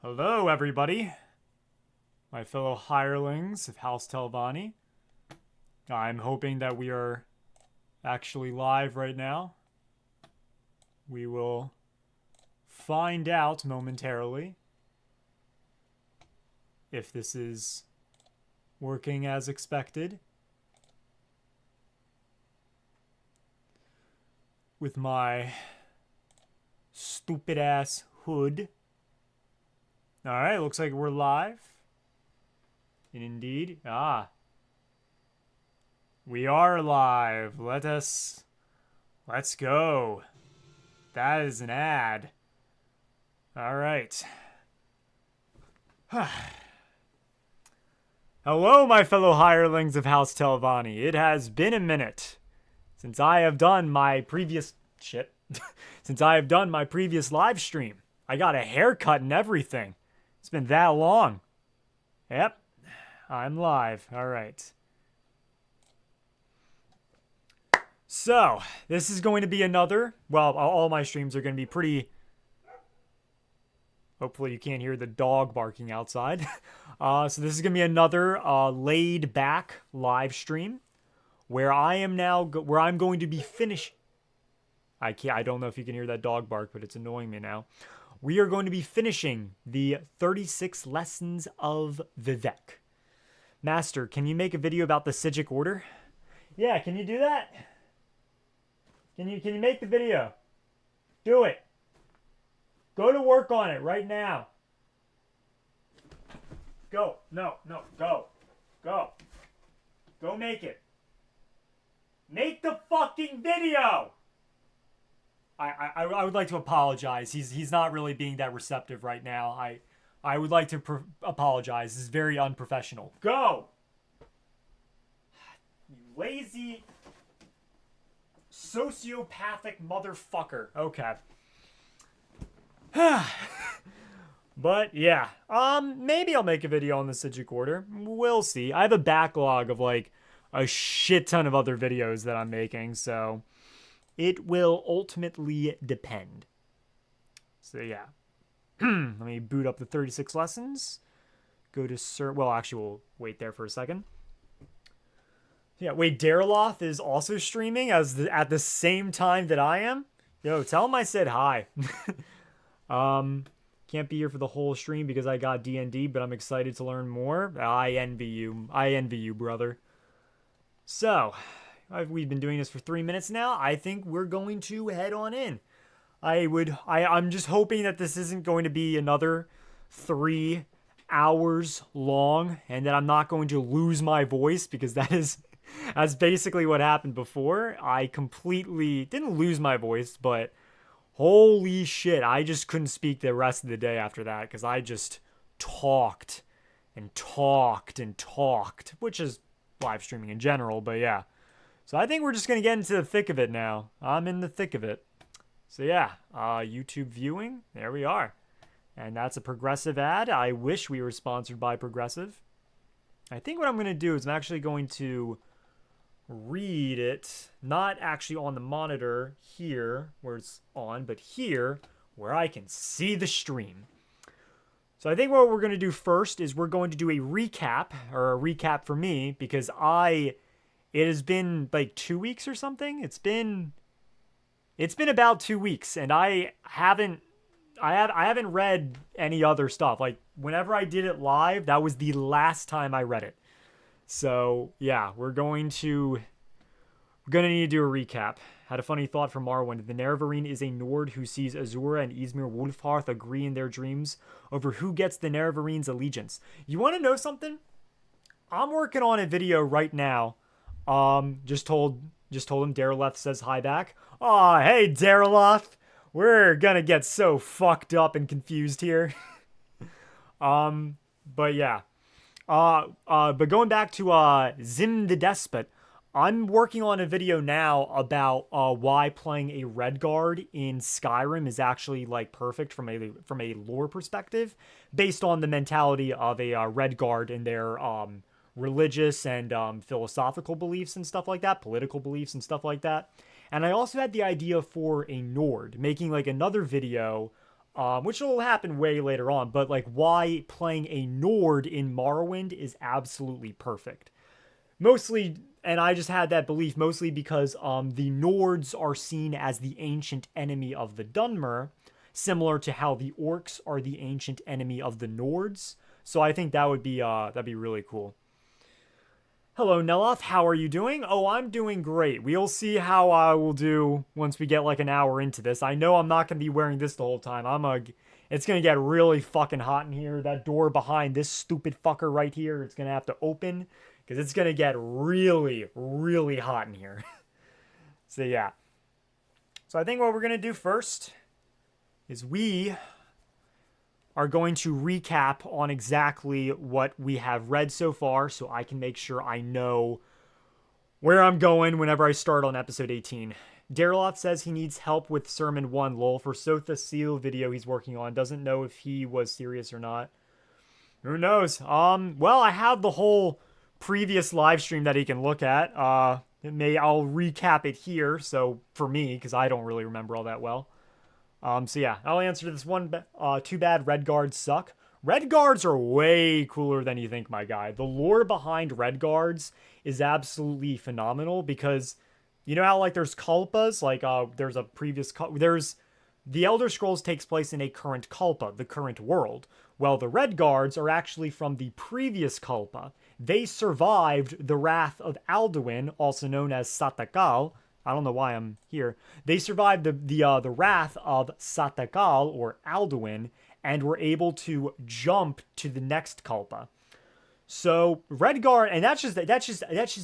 Hello, everybody, my fellow hirelings of House Telvanni. I'm hoping that we are actually live right now. We will find out momentarily if this is working as expected. With my stupid ass hood. Alright, looks like we're live. And indeed, we are live. Let's go. That is an ad. Alright. Hello, my fellow hirelings of House Telvanni. It has been a minute since I have done my previous since I have done my previous live stream. I got a haircut and everything. It's been that long. Yep. I'm live. All right. So, this is going to be another, well, all my streams are going to be pretty, hopefully you can't hear the dog barking outside. So this is going to be another laid back live stream where I'm going to be finished. I don't know if you can hear that dog bark, but it's annoying me now. We are going to be finishing the 36 lessons of Vivec. Master, can you make a video about the Sijic order? Yeah, can you do that? Can you make the video? Do it. Go to work on it right now. Go. No, go. Go. Go make it. Make the fucking video! I would like to apologize. He's not really being that receptive right now. I would like to apologize. This is very unprofessional. Go! You lazy, sociopathic motherfucker. Okay. But yeah, maybe I'll make a video on the Sijic order. We'll see. I have a backlog of like a shit ton of other videos that I'm making, so it will ultimately depend. So yeah. Let me boot up the 36 lessons. Go to well, actually, we'll wait there for a second. Yeah, wait, Dariloth is also streaming at the same time that I am? Yo, tell him I said hi. Can't be here for the whole stream because I got D&D, but I'm excited to learn more. I envy you. I envy you, brother. So, we've been doing this for 3 minutes now. I think we're going to head on in. I'm just hoping that this isn't going to be another 3 hours long and that I'm not going to lose my voice, because that's basically what happened before. I completely didn't lose my voice, but holy shit, I just couldn't speak the rest of the day after that because I just talked and talked and talked, which is live streaming in general, but yeah. So I think we're just going to get into the thick of it now. I'm in the thick of it. So yeah, YouTube viewing, there we are. And that's a Progressive ad. I wish we were sponsored by Progressive. I think what I'm going to do is I'm actually going to read it, not actually on the monitor here where it's on, but here where I can see the stream. So I think what we're going to do first is we're going to do a recap, or a recap for me, because it has been like 2 weeks or something. It's been about 2 weeks, and I haven't read any other stuff. Like whenever I did it live, that was the last time I read it. So yeah, we're gonna need to do a recap. Had a funny thought from Marwin. The Nerevarine is a Nord who sees Azura and Ysmir Wolfhearth agree in their dreams over who gets the Nerevarine's allegiance. You want to know something? I'm working on a video right now. Just told him Dariloth says hi back. Aw, hey Dariloth. We're gonna get so fucked up and confused here. But yeah. But going back to Zim the Despot, I'm working on a video now about why playing a red guard in Skyrim is actually like perfect from a lore perspective, based on the mentality of a red guard and their religious and philosophical beliefs and stuff like that, political beliefs and stuff like that. And I also had the idea for a Nord, making like another video which will happen way later on, but like why playing a Nord in Morrowind is absolutely perfect. Mostly, and I just had that belief mostly because the Nords are seen as the ancient enemy of the Dunmer, similar to how the orcs are the ancient enemy of the Nords. So I think that would be that'd be really cool. Hello, Neloth. How are you doing? Oh, I'm doing great. We'll see how I will do once we get like an hour into this. I know I'm not gonna be wearing this the whole time. It's gonna get really fucking hot in here. That door behind this stupid fucker right here, it's gonna have to open because it's gonna get really, really hot in here. So yeah. So I think what we're gonna do first is we are going to recap on exactly what we have read so far so I can make sure I know where I'm going whenever I start on episode 18. Daraloth says he needs help with Sermon 1, lol, for Sotha Seal video he's working on. Doesn't know if he was serious or not. Who knows? Well, I have the whole previous live stream that he can look at. I'll recap it here, so for me, because I don't really remember all that well. So yeah, I'll answer this one. Too bad red guards suck. Red guards are way cooler than you think, my guy. The lore behind red guards is absolutely phenomenal because you know how like there's Kalpas, like there's a previous there's the Elder Scrolls takes place in a current Kalpa, the current world. Well, the red guards are actually from the previous Kalpa. They survived the wrath of Alduin, also known as Satakal. I don't know why I'm here. They survived the wrath of Satakal or Alduin and were able to jump to the next Kalpa. So Redguard, and that's just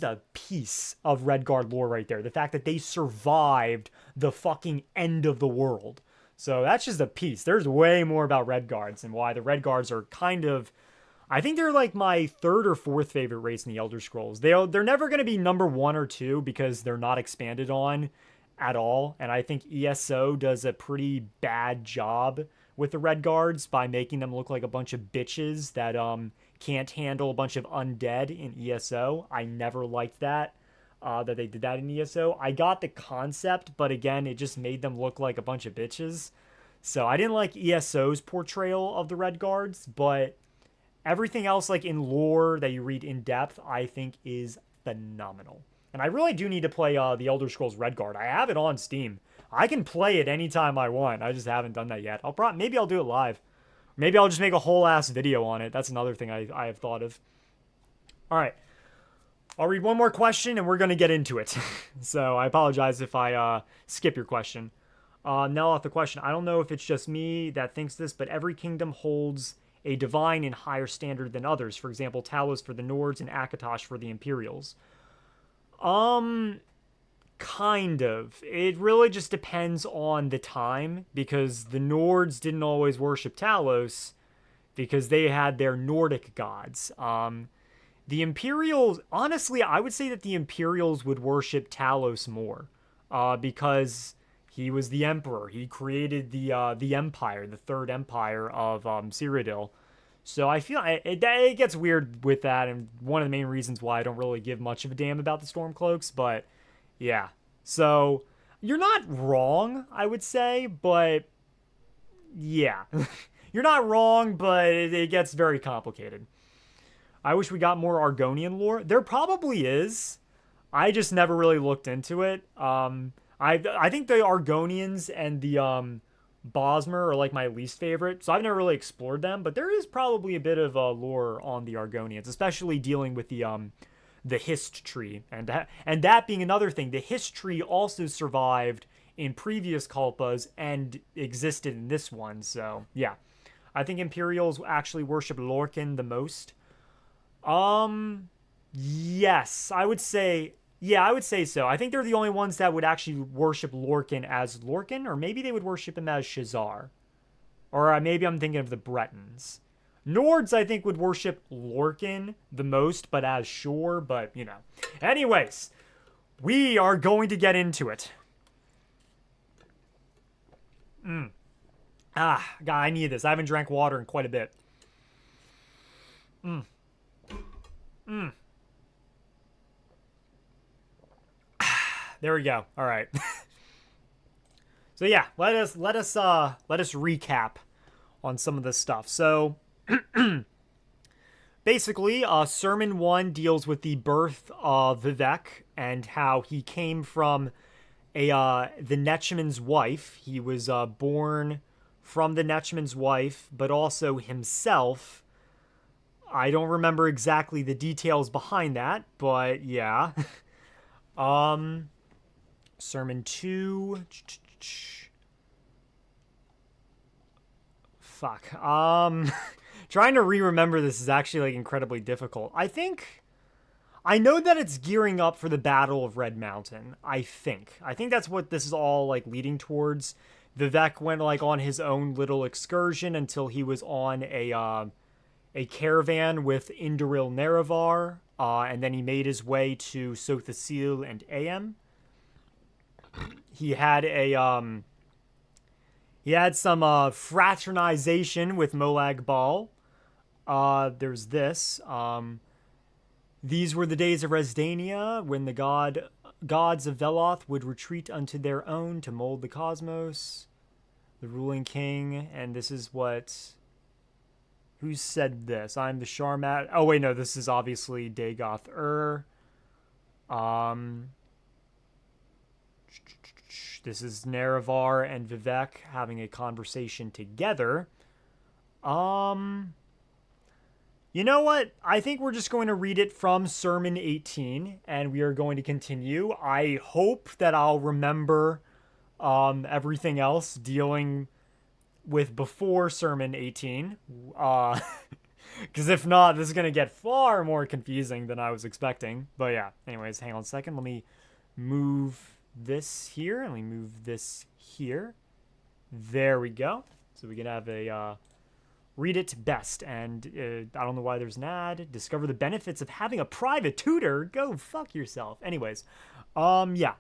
a piece of Redguard lore right there. The fact that they survived the fucking end of the world. So that's just a piece. There's way more about Redguards and why the Redguards are kind of, I think they're like my third or fourth favorite race in the Elder Scrolls. They're never going to be number 1 or 2 because they're not expanded on at all. And I think ESO does a pretty bad job with the Red Guards by making them look like a bunch of bitches that can't handle a bunch of undead in ESO. I never liked that they did that in ESO. I got the concept, but again, it just made them look like a bunch of bitches. So I didn't like ESO's portrayal of the Red Guards, but everything else, like in lore that you read in depth, I think is phenomenal. And I really do need to play the Elder Scrolls Redguard. I have it on Steam. I can play it anytime I want. I just haven't done that yet. Maybe I'll do it live. Maybe I'll just make a whole ass video on it. That's another thing I have thought of. All right. I'll read one more question and we're going to get into it. So I apologize if I skip your question. Now off the question. I don't know if it's just me that thinks this, but every kingdom holds a divine in higher standard than others. For example, Talos for the Nords and Akatosh for the Imperials. Kind of. It really just depends on the time, because the Nords didn't always worship Talos because they had their Nordic gods. The Imperials, honestly, I would say that the Imperials would worship Talos more, because he was the emperor. He created the empire, the third empire of Cyrodiil. So I feel it gets weird with that, and one of the main reasons why I don't really give much of a damn about the Stormcloaks. But yeah, so you're not wrong, I would say, but yeah, you're not wrong, but it gets very complicated. I wish we got more Argonian lore. There probably is. I just never really looked into it. I think the Argonians and the Bosmer are like my least favorite, so I've never really explored them. But there is probably a bit of lore on the Argonians, especially dealing with the Hist tree, and that being another thing. The Hist tree also survived in previous Kalpas and existed in this one. So yeah, I think Imperials actually worship Lorcan the most. Yes, I would say, yeah, I would say so. I think they're the only ones that would actually worship Lorcan as Lorcan, or maybe they would worship him as Shazar. Or maybe I'm thinking of the Bretons. Nords, I think, would worship Lorcan the most, but as Shor, but, you know. Anyways, we are going to get into it. God, I need this. I haven't drank water in quite a bit. There we go. All right. So yeah, let us recap on some of this stuff. So basically, Sermon 1 deals with the birth of Vivec and how he came from the Netchman's wife. He was born from the Netchman's wife, but also himself. I don't remember exactly the details behind that, but yeah. Sermon 2. Fuck. Trying to remember this is actually like incredibly difficult. I know that it's gearing up for the Battle of Red Mountain. I think that's what this is all like leading towards. Vivec went like on his own little excursion until he was on a caravan with Indoril Nerevar, and then he made his way to Sothasil and Am. He had some fraternization with Molag Bal. There's this. These were the days of Resdania, when the gods of Veloth would retreat unto their own to mold the cosmos. The ruling king, and this is what... Who said this? I'm the Sharmat... Oh, wait, no, this is obviously Dagoth-Ur. This is Nerevar and Vivec having a conversation together. You know what? I think we're just going to read it from Sermon 18, and we are going to continue. I hope that I'll remember everything else dealing with before Sermon 18. Because if not, this is going to get far more confusing than I was expecting. But yeah, anyways, hang on a second. Let me move this here, and we move this here. There we go. So we can have a... read it best, and I don't know why there's an ad. Discover the benefits of having a private tutor. Go fuck yourself. Anyways, yeah.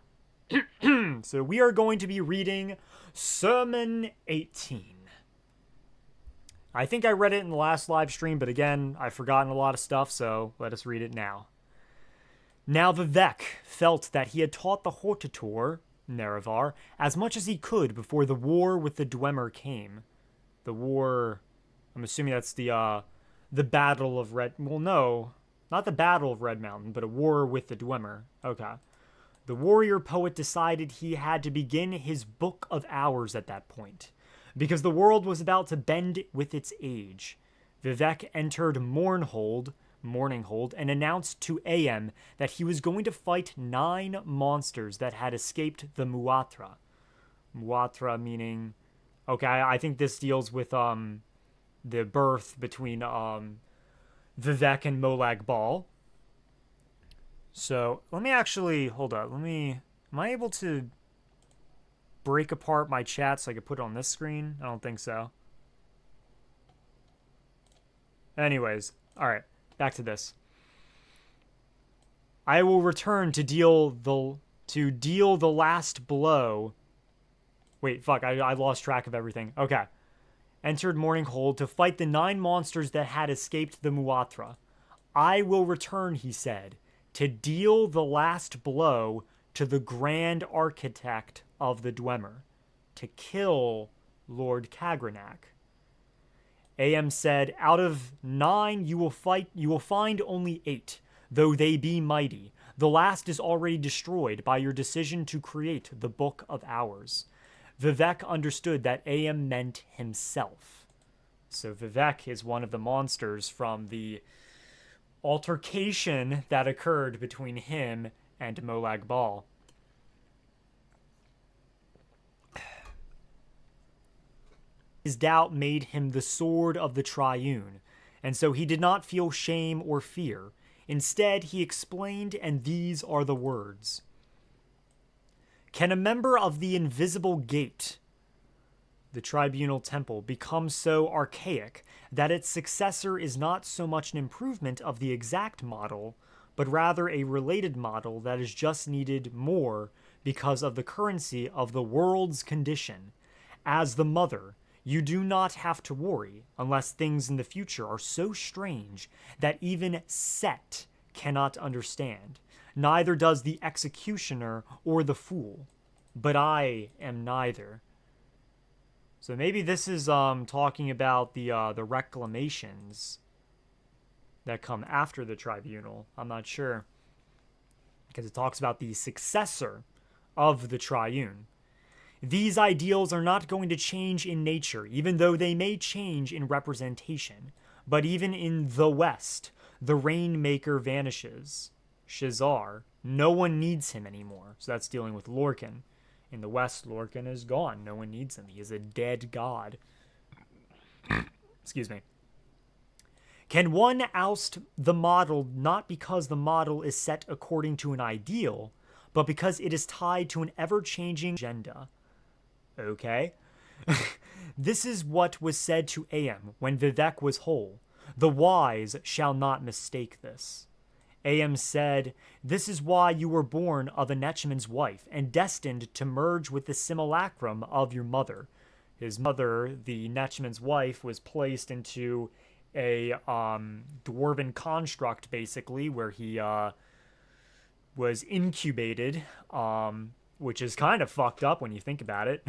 So we are going to be reading Sermon 18. I think I read it in the last live stream, but again, I've forgotten a lot of stuff, so let us read it now. Now Vivec felt that he had taught the Hortator, Nerevar, as much as he could before the war with the Dwemer came. The war... I'm assuming that's the Battle of Red... Well, no. Not the Battle of Red Mountain, but a war with the Dwemer. Okay. The warrior poet decided he had to begin his Book of Hours at that point, because the world was about to bend with its age. Vivec entered Mournhold, and announced to Am that he was going to fight 9 monsters that had escaped the Muatra. Muatra meaning... Okay, I think this deals with, the birth between Vivec and Molag Bal. So let me actually hold up. Am I able to break apart my chat so I can put it on this screen? I don't think so. Anyways, all right, back to this. I will return to deal the last blow. Wait, fuck, I lost track of everything. Okay. Entered Mournhold to fight the 9 monsters that had escaped the Muatra. I will return, he said, to deal the last blow to the Grand Architect of the Dwemer, to kill Lord Kagranak. Am said, out of 9 you will find only 8, though they be mighty. The last is already destroyed by your decision to create the Book of Hours. Vivec understood that Am meant himself. So Vivec is one of the monsters from the altercation that occurred between him and Molag Bal. His doubt made him the sword of the Triune, and so he did not feel shame or fear. Instead, he explained, and these are the words. Can a member of the Invisible Gate, the Tribunal Temple, become so archaic that its successor is not so much an improvement of the exact model, but rather a related model that is just needed more because of the currency of the world's condition? As the mother, you do not have to worry unless things in the future are so strange that even Set cannot understand. Neither does the executioner or the fool. But I am neither. So maybe this is talking about the reclamations that come after the tribunal. I'm not sure, because it talks about the successor of the triune. These ideals are not going to change in nature, even though they may change in representation. But even in the West, the Rainmaker vanishes. Shazar, no one needs him anymore. So that's dealing with Lorcan. In the West, Lorcan is gone. No one needs him. He is a dead god. Excuse me. Can one oust the model not because the model is set according to an ideal, but because it is tied to an ever-changing agenda? Okay. This is what was said to Am when Vivec was whole. The wise shall not mistake this. Am said, "This is why you were born of a Netchman's wife and destined to merge with the simulacrum of your mother." His mother, the Netchman's wife, was placed into a dwarven construct, basically, where he was incubated, which is kind of fucked up when you think about it.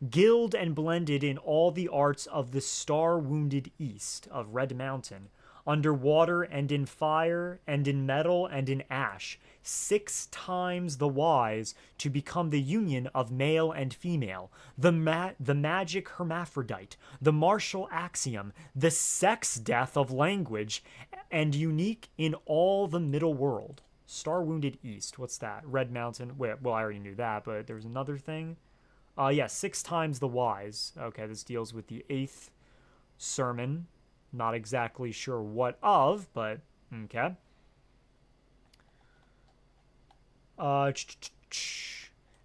Gilled and blended in all the arts of the star-wounded east of Red Mountain, under water and in fire and in metal and in ash, 6 times the wise, to become the union of male and female, the magic hermaphrodite, the martial axiom, the sex death of language, and unique in all the middle world. Star-wounded east, what's that? Red Mountain, wait, well, I already knew that, but there's another thing. Yeah, 6 times the wise. Okay, this deals with the 8th sermon. Not exactly sure what of, but okay.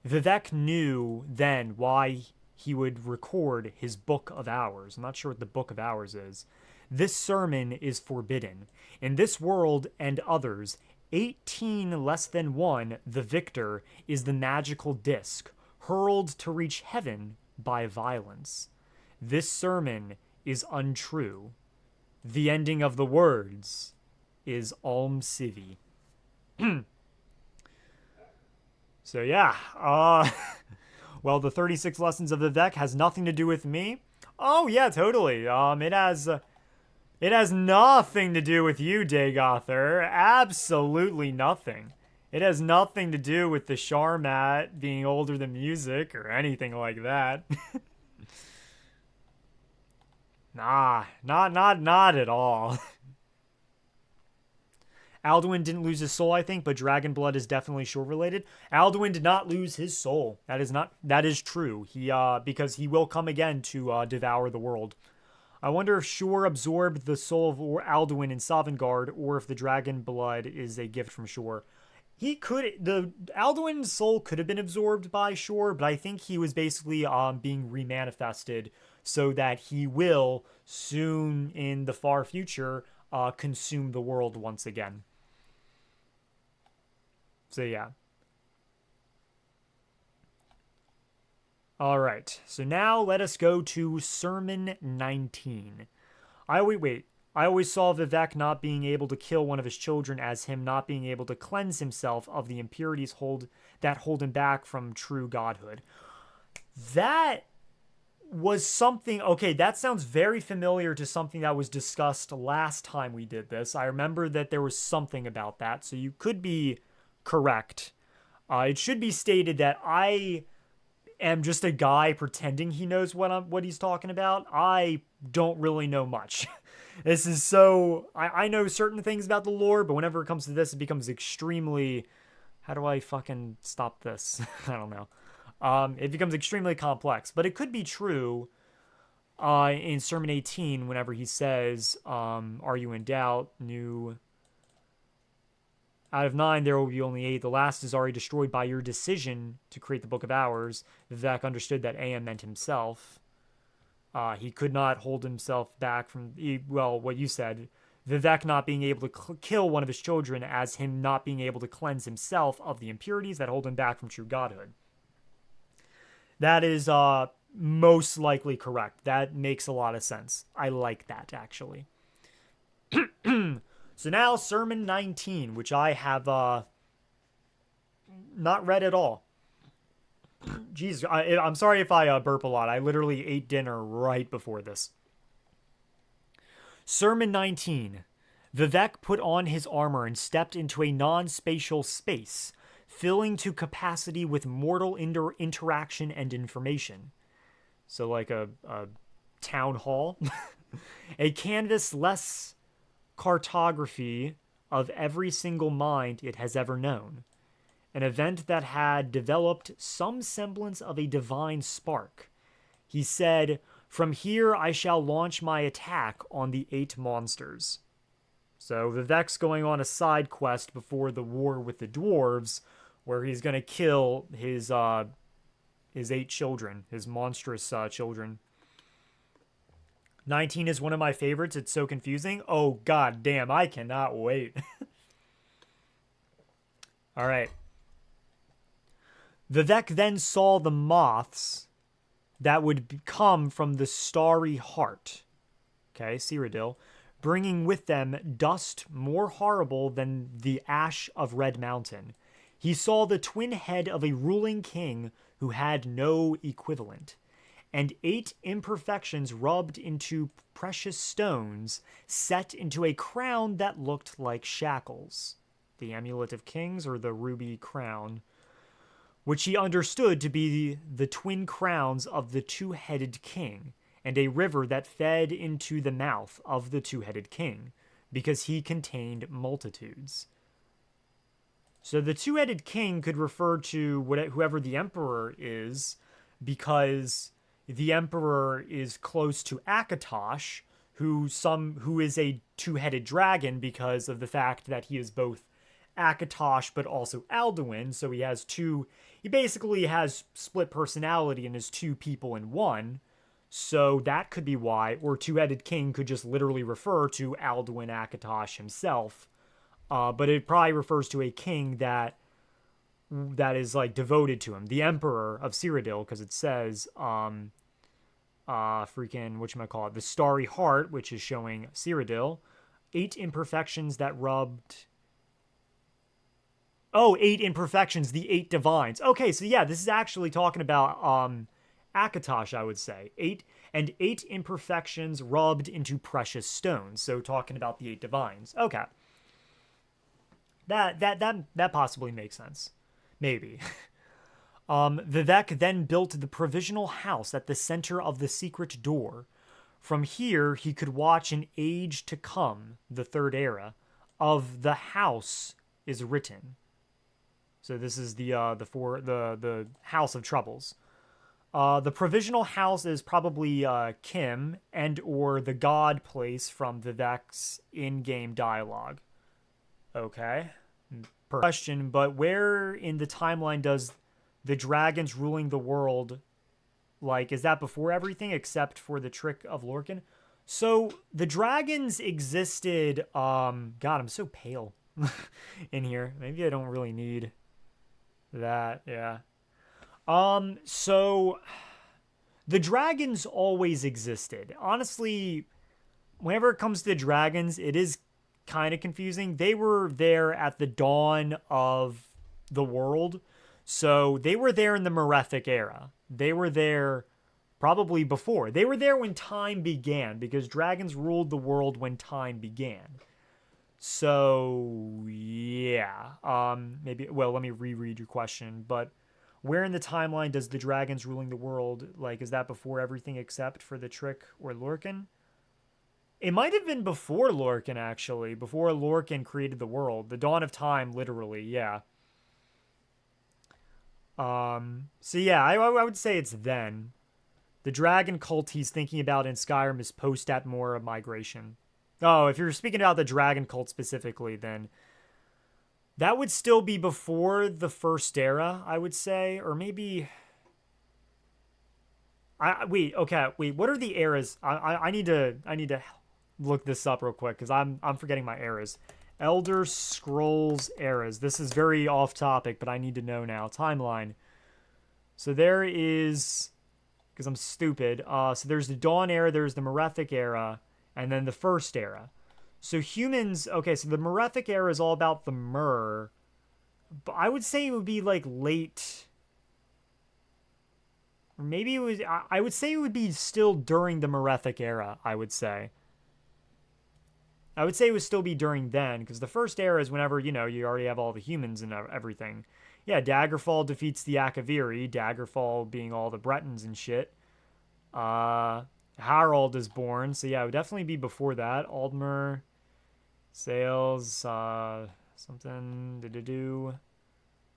Vivec knew then why he would record his Book of Hours. I'm not sure what the Book of Hours is. This sermon is forbidden. In this world and others, 18 less than 1, the victor, is the magical disc, hurled to reach heaven by violence. This sermon is untrue. The ending of the words is ALMSIVI. So yeah, well, the 36 lessons of Vivec has nothing to do with me. Oh yeah, totally. It has nothing to do with you, Dagother. Absolutely nothing. It has nothing to do with the Sharmat being older than music or anything like that. Nah, not at all. Alduin didn't lose his soul, I think, but Dragon Blood is definitely shore related. Alduin did not lose his soul. That is true. He because he will come again to devour the world. I wonder if Shore absorbed the soul of Alduin in Sovngarde, or if the Dragon Blood is a gift from Shore. The Alduin's soul could have been absorbed by Shore, but I think he was basically being remanifested so that he will soon in the far future consume the world once again. So yeah. All right. So now let us go to Sermon 19. I always saw Vivec not being able to kill one of his children as him not being able to cleanse himself of the impurities that hold him back from true godhood. That was something, okay, that sounds very familiar to something that was discussed last time we did this. I remember that there was something about that, so you could be correct. It should be stated that I am just a guy pretending he knows what he's talking about. I don't really know much. This is so... I know certain things about the lore, but whenever it comes to this, it becomes extremely... How do I fucking stop this? I don't know. It becomes extremely complex. But it could be true in Sermon 18, whenever he says, are you in doubt? Out of 9, there will be only 8. The last is already destroyed by your decision to create the Book of Hours. Vivec understood that Am meant himself. He could not hold himself back from, well, what you said, Vivec not being able to kill one of his children as him not being able to cleanse himself of the impurities that hold him back from true godhood. That is most likely correct. That makes a lot of sense. I like that, actually. So now Sermon 19, which I have not read at all. Jeez, I'm sorry if I burp a lot. I literally ate dinner right before this. Sermon 19. Vivec put on his armor and stepped into a non-spatial space, filling to capacity with mortal interaction and information. So like a town hall. A canvas less cartography of every single mind it has ever known. An event that had developed some semblance of a divine spark. He said, "From here I shall launch my attack on the 8 monsters." So Vivec's going on a side quest before the war with the dwarves, where he's going to kill his 8 children, his monstrous children. 19 is one of my favorites. It's so confusing. Oh, god damn, I cannot wait. All right. Vivec then saw the moths that would come from the starry heart. Okay, Cyrodiil. Bringing with them dust more horrible than the ash of Red Mountain. He saw the twin head of a ruling king who had no equivalent, and 8 imperfections rubbed into precious stones, set into a crown that looked like shackles. The Amulet of Kings, or the ruby crown, which he understood to be the twin crowns of the 2-headed king, and a river that fed into the mouth of the 2-headed king, because he contained multitudes. So the 2-headed king could refer to whoever the emperor is, because the emperor is close to Akatosh, who is a 2-headed dragon because of the fact that he is both Akatosh but also Alduin. So he basically has split personality and is 2 people in one. So that could be why. Or 2-headed king could just literally refer to Alduin Akatosh himself. But it probably refers to a king that is like devoted to him, the Emperor of Cyrodiil, because it says the Starry Heart, which is showing Cyrodiil, 8 imperfections that rubbed. Oh, 8 imperfections, the 8 divines. Okay, so yeah, this is actually talking about Akatosh, I would say. 8 imperfections rubbed into precious stones. So talking about the 8 divines. Okay. That possibly makes sense. Maybe. Vivec then built the provisional house at the center of the secret door. From here, he could watch an age to come, the 3rd era, of the house is written. So this is the House of Troubles. The provisional house is probably Kim and or the God place from Vivec's in-game dialogue. Okay. Question, but where in the timeline does the dragons ruling the world, like, is that before everything except for the trick of Lorcan? So the dragons existed, God, I'm so pale in here. Maybe I don't really need that, yeah. So the dragons always existed. Honestly, whenever it comes to the dragons, it is kind of confusing. They were there at the dawn of the world. So they were there in the Merethic era. They were there probably before. They were there when time began, because dragons ruled the world when time began. So, yeah. Let me reread your question. But where in the timeline does the dragons ruling the world, like, is that before everything except for the trick or Lorcan? It might have been before Lorcan, actually. Before Lorcan created the world. The dawn of time, literally, yeah. So yeah, I would say it's then. The dragon cult he's thinking about in Skyrim is post-Atmora migration. Oh, if you're speaking about the dragon cult specifically, then that would still be before the 1st era, I would say. Or maybe... Wait, what are the eras? I need to look this up real quick, because I'm forgetting my eras. Elder Scrolls eras. This is very off topic, but I need to know now. Timeline. So there is, because I'm stupid. So there's the Dawn era, there's the Merethic era, and then the 1st era. So humans, okay, so the Merethic era is all about the Mer. But I would say it would be like late Or maybe it was, I would say it would be still during the Merethic era, I would say. I would say it would still be during then, because the first era is whenever, you know, you already have all the humans and everything. Yeah, Daggerfall defeats the Akaviri, Daggerfall being all the Bretons and shit. Harold is born, so yeah, it would definitely be before that. Aldmer, Sales, something, do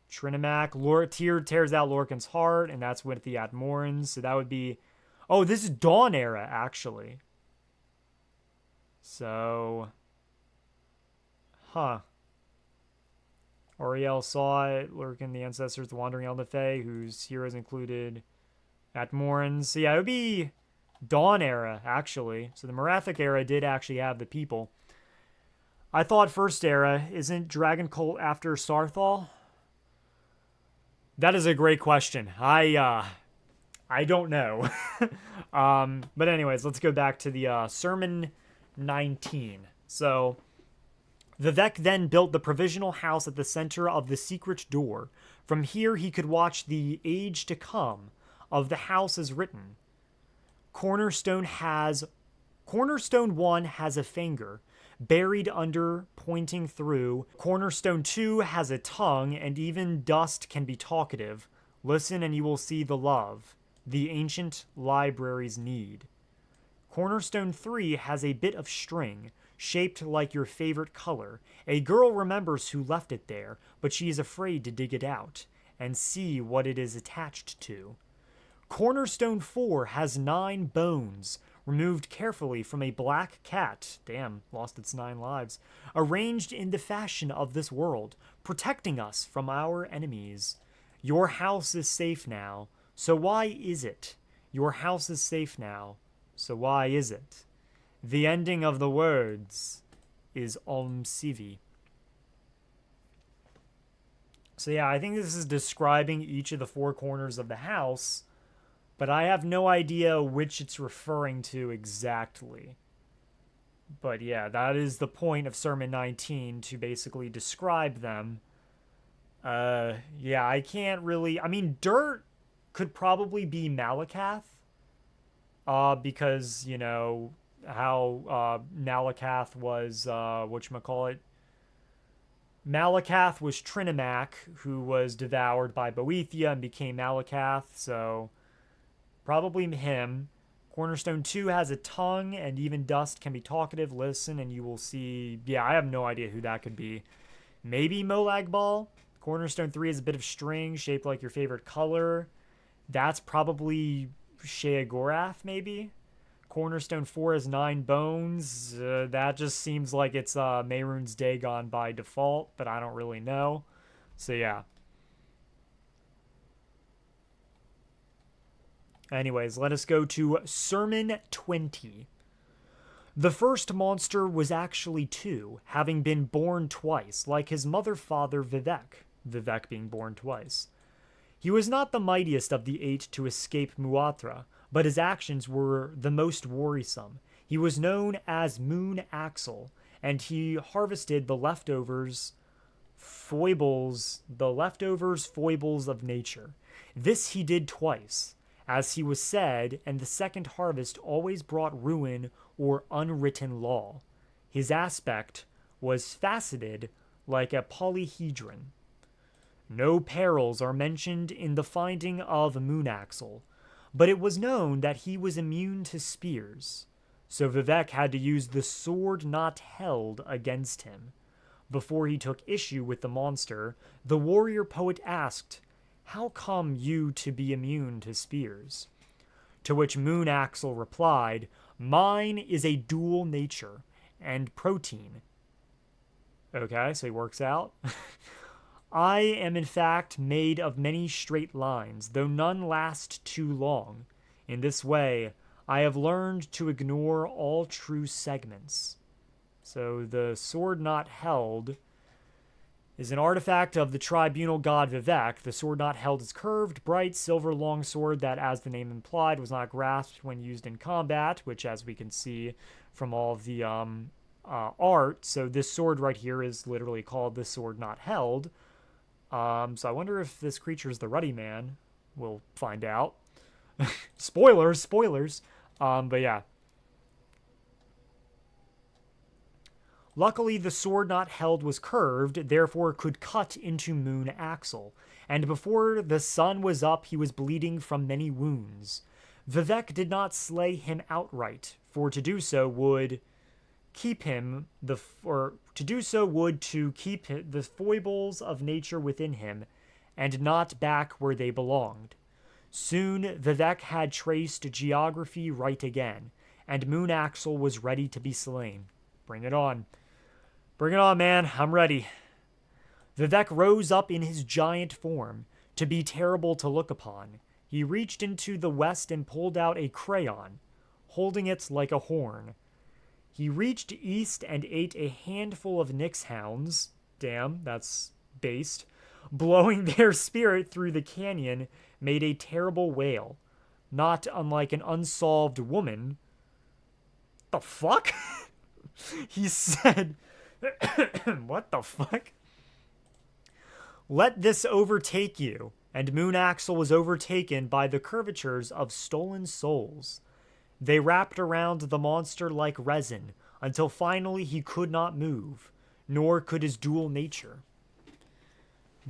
Trinimac, Tyr tears out Lorcan's heart, and that's with the Atmorans, so that would be... Oh, this is Dawn era, actually. So... Huh. Auriel saw it, Lurkin, the Ancestors, the Wandering Eldafe, whose heroes included Atmorans. So yeah, it would be Dawn era, actually. So the Merethic era did actually have the people. I thought First Era, isn't Dragon Cult after Sarthal? That is a great question. I don't know. But anyways, let's go back to the Sermon 19. So, Vivec then built the provisional house at the center of the secret door. From here he could watch the age to come of the house as written. Cornerstone 1 has a finger, buried under, pointing through. Cornerstone 2 has a tongue, and even dust can be talkative. Listen and you will see the love the ancient libraries need. Cornerstone 3 has a bit of string, shaped like your favorite color. A girl remembers who left it there, but she is afraid to dig it out and see what it is attached to. Cornerstone 4 has 9 bones, removed carefully from a black cat, damn, lost its 9 lives, arranged in the fashion of this world, protecting us from our enemies. Your house is safe now, so why is it? Your house is safe now, so why is it? The ending of the words is ALMSIVI. So yeah, I think this is describing each of the 4 corners of the house, but I have no idea which it's referring to exactly. But yeah, that is the point of Sermon 19, to basically describe them. Yeah, I can't really... I mean, dirt could probably be Malakath. Because, you know, how Malakath was, whatchamacallit? Malakath was Trinimac, who was devoured by Boethia and became Malakath, so... Probably him. Cornerstone 2 has a tongue, and even dust can be talkative. Listen, and you will see... Yeah, I have no idea who that could be. Maybe Molag Ball? Cornerstone 3 has a bit of string, shaped like your favorite color. That's probably Sheogorath, maybe? Cornerstone 4 has 9 bones. That just seems like it's Mehrunes Dagon by default, but I don't really know. So, yeah. Anyways, let us go to Sermon 20. The first monster was actually 2, having been born twice, like his mother-father Vivec. Vivec being born twice. He was not the mightiest of the 8 to escape Muatra, but his actions were the most worrisome. He was known as Moon Axle, and he harvested the leftovers foibles of nature. This he did twice, as he was said, and the second harvest always brought ruin or unwritten law. His aspect was faceted like a polyhedron. No perils are mentioned in the finding of Moonaxle, but it was known that he was immune to spears, so Vivec had to use the sword not held against him. Before he took issue with the monster, the warrior poet asked, "How come you to be immune to spears?" To which Moonaxle replied, "Mine is a dual nature and protein." Okay, so he works out. I am in fact made of many straight lines, though none last too long. In this way, I have learned to ignore all true segments. So the sword not held is an artifact of the tribunal god Vivec. The sword not held is curved, bright, silver longsword that, as the name implied, was not grasped when used in combat, which, as we can see from all of the art, so this sword right here is literally called the sword not held. So I wonder if this creature is the Ruddy Man. We'll find out. Spoilers, spoilers. But yeah. Luckily, the sword not held was curved, therefore could cut into Moon Axel, and before the sun was up, he was bleeding from many wounds. Vivec did not slay him outright, for to do so would keep him to keep the foibles of nature within him, and not back where they belonged. Soon Vivec had traced geography right again, and Moon Axel was ready to be slain. Bring it on. Bring it on, man. I'm ready. Vivec rose up in his giant form, to be terrible to look upon. He reached into the west and pulled out a crayon, holding it like a horn. He reached east and ate a handful of Nyx hounds. Damn, that's based. Blowing their spirit through the canyon made a terrible wail, not unlike an unsolved woman. The fuck? He said, what the fuck? Let this overtake you. And Moon Axel was overtaken by the curvatures of stolen souls. They wrapped around the monster like resin, until finally he could not move, nor could his dual nature.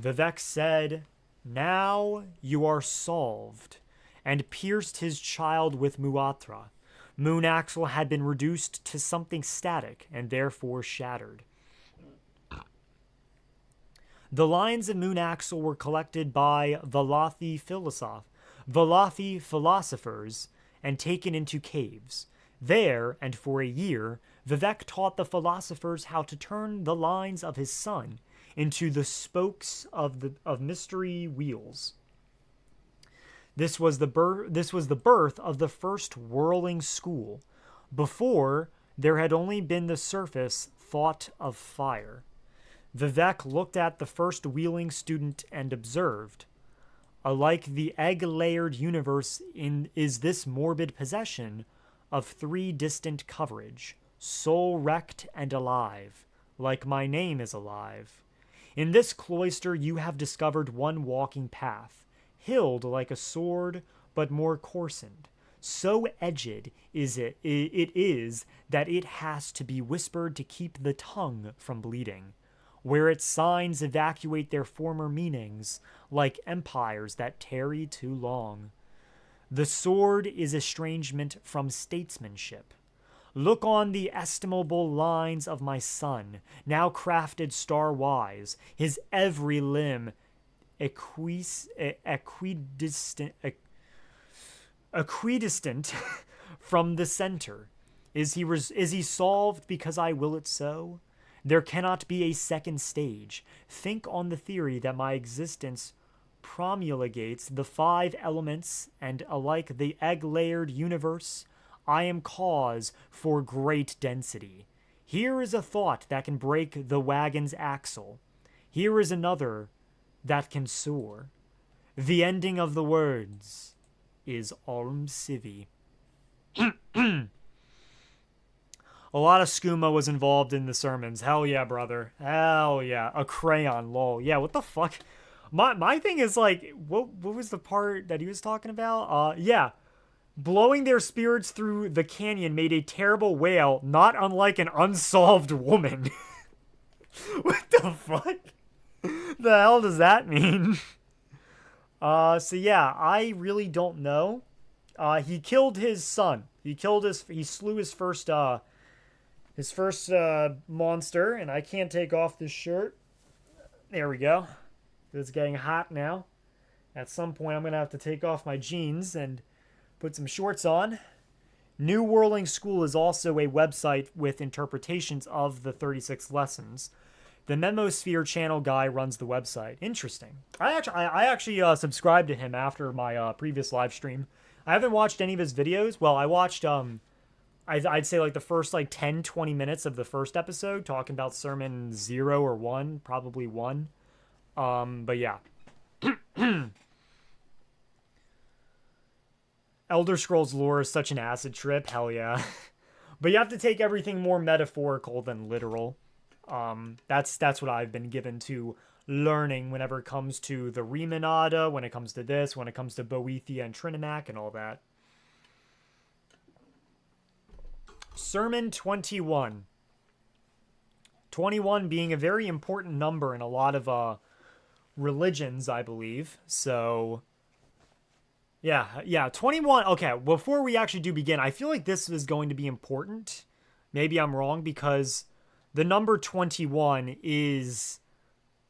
Vivec said, now you are solved, and pierced his child with Muatra. Moon Axel had been reduced to something static, and therefore shattered. The lines of Moon Axel were collected by Valathi philosophers and taken into caves. There, and for a year, Vivec taught the philosophers how to turn the lines of his sun into the spokes of mystery wheels. This was the birth of the first whirling school. Before, there had only been the surface thought of fire. Vivec looked at the first wheeling student and observed. Alike the egg-layered universe is this morbid possession of three distant coverage, soul-wrecked and alive, like my name is alive. In this cloister you have discovered one walking path, hilled like a sword, but more coarsened. So edged it is that it has to be whispered to keep the tongue from bleeding, where its signs evacuate their former meanings, like empires that tarry too long. The sword is estrangement from statesmanship. Look on the estimable lines of my son, now crafted star-wise, his every limb equidistant from the center. Is he solved because I will it so? There cannot be a second stage. Think on the theory that my existence promulgates the 5 elements, and alike the egg-layered universe, I am cause for great density. Here is a thought that can break the wagon's axle. Here is another that can soar. The ending of the words is ALMSIVI. A lot of skooma was involved in the sermons. Hell yeah, brother. Hell yeah. A crayon, lol. Yeah, what the fuck? My thing is like, what was the part that he was talking about? Yeah. Blowing their spirits through the canyon made a terrible wail, not unlike an unsolved woman. What the fuck? The hell does that mean? So yeah, I really don't know. He killed his son. He slew his first monster, and I can't take off this shirt. There we go. It's getting hot now. At some point, I'm going to have to take off my jeans and put some shorts on. New Whirling School is also a website with interpretations of the 36 lessons. The Memosphere channel guy runs the website. Interesting. I actually subscribed to him after my previous live stream. I haven't watched any of his videos. Well, I watched I'd say like the first like 10-20 minutes of the first episode, talking about sermon 0 or 1, probably 1. But yeah. Elder Scrolls lore is such an acid trip. Hell yeah. But you have to take everything more metaphorical than literal. That's what I've been given to learning whenever it comes to the Remonada, when it comes to this, when it comes to Boethia and Trinamac and all that. Sermon 21. 21 being a very important number in a lot of religions, I believe. So, yeah, 21. Okay, before we actually do begin, I feel like this is going to be important. Maybe I'm wrong, because the number 21 is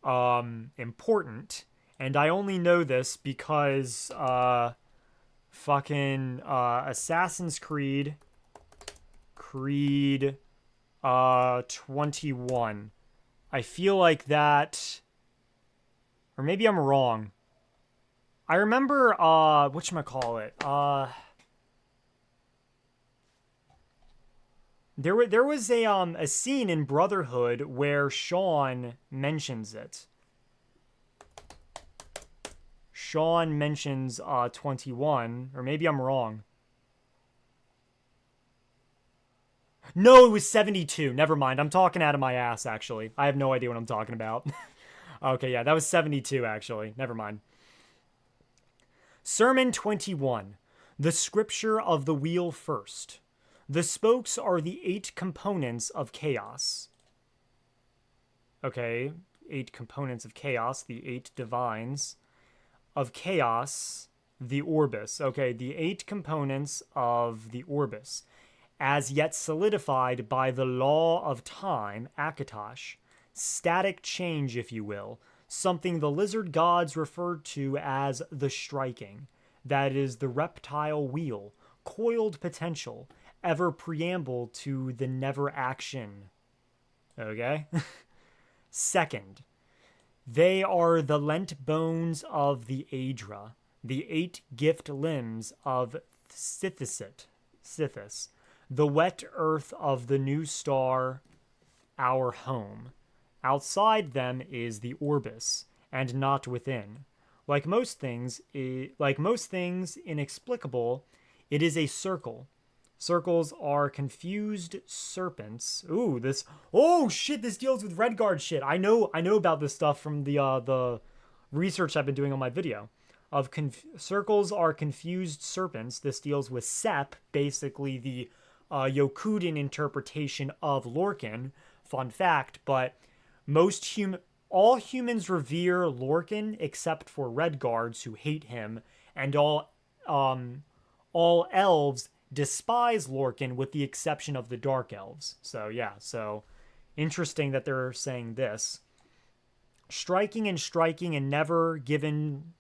important, and I only know this because fucking Assassin's Creed 21. I feel like that, or maybe I'm wrong. I remember whatchamacallit, there was a scene in Brotherhood where Sean mentions it. Sean mentions 21, or maybe I'm wrong. No, it was 72. Never mind. I'm talking out of my ass, actually. I have no idea what I'm talking about. Okay, yeah, that was 72, actually. Never mind. Sermon 21. The Scripture of the Wheel First. The spokes are the 8 components of chaos. Okay, 8 components of chaos, the 8 divines of chaos, the orbis. Okay, the 8 components of the orbis, as yet solidified by the law of time, Akatosh, static change, if you will, something the lizard gods referred to as the striking, that is the reptile wheel, coiled potential, ever preamble to the never action. Okay? Second, they are the lent bones of the Aedra, the 8 gift limbs of Sithis, the wet earth of the new star, our home. Outside them is the orbis, and not within. Like most things inexplicable, it is a circle. Circles are confused serpents. Ooh, this. Oh shit! This deals with Redguard shit. I know about this stuff from the research I've been doing on my video. Circles are confused serpents. This deals with Sep, basically the Yokuden interpretation of Lorcan. Fun fact, but all humans revere Lorcan except for Redguards who hate him, and all elves despise Lorcan with the exception of the Dark Elves. So yeah, so interesting that they're saying this. Striking and never given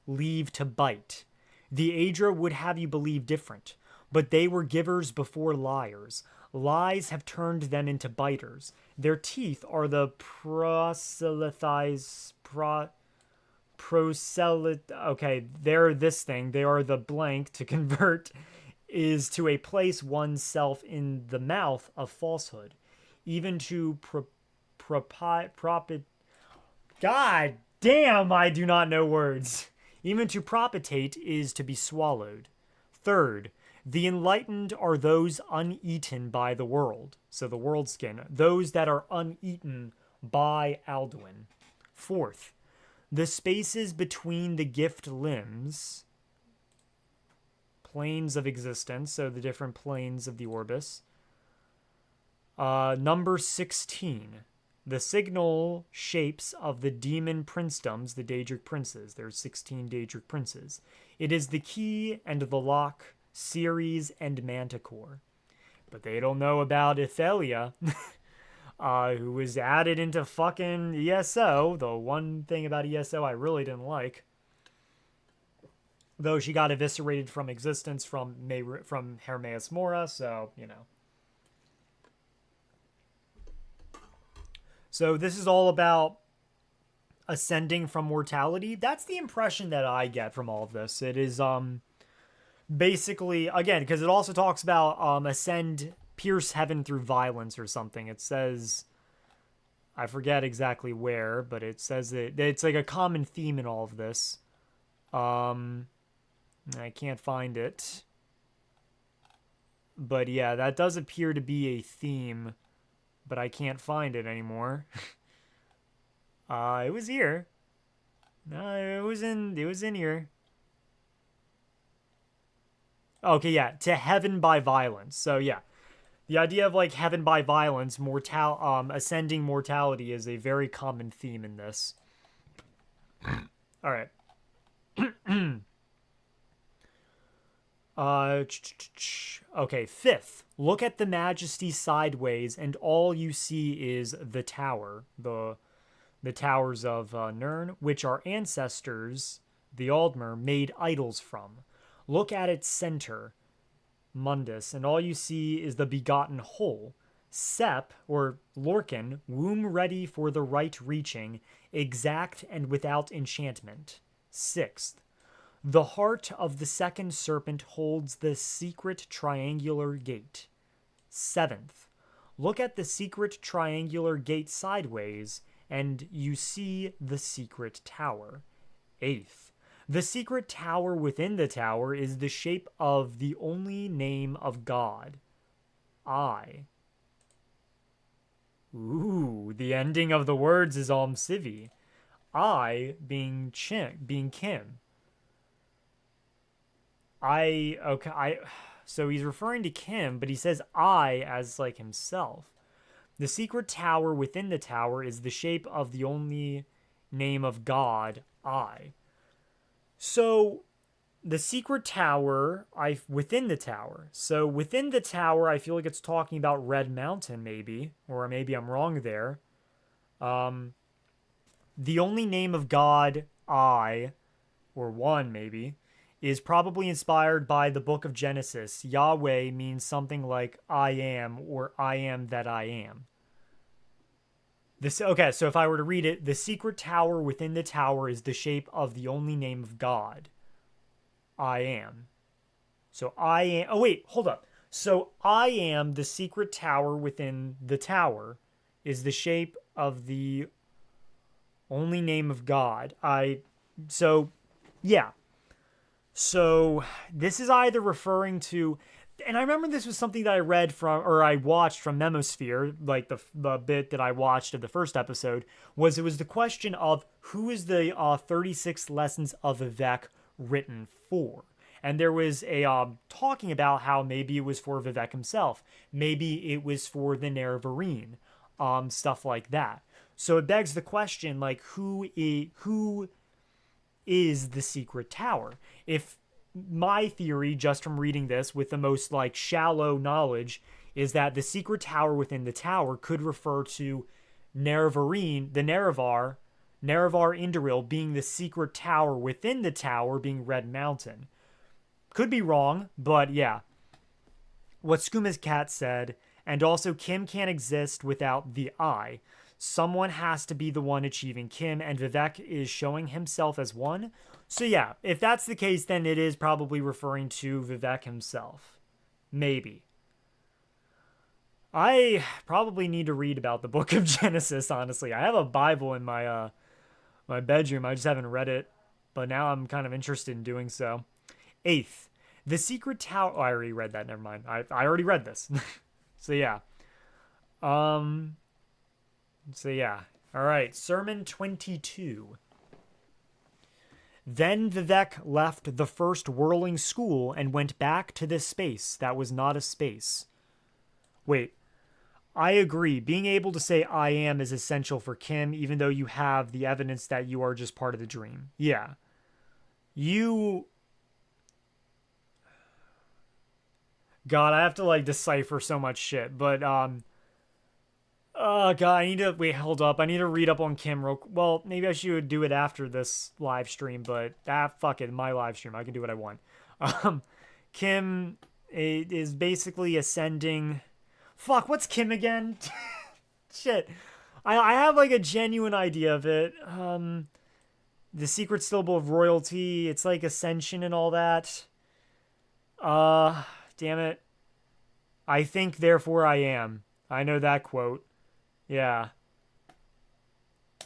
leave to bite. The Aedra would have you believe different, but they were givers before liars. Lies have turned them into biters. Their teeth are the okay, they're this thing. They are the blank to convert is to a place oneself in the mouth of falsehood. Even to God damn, I do not know words. Even to propitate is to be swallowed. Third, the enlightened are those uneaten by the world. So the world skin. Those that are uneaten by Alduin. Fourth, the spaces between the gift limbs, planes of existence, so the different planes of the orbis. Number 16, the signal shapes of the demon princedoms, the Daedric princes. There's 16 Daedric princes. It is the key and the lock, Ceres and Manticore. But they don't know about Ithelia, who was added into fucking ESO. The one thing about ESO I really didn't like. Though she got eviscerated from existence from Hermaeus Mora, so, you know. So this is all about ascending from mortality. That's the impression that I get from all of this. It is basically, again, because it also talks about ascend, pierce heaven through violence or something. It says, I forget exactly where, but it says that it's like a common theme in all of this. I can't find it. But yeah, that does appear to be a theme, but I can't find it anymore. It was here. No, it was in here. Okay, yeah, to heaven by violence. So yeah, the idea of like heaven by violence, ascending mortality is a very common theme in this. All right. Uh, okay, fifth. Look at the majesty sideways, and all you see is the tower, the towers of Nirn, which our ancestors, the Aldmer, made idols from. Look at its center, Mundus, and all you see is the begotten whole. Sep, or Lorcan, womb ready for the right reaching, exact and without enchantment. Sixth, the heart of the second serpent holds the secret triangular gate. Seventh, look at the secret triangular gate sideways, and you see the secret tower. Eighth, the secret tower within the tower is the shape of the only name of God, I. Ooh, the ending of the words is ALMSIVI. I being Kim. So he's referring to Kim, but he says I as like himself. The secret tower within the tower is the shape of the only name of God, I. So the secret tower, within the tower. So within the tower, I feel like it's talking about Red Mountain, maybe, or maybe I'm wrong there. The only name of God, I, or one maybe, is probably inspired by the book of Genesis. Yahweh means something like I am, or I am that I am. Okay, so if I were to read it, the secret tower within the tower is the shape of the only name of God, I am. So I am. Oh, wait, hold up. So I am the secret tower within the tower is the shape of the only name of God. So, yeah. So this is either referring to, and I remember this was something that I read from, or I watched from Memosphere, like the bit that I watched of the first episode, it was the question of who is the 36 lessons of Vivec written for? And there was a talking about how maybe it was for Vivec himself, maybe it was for the Nerevarine, stuff like that. So it begs the question, like, who is the secret tower? If my theory, just from reading this with the most like shallow knowledge, is that the secret tower within the tower could refer to Nerevarine, the Nerevar Indoril being the secret tower within the tower being Red Mountain. Could be wrong, but yeah. What Skuma's cat said, and also Kim can't exist without the I. Someone has to be the one achieving Kim, and Vivec is showing himself as one. So yeah, if that's the case, then it is probably referring to Vivec himself. Maybe. I probably need to read about the book of Genesis, honestly. I have a Bible in my my bedroom. I just haven't read it, but now I'm kind of interested in doing so. Eighth, the secret tower. Oh, I already read that. Never mind. I already read this. So yeah. So yeah. All right. Sermon 22. Then Vivec left the first whirling school and went back to this space that was not a space. Wait. I agree. Being able to say I am is essential for Kim, even though you have the evidence that you are just part of the dream. Yeah. God, I have to like decipher so much shit, but oh god, I need to hold up. I need to read up on Kim well, maybe I should do it after this live stream, but fuck it, my live stream. I can do what I want. Kim is basically ascending. Fuck, what's Kim again? Shit. I have like a genuine idea of it. The secret syllable of royalty, it's like ascension and all that. Damn it. I think, therefore I am. I know that quote. Yeah.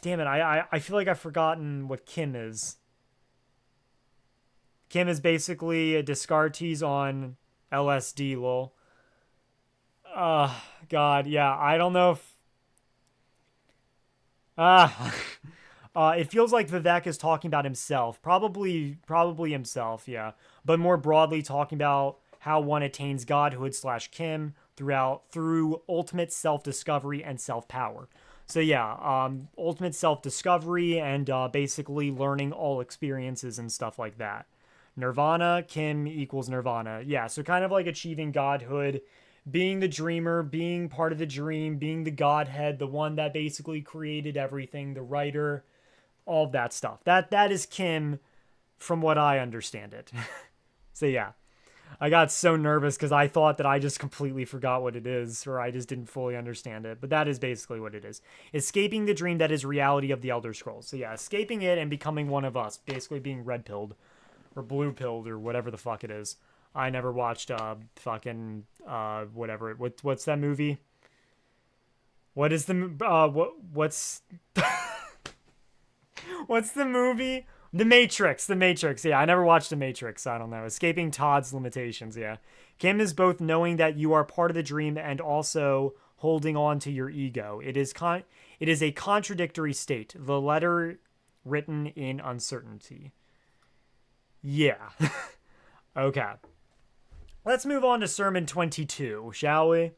Damn it, I feel like I've forgotten what Kim is. Kim is basically a Descartes on LSD, lol. God, yeah, I don't know if... Ah, it feels like Vivek is talking about himself, probably himself, yeah, but more broadly talking about how one attains godhood slash Kim through ultimate self discovery and self power. So yeah, ultimate self discovery and basically learning all experiences and stuff like that. Nirvana, Kim equals Nirvana. Yeah, so kind of like achieving godhood, being the dreamer, being part of the dream, being the godhead, the one that basically created everything, the writer, all of that stuff. That is Kim from what I understand it. So yeah. I got so nervous because I thought that I just completely forgot what it is, or I just didn't fully understand it. But that is basically what it is. Escaping the dream that is reality of the Elder Scrolls. So yeah, escaping it and becoming one of us. Basically being red pilled or blue pilled or whatever the fuck it is. I never watched fucking whatever. What's that movie? What is the what's what's the movie? The Matrix. The Matrix. Yeah, I never watched The Matrix. So I don't know. Escaping Todd's limitations. Yeah. Kim is both knowing that you are part of the dream and also holding on to your ego. It is a contradictory state. The letter written in uncertainty. Yeah. Okay. Let's move on to Sermon 22, shall we?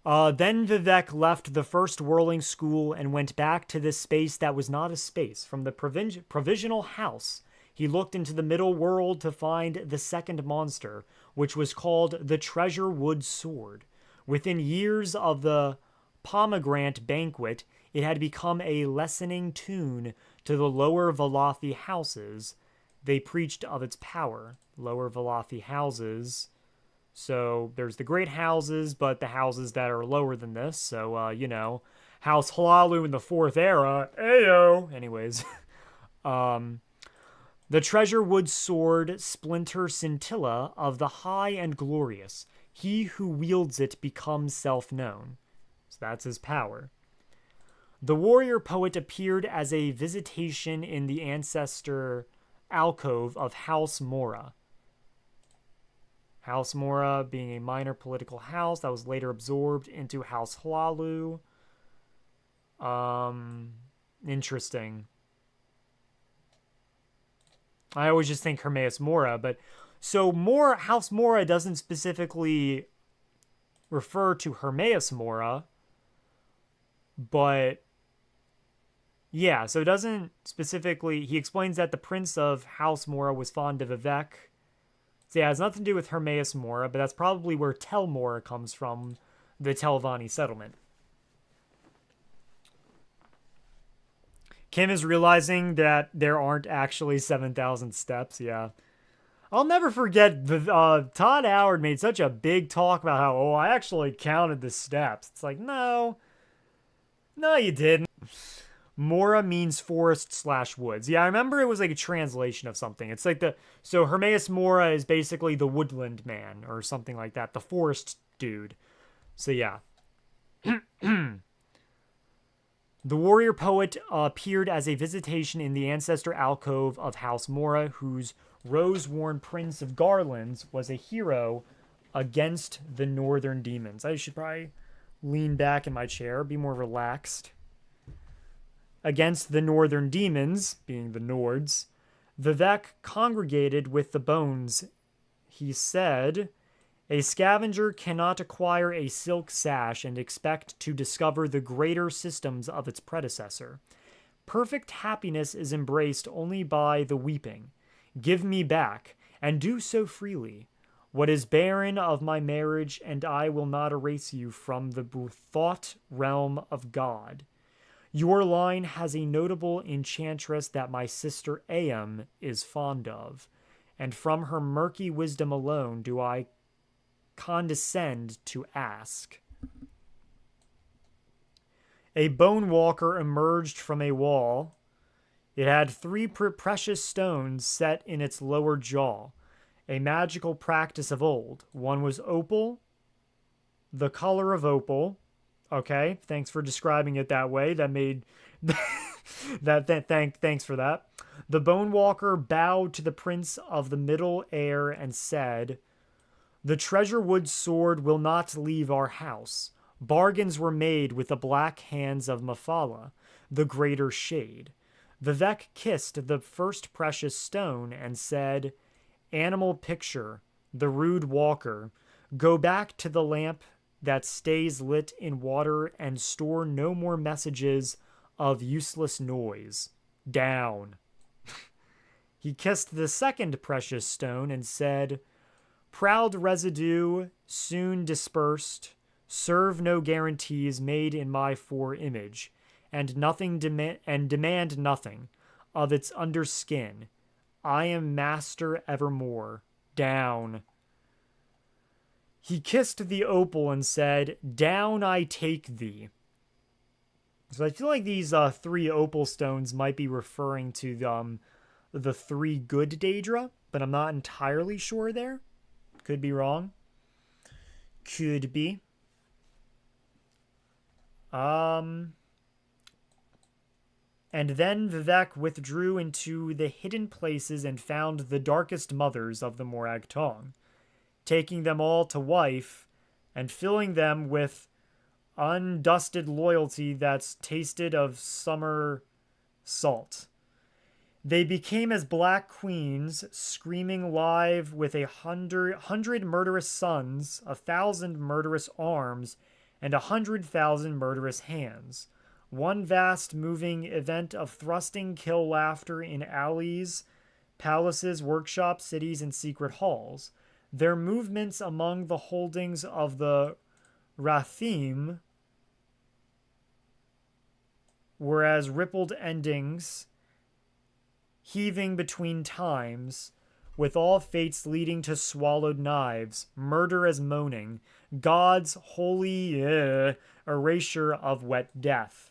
Then Vivek left the first whirling school and went back to this space that was not a space. From the provisional house, he looked into the middle world to find the second monster, which was called the Treasure Wood Sword. Within years of the pomegranate banquet, it had become a lessening tune to the lower Valathi houses. They preached of its power. Lower Valathi houses. So there's the great houses, but the houses that are lower than this. So, House Halalu in the Fourth Era. Ayo! Anyways. The Treasure Wood Sword, Splinter Scintilla of the High and Glorious. He who wields it becomes self-known. So that's his power. The warrior poet appeared as a visitation in the ancestor alcove of House Mora. House Mora being a minor political house that was later absorbed into House Hlalu. Interesting. I always just think Hermaeus Mora, but so House Mora doesn't specifically refer to Hermaeus Mora, but yeah, so it doesn't specifically. He explains that the prince of House Mora was fond of Vivec. So yeah, it has nothing to do with Hermaeus Mora, but that's probably where Tel Mora comes from, the Telvanni settlement. Kim is realizing that there aren't actually 7,000 steps, yeah. I'll never forget, Todd Howard made such a big talk about how, I actually counted the steps. It's like, no, you didn't. Mora means forest / woods. Yeah, I remember it was like a translation of something. It's like so Hermaeus Mora is basically the woodland man or something like that, the forest dude. So yeah. The warrior poet appeared as a visitation in the ancestor alcove of House Mora, whose rose-worn prince of garlands was a hero against the northern demons. I should probably lean back in my chair, be more relaxed. Against the northern demons, being the Nords, Vivec congregated with the bones. He said, a scavenger cannot acquire a silk sash and expect to discover the greater systems of its predecessor. Perfect happiness is embraced only by the weeping. Give me back, and do so freely, what is barren of my marriage, and I will not erase you from the thought realm of God. Your line has a notable enchantress that my sister Aam is fond of, and from her murky wisdom alone do I condescend to ask. A bone walker emerged from a wall. It had 3 precious stones set in its lower jaw, a magical practice of old. One was opal, the color of opal. Okay, thanks for describing it that way. That made thanks for that. The Bone Walker bowed to the Prince of the Middle Air and said, the Treasure Wood Sword will not leave our house. Bargains were made with the black hands of Mafala. the greater shade. Vivec kissed the first precious stone and said, Animal picture, the rude walker, go back to the lamp that stays lit in water and store no more messages of useless noise. Down. He kissed the second precious stone and said, Proud residue, soon dispersed, serve no guarantees made in my fore-image, and demand nothing of its underskin. I am master evermore. Down. He kissed the opal and said, Down I take thee. So I feel like these 3 opal stones might be referring to the 3 good Daedra, but I'm not entirely sure there. Could be wrong. Could be. And then Vivec withdrew into the hidden places and found the darkest mothers of the Morag Tong, taking them all to wife and filling them with undusted loyalty that's tasted of summer salt. They became as black queens, screaming live with 100 murderous sons, 1,000 murderous arms, and 100,000 murderous hands. One vast moving event of thrusting kill laughter in alleys, palaces, workshops, cities, and secret halls. Their movements among the holdings of the Rathim were as rippled endings, heaving between times, with all fates leading to swallowed knives, murder as moaning, God's holy erasure of wet death.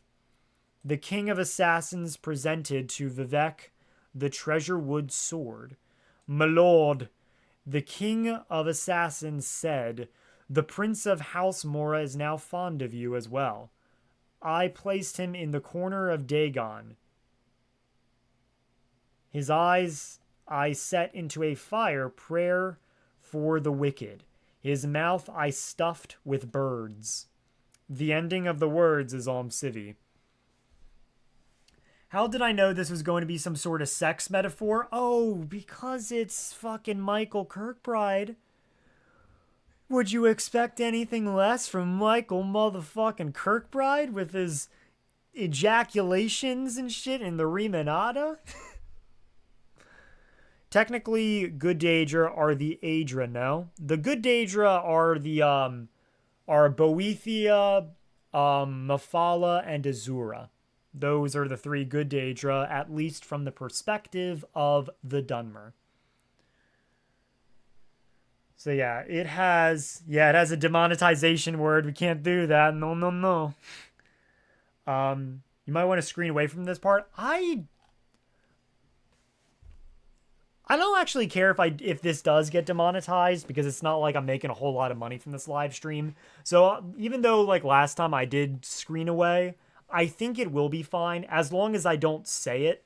The king of assassins presented to Vivec the treasure wood sword. My lord, the king of assassins said, the prince of House Mora is now fond of you as well. I placed him in the corner of Dagon. His eyes I set into a fire prayer for the wicked. His mouth I stuffed with birds. The ending of the words is ALMSIVI. How did I know this was going to be some sort of sex metaphor? Oh, because it's fucking Michael Kirkbride. Would you expect anything less from Michael motherfucking Kirkbride with his ejaculations and shit in the Remonada? Technically, good Daedra are the Aedra, no? The good Daedra are the, are Boethia, Mephala, and Azura. Those are the 3 good Daedra, at least from the perspective of the Dunmer. So yeah, it has a demonetization word. We can't do that. No, no, no. You might want to screen away from this part. I don't actually care if this does get demonetized, because it's not like I'm making a whole lot of money from this live stream. So even though like last time I did screen away, I think it will be fine as long as I don't say it.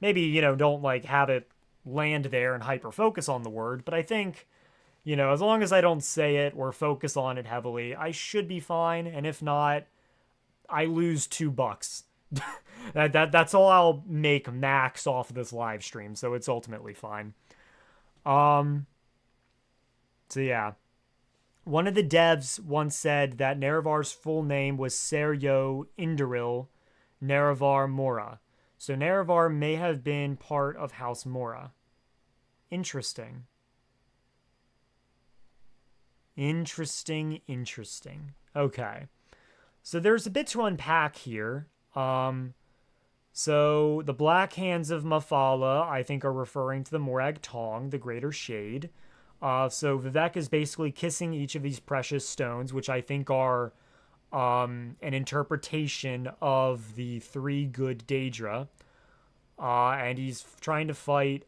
Maybe, you know, don't like have it land there and hyper focus on the word, but I think, you know, as long as I don't say it or focus on it heavily, I should be fine. And if not, I lose $2. That's all I'll make max off of this live stream, so it's ultimately fine. So yeah. One of the devs once said that Nerevar's full name was Seryo Indaril Nerevar Mora. So Nerevar may have been part of House Mora. Interesting. Interesting. Okay. So there's a bit to unpack here. So the Black Hands of Mephala, I think, are referring to the Morag Tong, the Greater Shade. So Vivec is basically kissing each of these precious stones, which I think are an interpretation of the 3 good Daedra. And he's trying to fight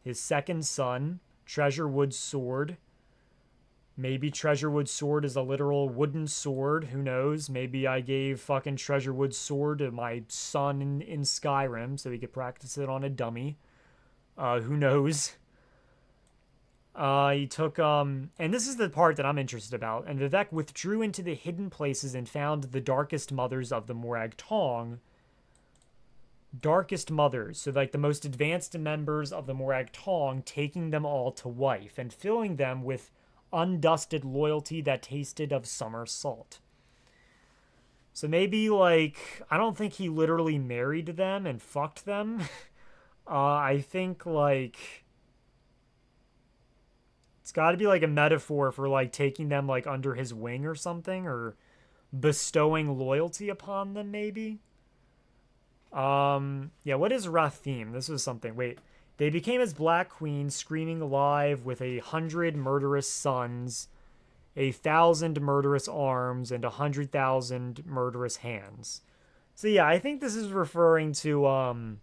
his second son, Treasurewood Sword. Maybe Treasurewood Sword is a literal wooden sword. Who knows? Maybe I gave fucking Treasurewood Sword to my son in Skyrim so he could practice it on a dummy. Who knows? He took, and this is the part that I'm interested about, and Vivec withdrew into the hidden places and found the darkest mothers of the Morag Tong, darkest mothers, so like the most advanced members of the Morag Tong, taking them all to wife and filling them with undusted loyalty that tasted of summer salt. So maybe like I don't think he literally married them and fucked them. I think like it's got to be like a metaphor for like taking them like under his wing or something, or bestowing loyalty upon them maybe. Yeah, what is Rathim? This was something. Wait. They became his black queen, screaming alive with 100 murderous sons, 1,000 murderous arms, and 100,000 murderous hands. So yeah, I think this is referring to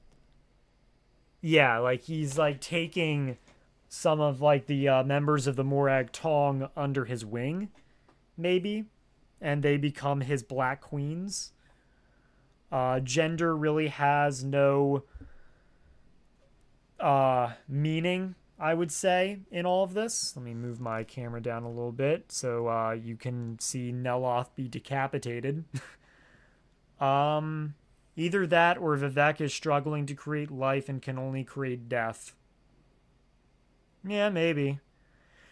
yeah, like he's like taking some of like the members of the Morag Tong under his wing, maybe, and they become his black queens. Gender really has no meaning, I would say, in all of this. Let me move my camera down a little bit so you can see Neloth be decapitated. Either that or Vivec is struggling to create life and can only create death. Yeah, maybe.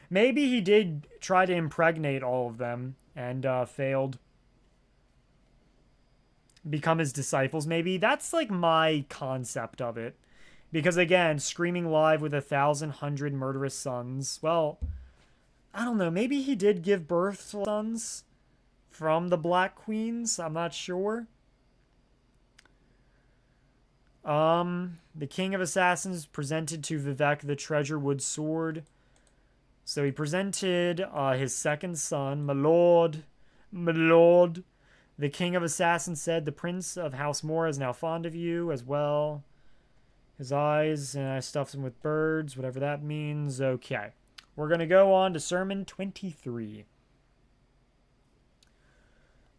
Maybe he did try to impregnate all of them and failed. Become his disciples, maybe. That's like my concept of it. Because again, screaming live with 1,100 murderous sons. Well, I don't know. Maybe he did give birth to sons from the Black Queens. I'm not sure. The King of Assassins presented to Vivec the Treasurewood sword. So he presented his second son, my lord. The King of Assassins said, the Prince of House Mora is now fond of you as well. His eyes, and I stuffed him with birds, whatever that means. Okay. We're going to go on to Sermon 23.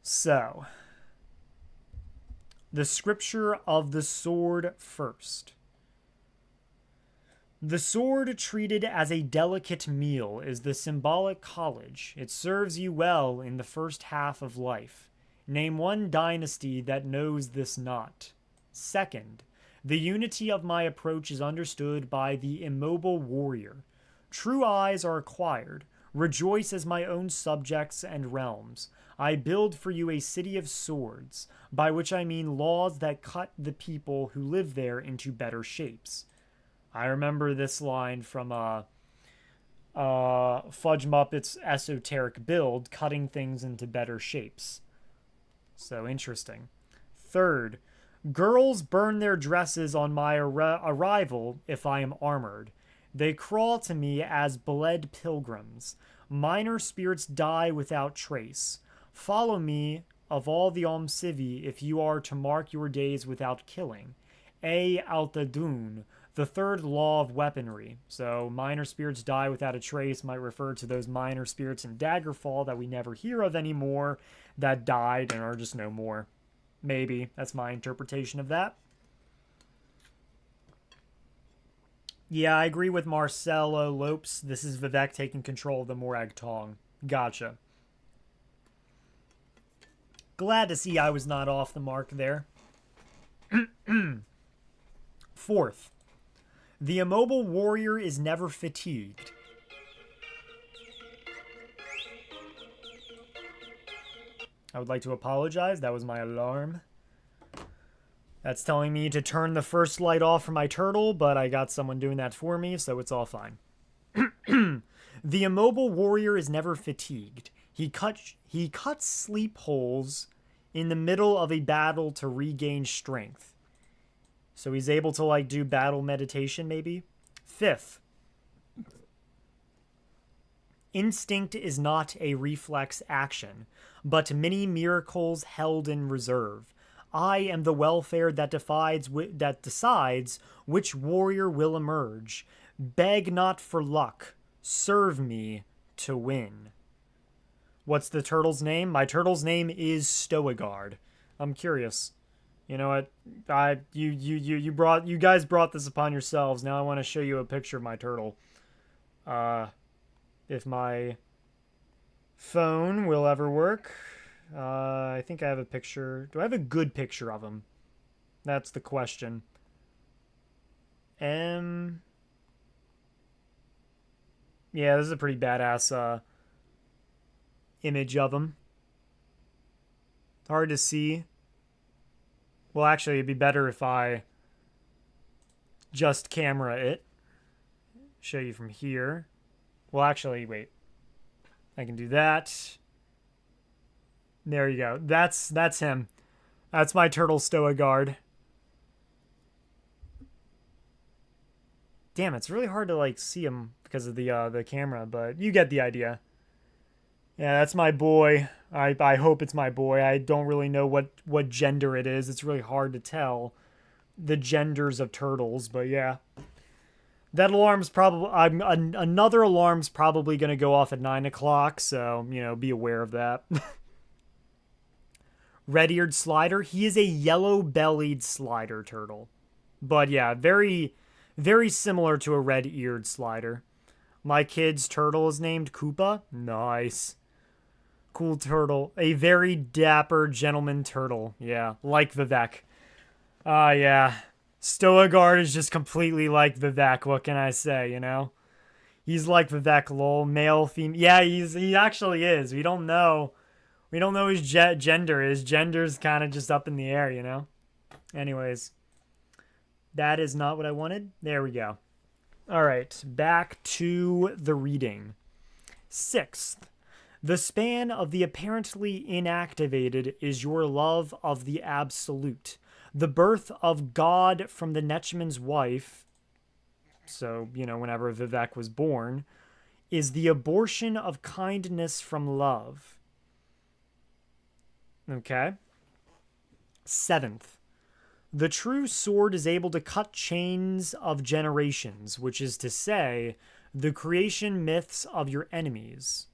So, the scripture of the sword first. The sword, treated as a delicate meal, is the symbolic college. It serves you well in the first half of life. Name one dynasty that knows this not. Second, the unity of my approach is understood by the immobile warrior. True eyes are acquired. Rejoice as my own subjects and realms. I build for you a city of swords, by which I mean laws that cut the people who live there into better shapes. I remember this line from Fudge Muppet's esoteric build, cutting things into better shapes. So interesting. Third, girls burn their dresses on my arrival if I am armored. They crawl to me as bled pilgrims. Minor spirits die without trace. Follow me of all the ALMSIVI if you are to mark your days without killing. A Altadun, the third law of weaponry. So minor spirits die without a trace might refer to those minor spirits in Daggerfall that we never hear of anymore, that died and are just no more. Maybe. That's my interpretation of that. Yeah, I agree with Marcelo Lopes. This is Vivec taking control of the Morag Tong. Gotcha. Glad to see I was not off the mark there. Fourth, the immobile warrior is never fatigued. I would like to apologize. That was my alarm. That's telling me to turn the first light off for my turtle, but I got someone doing that for me, so it's all fine. The immobile warrior is never fatigued. He cuts sleep holes in the middle of a battle to regain strength. So he's able to like do battle meditation maybe. Fifth, instinct is not a reflex action, but many miracles held in reserve. I am the welfare that decides which warrior will emerge. Beg not for luck. Serve me to win. What's the turtle's name? My turtle's name is Stoigard. I'm curious. You know what? You guys brought this upon yourselves. Now I want to show you a picture of my turtle. If my phone will ever work. I think I have a picture. Do I have a good picture of him? That's the question. Yeah, this is a pretty badass image of him. Hard to see. Well, actually, it'd be better if I just camera it. Show you from here. Well, actually, wait. I can do that. There you go. That's him. That's my turtle stoa guard. Damn, it's really hard to like see him because of the camera, but you get the idea. Yeah, that's my boy. I hope it's my boy. I don't really know what gender it is. It's really hard to tell the genders of turtles, but yeah. That alarm's probably another alarm's probably going to go off at 9 o'clock, so be aware of that. Red-eared slider. He is a yellow-bellied slider turtle, but yeah, very, very similar to a red-eared slider. My kid's turtle is named Koopa. Nice. Cool turtle. A very dapper gentleman turtle. Yeah, like Vivec. Yeah. Stoa Guard is just completely like Vivec. What can I say, He's like Vivec, lol. Male, female. Yeah, he actually is. We don't know. We don't know his gender. His gender's kind of just up in the air, Anyways. That is not what I wanted. There we go. All right, back to the reading. 6th. The span of the apparently inactivated is your love of the absolute. The birth of God from the Netchman's wife, so, whenever Vivec was born, is the abortion of kindness from love. Okay. 7th. The true sword is able to cut chains of generations, which is to say, the creation myths of your enemies.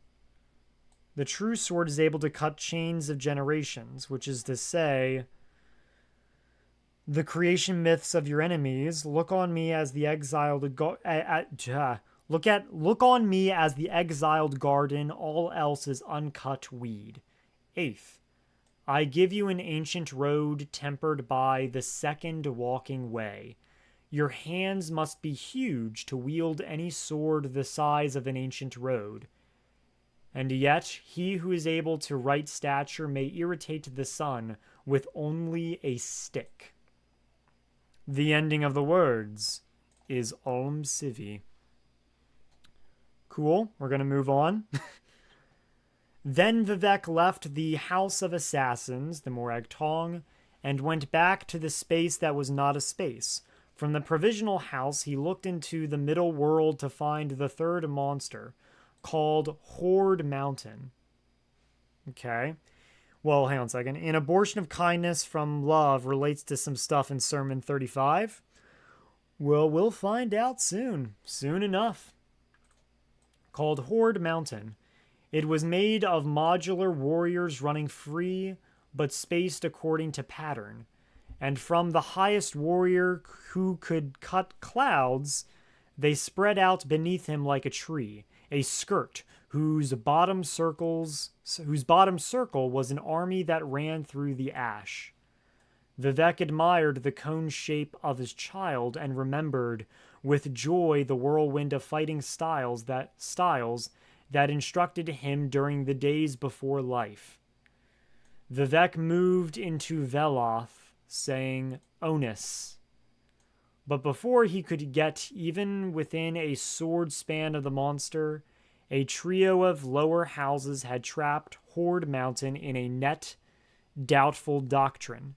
The true sword is able to cut chains of generations, which is to say, the creation myths of your enemies. Look on me as the exiled look on me as the exiled garden, all else is uncut weed. 8th. I give you an ancient road tempered by the second walking way. Your hands must be huge to wield any sword the size of an ancient road. And yet, he who is able to right stature may irritate the sun with only a stick. The ending of the words is ALMSIVI. Cool, we're going to move on. Then Vivec left the House of Assassins, the Morag Tong, and went back to the space that was not a space. From the provisional house, he looked into the middle world to find the third monster, called Horde Mountain. Okay. Well, hang on a second. An abortion of kindness from love relates to some stuff in Sermon 35. Well, we'll find out soon. Soon enough. Called Horde Mountain. It was made of modular warriors running free, but spaced according to pattern. And from the highest warrior who could cut clouds, they spread out beneath him like a tree, a skirt whose bottom circle was an army that ran through the ash. Vivec admired the cone shape of his child and remembered with joy the whirlwind of fighting styles that instructed him during the days before life. Vivec moved into Veloth, saying, Onus. But before he could get even within a sword span of the monster, a trio of lower houses had trapped Horde Mountain in a net, doubtful doctrine.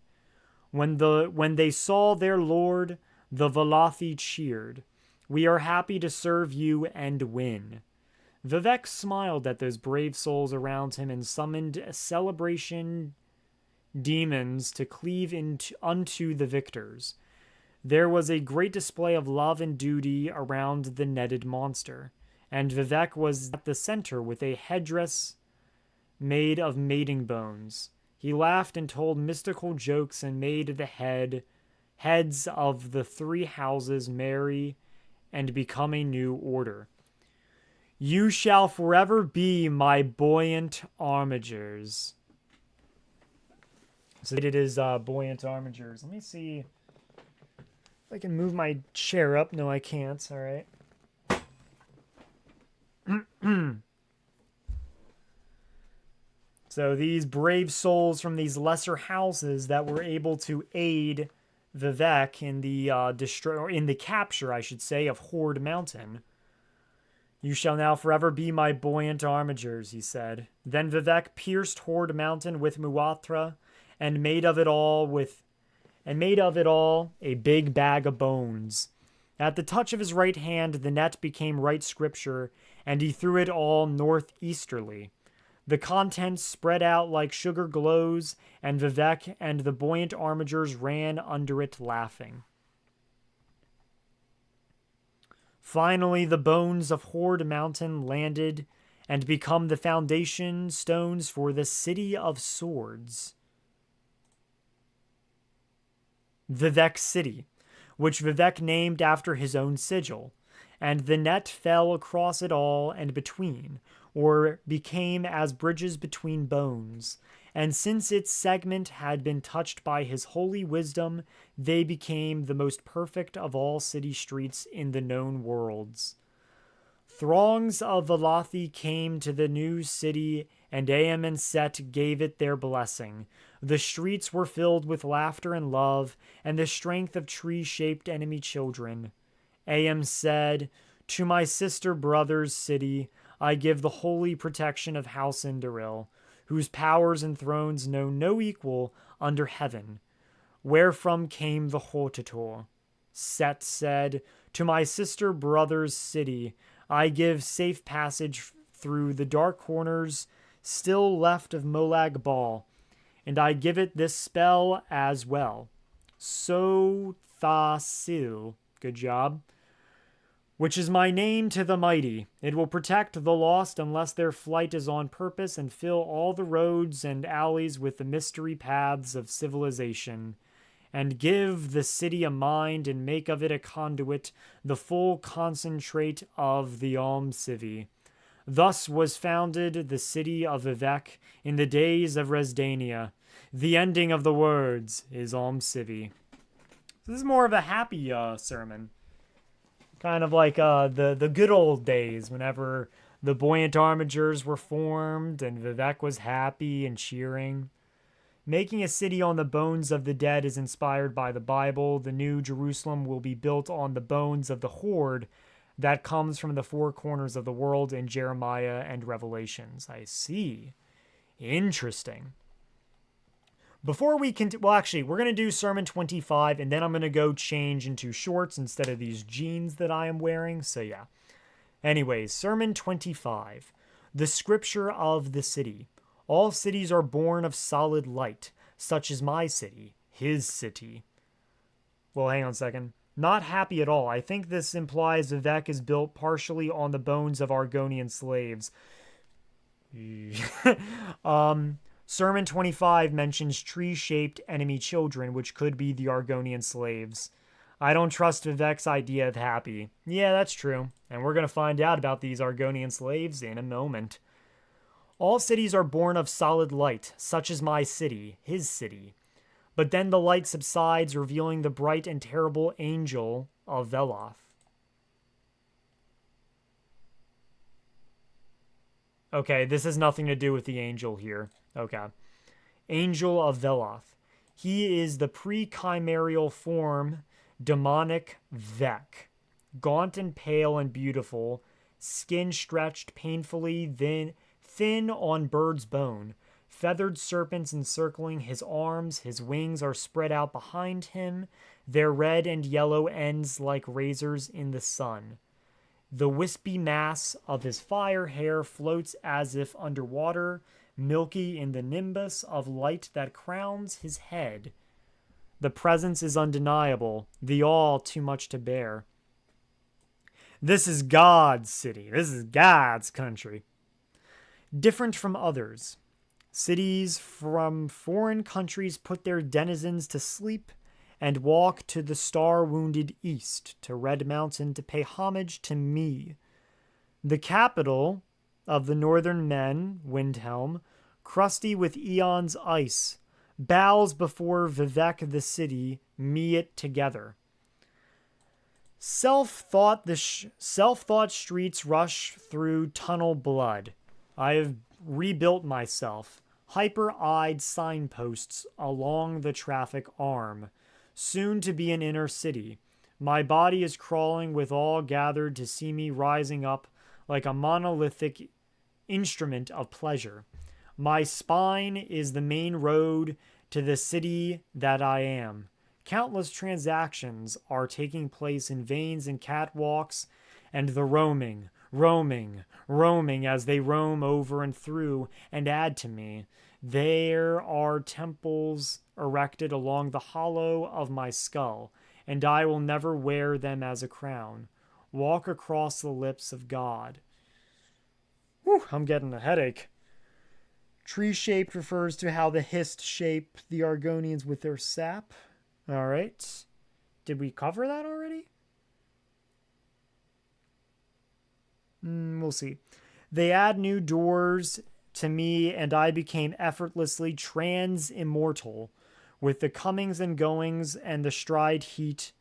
When they saw their lord, the Velothi cheered. We are happy to serve you and win. Vivec smiled at those brave souls around him and summoned celebration demons to cleave unto the victors. There was a great display of love and duty around the netted monster, and Vivec was at the center with a headdress made of mating bones. He laughed and told mystical jokes and made the heads of the three houses merry and become a new order. You shall forever be my buoyant armigers. So it is buoyant armatures. Let me see if I can move my chair up. No, I can't. All right. So these brave souls from these lesser houses that were able to aid Vivec in the in the capture, I should say, of Horde Mountain. You shall now forever be my buoyant armigers, he said. Then Vivec pierced Horde Mountain with Muathra, and made of it all a big bag of bones. At the touch of his right hand, the net became right scripture, and he threw it all northeasterly. The contents spread out like sugar glows, and Vivec and the buoyant armigers ran under it laughing. Finally, the bones of Horde Mountain landed and become the foundation stones for the City of Swords. Vivec City, which Vivec named after his own sigil, and the net fell across it all and between, or became as bridges between bones, and since its segment had been touched by his holy wisdom, they became the most perfect of all city streets in the known worlds. Throngs of Velothi came to the new city, and Aim and Set gave it their blessing. The streets were filled with laughter and love, and the strength of tree-shaped enemy children. Aim said, "To my sister brother's city, I give the holy protection of House Indoril, whose powers and thrones know no equal under heaven, wherefrom came the Hortator." Set said, "To my sister brother's city, I give safe passage through the dark corners still left of Molag Bal, and I give it this spell as well. So Thasil, good job, which is my name to the mighty. It will protect the lost unless their flight is on purpose and fill all the roads and alleys with the mystery paths of civilization, and give the city a mind and make of it a conduit, the full concentrate of the ALMSIVI. Thus was founded the city of Vivec in the days of Resdania. The ending of the words is ALMSIVI." This is more of a happy sermon. Kind of like the good old days whenever the buoyant armigers were formed and Vivec was happy and cheering. Making a city on the bones of the dead is inspired by the Bible. The new Jerusalem will be built on the bones of the horde that comes from the four corners of the world in Jeremiah and Revelations. I see. Interesting. Before we can, well, actually, we're going to do Sermon 25, and then I'm going to go change into shorts instead of these jeans that I am wearing. So, yeah. Anyways, Sermon 25. The Scripture of the City. All cities are born of solid light, such as my city, his city. Well, hang on a second. Not happy at all. I think this implies Vivec is built partially on the bones of Argonian slaves. Sermon 25 mentions tree-shaped enemy children, which could be the Argonian slaves. I don't trust Vivec's idea of happy. Yeah, that's true. And we're going to find out about these Argonian slaves in a moment. All cities are born of solid light, such as my city, his city. But then the light subsides, revealing the bright and terrible angel of Veloth. Okay, this has nothing to do with the angel here. Okay. Angel of Veloth. He is the pre-chimerial form, demonic Vec. Gaunt and pale and beautiful, skin stretched painfully, thin on bird's bone. Feathered serpents encircling his arms, his wings are spread out behind him, their red and yellow ends like razors in the sun. The wispy mass of his fire hair floats as if underwater, milky in the nimbus of light that crowns his head. The presence is undeniable, the all too much to bear. This is God's city. This is God's country. Different from others. Cities from foreign countries put their denizens to sleep and walk to the star-wounded east, to Red Mountain, to pay homage to me. The capital of the northern men, Windhelm, crusty with eons ice, bows before Vivec the city, me it together. Self-thought streets rush through tunnel blood. I have rebuilt myself. Hyper-eyed signposts along the traffic arm. Soon to be an inner city. My body is crawling with all gathered to see me rising up like a monolithic instrument of pleasure. My spine is the main road to the city that I am. Countless transactions are taking place in veins and catwalks, and the roaming as they roam over and through and add to me. There are temples erected along the hollow of my skull, and I will never wear them as a crown. Walk across the lips of God. Whew, I'm getting a headache. Tree-shaped refers to how the Hist shape the Argonians with their sap. All right. Did we cover that already? We'll see. They add new doors to me, and I became effortlessly trans-immortal with the comings and goings and the stride heat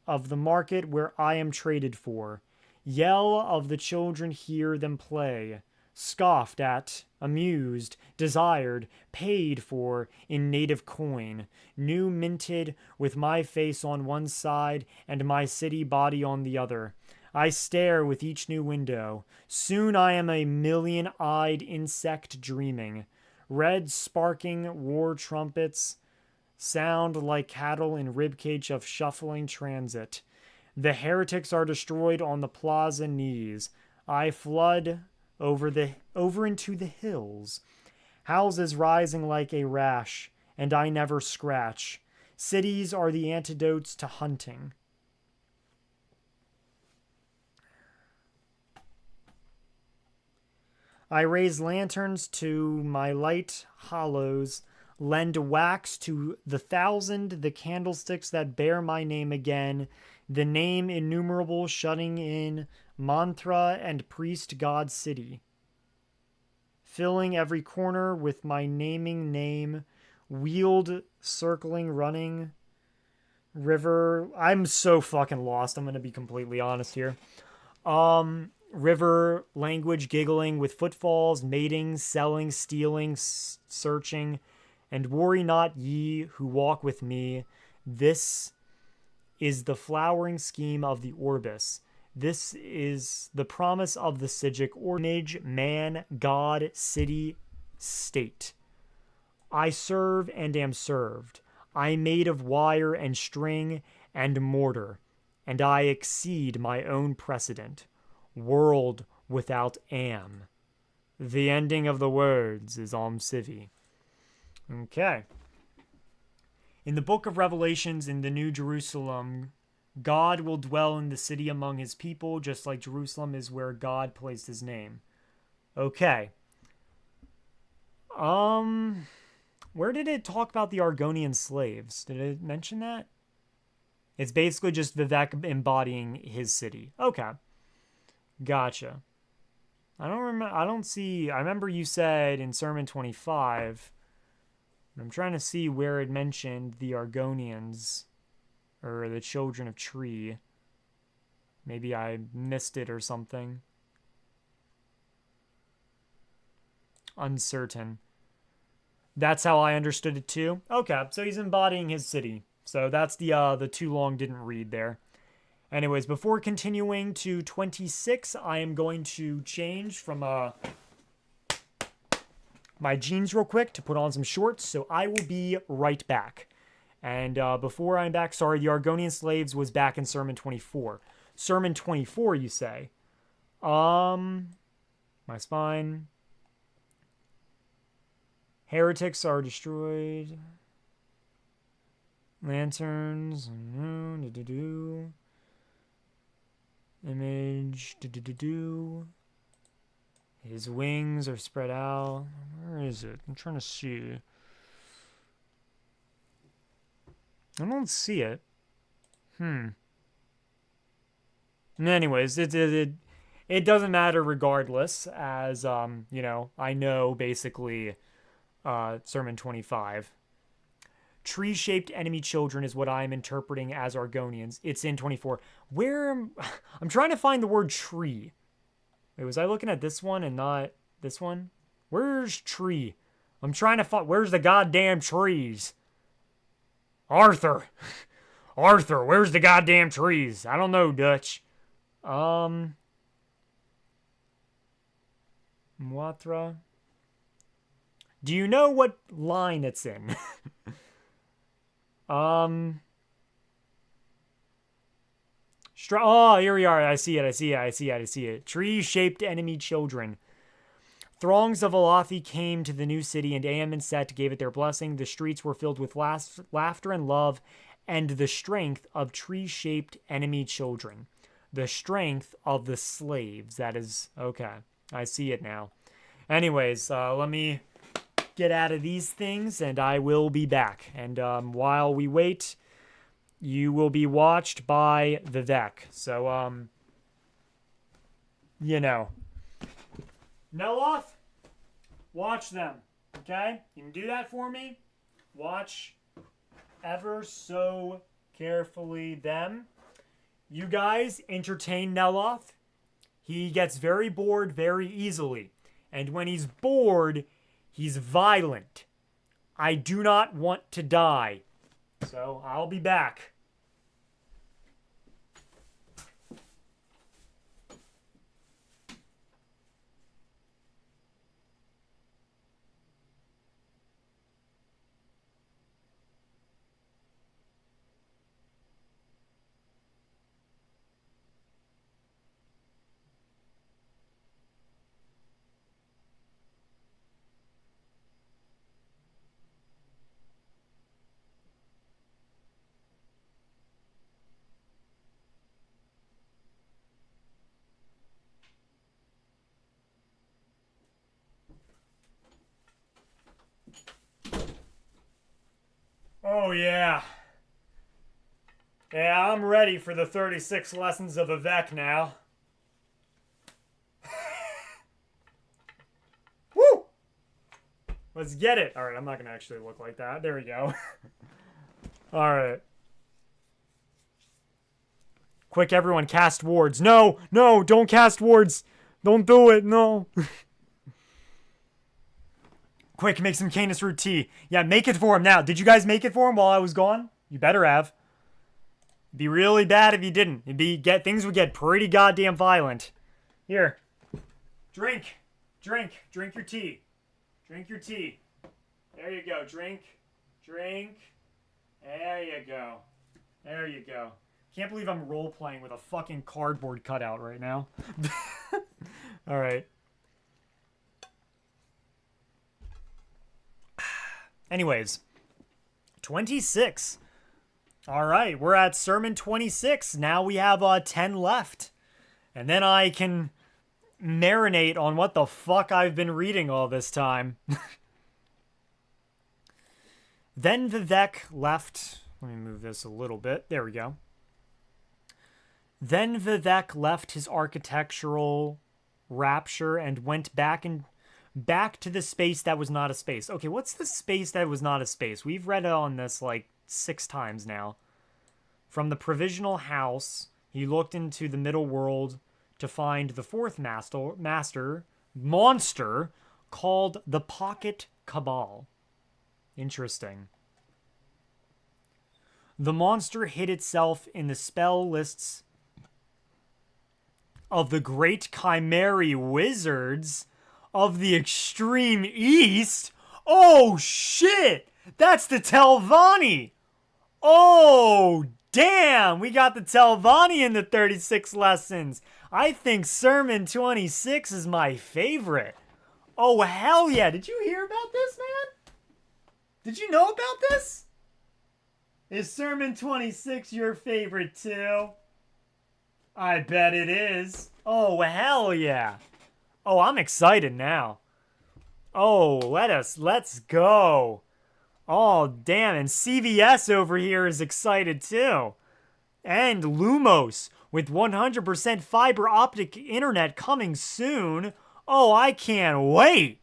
of the market where I am traded for. Yell of the children hear them play. Scoffed at, amused, desired, paid for in native coin, new minted with my face on one side and my city body on the other. I stare with each new window. Soon I am a million-eyed insect dreaming. Red sparking war trumpets sound like cattle in ribcage of shuffling transit. The heretics are destroyed on the plaza knees. I flood over into the hills. Houses rising like a rash, and I never scratch. Cities are the antidotes to hunting. I raise lanterns to my light hollows, lend wax to the candlesticks that bear my name again, the name innumerable shutting in mantra and priest god city, filling every corner with my naming name, wheeled, circling, running, river. I'm so fucking lost. I'm gonna be completely honest here. River, language, giggling with footfalls, mating, selling, stealing, searching, and worry not ye who walk with me. This is the flowering scheme of the Orbis. This is the promise of the Sigic image, man, God, city, state. I serve and am served. I am made of wire and string and mortar, and I exceed my own precedent. World without am. The ending of the words is ALMSIVI. Okay. In the book of Revelations in the New Jerusalem, God will dwell in the city among his people, just like Jerusalem is where God placed his name. Okay. Where did it talk about the Argonian slaves? Did it mention that? It's basically just Vivec embodying his city. Okay. Gotcha. I remember you said in Sermon 25, I'm trying to see where it mentioned the Argonians or the children of Tree. Maybe I missed it or something. Uncertain. That's how I understood it too. Okay, so he's embodying his city. So that's the too long didn't read there. Anyways, before continuing to 26, I am going to change from my jeans real quick to put on some shorts. So I will be right back. And before I'm back, sorry, the Argonian slaves was back in Sermon 24. Sermon 24, you say? My spine. Heretics are destroyed. Lanterns. Image. His wings are spread out. Where is it? I'm trying to see. I don't see it. Anyways, it doesn't matter regardless, as I know basically Sermon 25. Tree-shaped enemy children is what I'm interpreting as Argonians. It's in 24. I'm trying to find the word tree. Wait, was I looking at this one and not this one? Where's tree? I'm trying to find, where's the goddamn trees? Arthur. Arthur, where's the goddamn trees? I don't know, Dutch. Mwatra. Do you know what line it's in? Oh, here we are. I see it. Tree-shaped enemy children. Throngs of Alothi came to the new city, and Am and Set gave it their blessing. The streets were filled with laughter and love, and the strength of tree-shaped enemy children. The strength of the slaves. That is... okay. I see it now. Anyways, let me get out of these things, and I will be back. And while we wait, you will be watched by Vivec. So, you know. Neloth, watch them, okay? You can do that for me. Watch ever so carefully them. You guys entertain Neloth. He gets very bored very easily. And when he's bored, he's violent. I do not want to die. So, I'll be back. Oh, yeah. Yeah, I'm ready for the 36 lessons of Vivec now. Woo! Let's get it. All right, I'm not going to actually look like that. There we go. All right. Quick, everyone, cast wards. No, no, don't cast wards. Don't do it, no. Quick, make some Canis Root tea. Yeah, make it for him now. Did you guys make it for him while I was gone? You better have. It'd be really bad if you didn't. Things would get pretty goddamn violent. Here. Drink. Drink. Drink your tea. Drink your tea. There you go. Drink. Drink. There you go. There you go. Can't believe I'm role-playing with a fucking cardboard cutout right now. Alright. Anyways, 26. All right, we're at Sermon 26. Now we have 10 left. And then I can marinate on what the fuck I've been reading all this time. Then Vivec left. Let me move this a little bit. There we go. Then Vivec left his architectural rapture and went back to the space that was not a space. Okay, what's the space that was not a space? We've read on this like 6 times now. From the provisional house, he looked into the middle world to find the 4th monster called the Pocket Cabal. Interesting. The monster hid itself in the spell lists of the great Chimeri wizards of the extreme east. Oh shit! That's the Telvanni! Oh damn! We got the Telvanni in the 36 lessons. I think Sermon 26 is my favorite. Oh hell yeah! Did you hear about this, man? Did you know about this? Is Sermon 26 your favorite too? I bet it is. Oh hell yeah! Oh, I'm excited now. Oh, let's go. Oh, damn, and CVS over here is excited too. And Lumos with 100% fiber optic internet coming soon. Oh, I can't wait.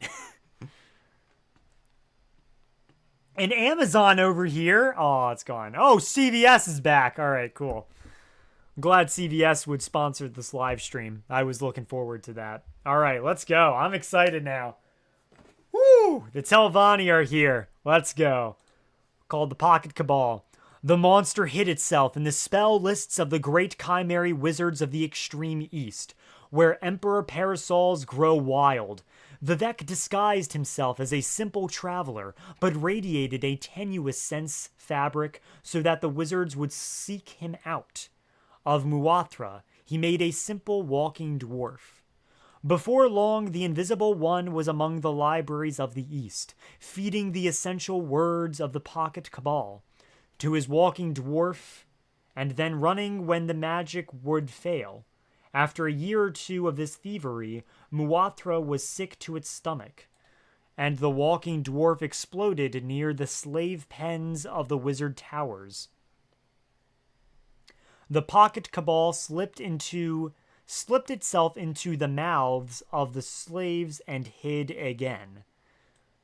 And Amazon over here. Oh, it's gone. Oh, CVS is back. All right, cool. I'm glad CVS would sponsor this live stream. I was looking forward to that. All right, let's go. I'm excited now. Woo! The Telvanni are here. Let's go. Called the Pocket Cabal. The monster hid itself in the spell lists of the great chimera wizards of the extreme east, where Emperor parasols grow wild. Vivec disguised himself as a simple traveler, but radiated a tenuous sense fabric so that the wizards would seek him out. Of Muathra, he made a simple walking dwarf. Before long, the Invisible One was among the libraries of the East, feeding the essential words of the Pocket Cabal to his walking dwarf, and then running when the magic would fail. After a year or two of this thievery, Muathra was sick to its stomach, and the walking dwarf exploded near the slave pens of the wizard towers. The Pocket Cabal slipped itself into the mouths of the slaves and hid again.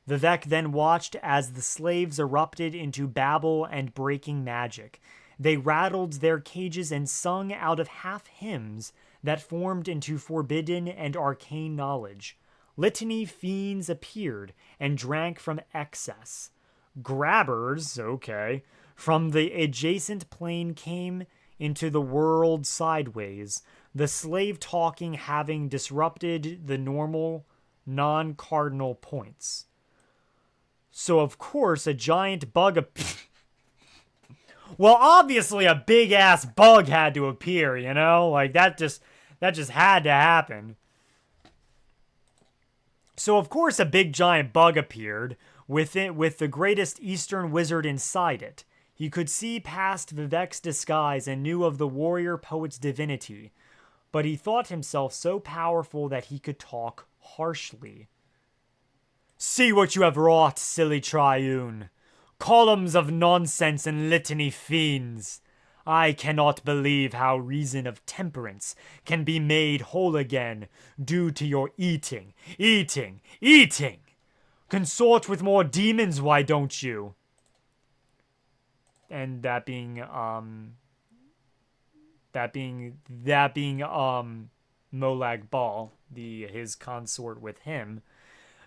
Vivec then watched as the slaves erupted into babble and breaking magic. They rattled their cages and sung out of half hymns that formed into forbidden and arcane knowledge. Litany fiends appeared and drank from excess. Grabbers, okay, from the adjacent plane came into the world sideways, the slave talking having disrupted the normal, non-cardinal points. So, of course, a giant bug well, obviously a big-ass bug had to appear, you know? Like, that just had to happen. So, of course, a big giant bug appeared with the greatest Eastern wizard inside it. He could see past Vivec's disguise and knew of the warrior poet's divinity, but he thought himself so powerful that he could talk harshly. See what you have wrought, silly triune. Columns of nonsense and litany fiends. I cannot believe how reason of temperance can be made whole again due to your eating. Consort with more demons, why don't you? And that being Molag Bal, his consort with him.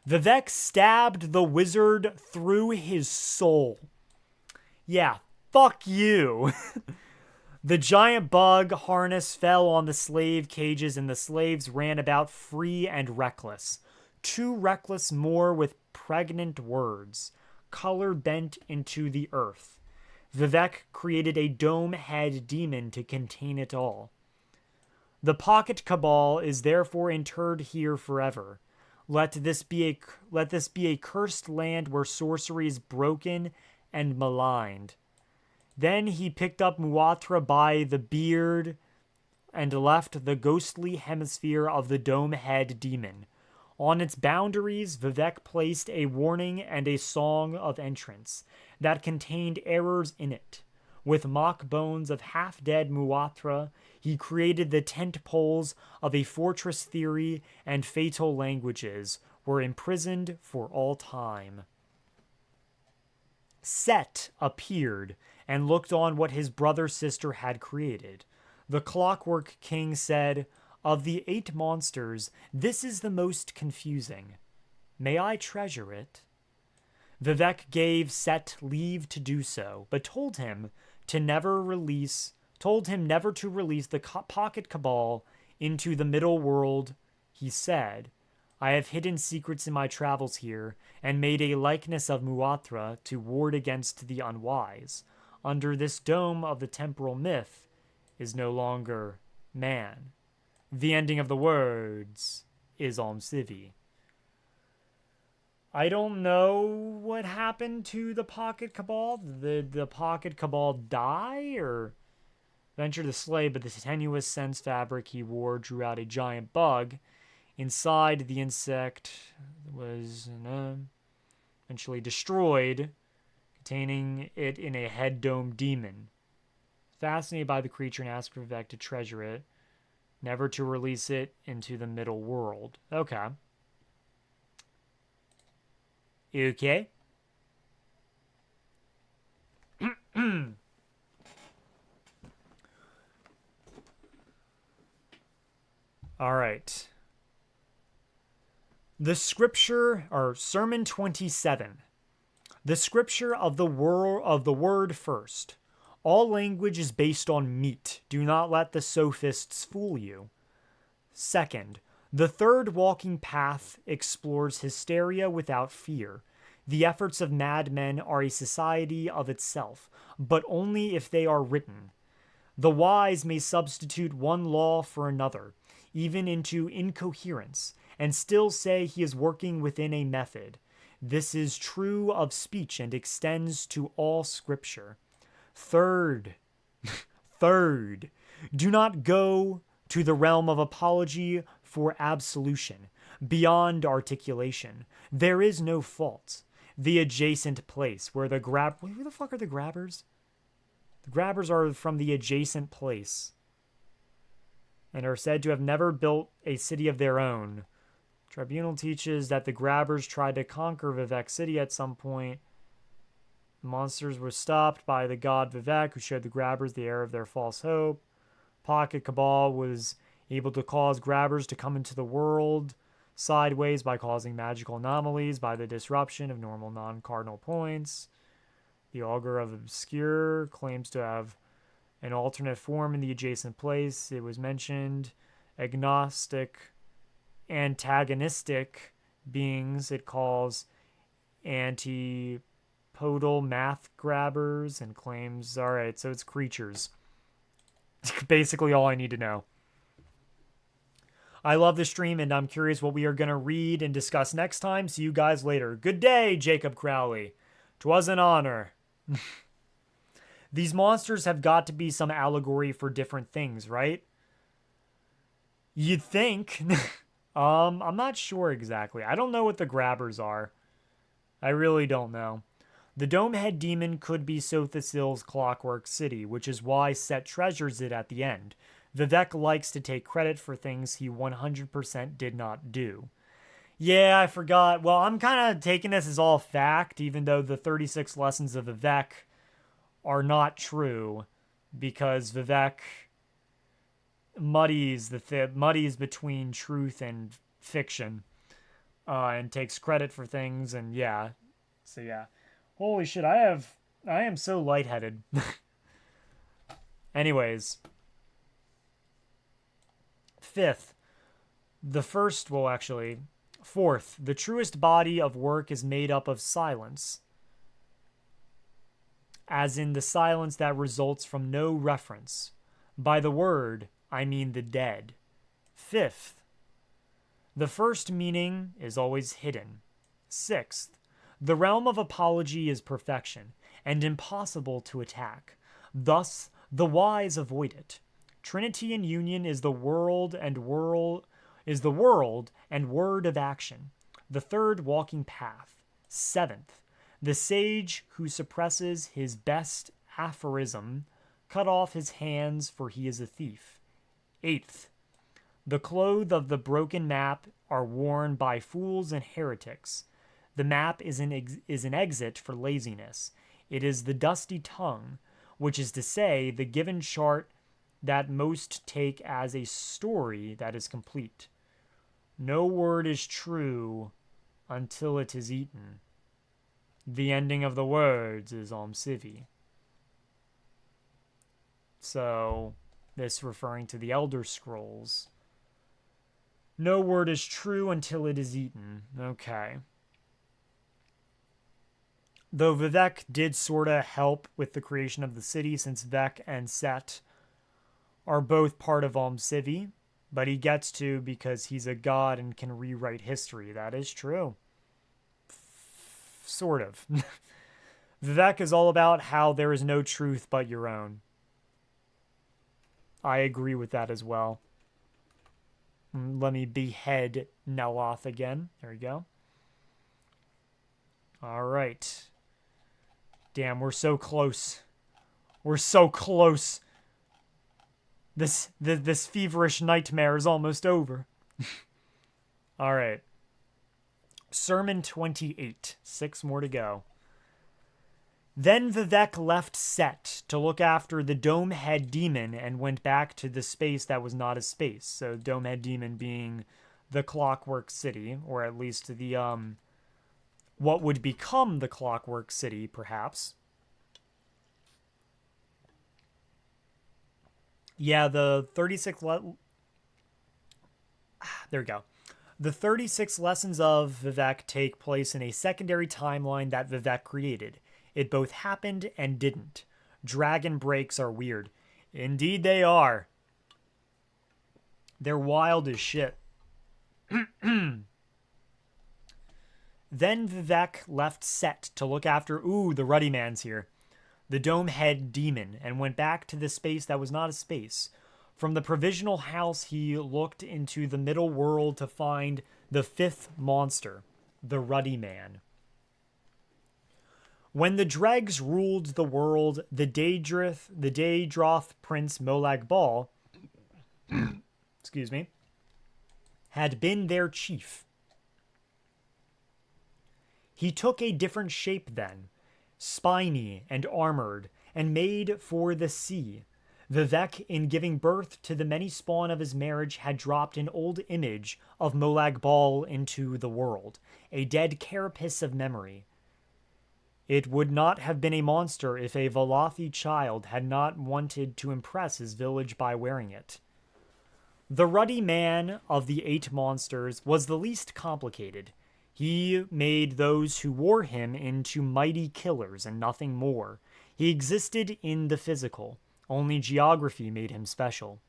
Vivec stabbed the wizard through his soul. Yeah, fuck you. The giant bug harness fell on the slave cages and the slaves ran about free and reckless. Too reckless more with pregnant words, color bent into the earth. Vivec created a dome-head demon to contain it all. The Pocket Cabal is therefore interred here forever. Let this be a cursed land where sorcery is broken and maligned. Then he picked up Muathra by the beard and left the ghostly hemisphere of the dome-head demon. On its boundaries, Vivec placed a warning and a song of entrance that contained errors in it. With mock bones of half-dead Muathra, he created the tent poles of a fortress theory, and fatal languages were imprisoned for all time. Set appeared and looked on what his brother-sister had created. The Clockwork King said, "Of the 8 monsters, this is the most confusing. May I treasure it?" Vivec gave Set leave to do so, but told him never to release the Pocket Cabal into the middle world. He said, "I have hidden secrets in my travels here, and made a likeness of Muathra to ward against the unwise. Under this dome of the temporal myth is no longer man. The ending of the words is ALMSIVI." I don't know what happened to the Pocket Cabal. Did the Pocket Cabal die or venture to slay? But the tenuous sense fabric he wore drew out a giant bug. Inside, the insect was eventually destroyed, containing it in a head-dome demon. Fascinated by the creature and asked Vivec to treasure it, never to release it into the middle world. Okay. All right. The scripture, or Sermon 27. The scripture of the word first. All language is based on meat. Do not let the sophists fool you. Second, the third walking path explores hysteria without fear. The efforts of madmen are a society of itself, but only if they are written. The wise may substitute one law for another, even into incoherence, and still say he is working within a method. This is true of speech and extends to all scripture. Third, do not go to the realm of apology for absolution, beyond articulation. There is no fault. The adjacent place where the who the fuck are the grabbers? The grabbers are from the adjacent place and are said to have never built a city of their own. Tribunal teaches that the grabbers tried to conquer Vivec City at some point. The monsters were stopped by the god Vivec, who showed the grabbers the error of their false hope. Pocket Cabal was able to cause grabbers to come into the world sideways by causing magical anomalies by the disruption of normal non-cardinal points. The Augur of Obscure claims to have an alternate form in the adjacent place. It was mentioned. Agnostic, antagonistic beings it calls antipodal math grabbers and claims, all right, so it's creatures. Basically all I need to know. I love the stream, and I'm curious what we are going to read and discuss next time. See you guys later. Good day, Jacob Crowley. 'Twas an honor. These monsters have got to be some allegory for different things, right? You'd think. I'm not sure exactly. I don't know what the grabbers are. I really don't know. The Domehead Demon could be Sothasil's Clockwork City, which is why Set treasures it at the end. Vivec likes to take credit for things he 100% did not do. Yeah, I forgot. Well, I'm kind of taking this as all fact, even though the 36 lessons of Vivec are not true, because Vivec muddies between truth and fiction, and takes credit for things, and yeah. So yeah. Holy shit, I am so lightheaded. Anyways. Fourth, the truest body of work is made up of silence, as in the silence that results from no reference. By the word, I mean the dead. Fifth, the first meaning is always hidden. Sixth, the realm of apology is perfection and impossible to attack. Thus, the wise avoid it. Trinity and union is the world and word of action. The third walking path. Seventh, the sage who suppresses his best aphorism, cut off his hands, for he is a thief. Eighth, the clothes of the broken map are worn by fools and heretics. The map is an exit for laziness. It is the dusty tongue, which is to say, the given chart that most take as a story that is complete. No word is true until it is eaten. The ending of the words is ALMSIVI. So, this referring to the Elder Scrolls. No word is true until it is eaten. Okay. Though Vivec did sorta help with the creation of the city, since Vec and Set are both part of ALMSIVI, but he gets to because he's a god and can rewrite history. That is true. Sort of. Vivec is all about how there is no truth but your own. I agree with that as well. Let me behead Neloth again. There we go. All right. Damn, we're so close. We're so close. This feverish nightmare is almost over. All right. Sermon 28. 6 more to go. Then Vivec left Set to look after the Domehead Demon and went back to the space that was not a space. So Domehead Demon being the Clockwork City, or at least the what would become the Clockwork City, perhaps. Yeah, the 36 there we go. The 36 lessons of Vivec take place in a secondary timeline that Vivec created. It both happened and didn't. Dragon breaks are weird. Indeed they are. They're wild as shit. Then Vivec left Set to look after, the Ruddy Man's here, the Domehead Demon, and went back to the space that was not a space. From the provisional house, he looked into the middle world to find the fifth monster, the Ruddy Man. When the dregs ruled the world, the Daedroth Prince Molag Bal, excuse me, had been their chief. He took a different shape then, spiny and armored, and made for the sea. Vivec, in giving birth to the many spawn of his marriage, had dropped an old image of Molag Bal into the world, a dead carapace of memory. It would not have been a monster if a Valathi child had not wanted to impress his village by wearing it. The Ruddy Man of the 8 monsters was the least complicated. He made those who wore him into mighty killers and nothing more. He existed in the physical. Only geography made him special.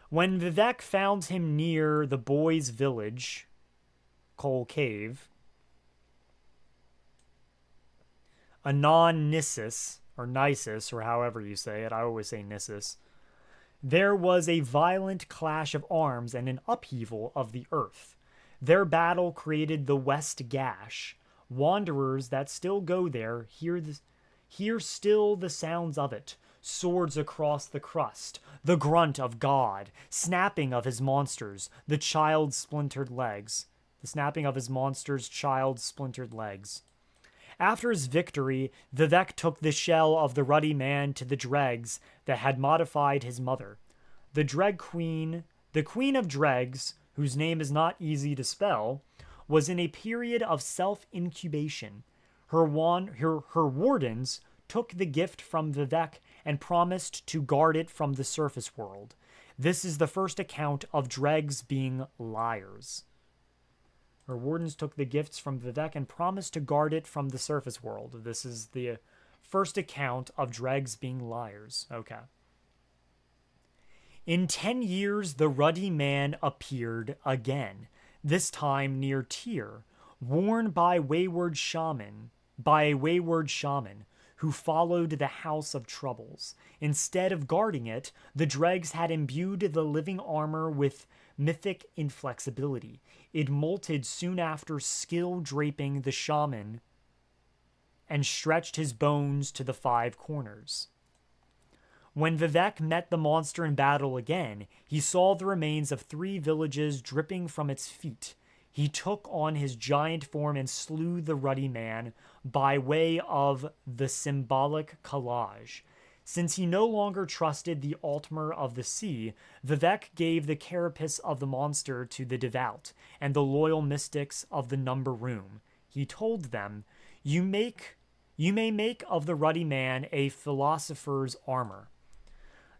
When Vivec found him near the boys' village, Coal Cave, Anon-Nissus, or Nisus, or however you say it, I always say Nissus, there was a violent clash of arms and an upheaval of the earth. Their battle created the West Gash. Wanderers that still go there hear still the sounds of it. Swords across the crust, the grunt of God, snapping of his monsters, the child's splintered legs. The snapping of his monsters' child's splintered legs. After his victory, Vivec took the shell of the Ruddy Man to the dregs that had modified his mother. The Queen of Dregs, whose name is not easy to spell, was in a period of self-incubation. Her wardens took the gift from Vivec and promised to guard it from the surface world. This is the first account of dregs being liars. Her wardens took the gifts from Vivec and promised to guard it from the surface world. This is the first account of dregs being liars. Okay. In 10 years, the Ruddy Man appeared again, this time near Tyr, worn by a wayward shaman, who followed the House of Troubles. Instead of guarding it, the dregs had imbued the living armor with mythic inflexibility. It molted soon after, skill draping the shaman, and stretched his bones to the 5 corners. When Vivec met the monster in battle again, he saw the remains of 3 villages dripping from its feet. He took on his giant form and slew the Ruddy Man by way of the symbolic collage. Since he no longer trusted the Altmer of the Sea, Vivec gave the carapace of the monster to the devout and the loyal mystics of the Number Room. He told them, You may make of the Ruddy Man a philosopher's armor.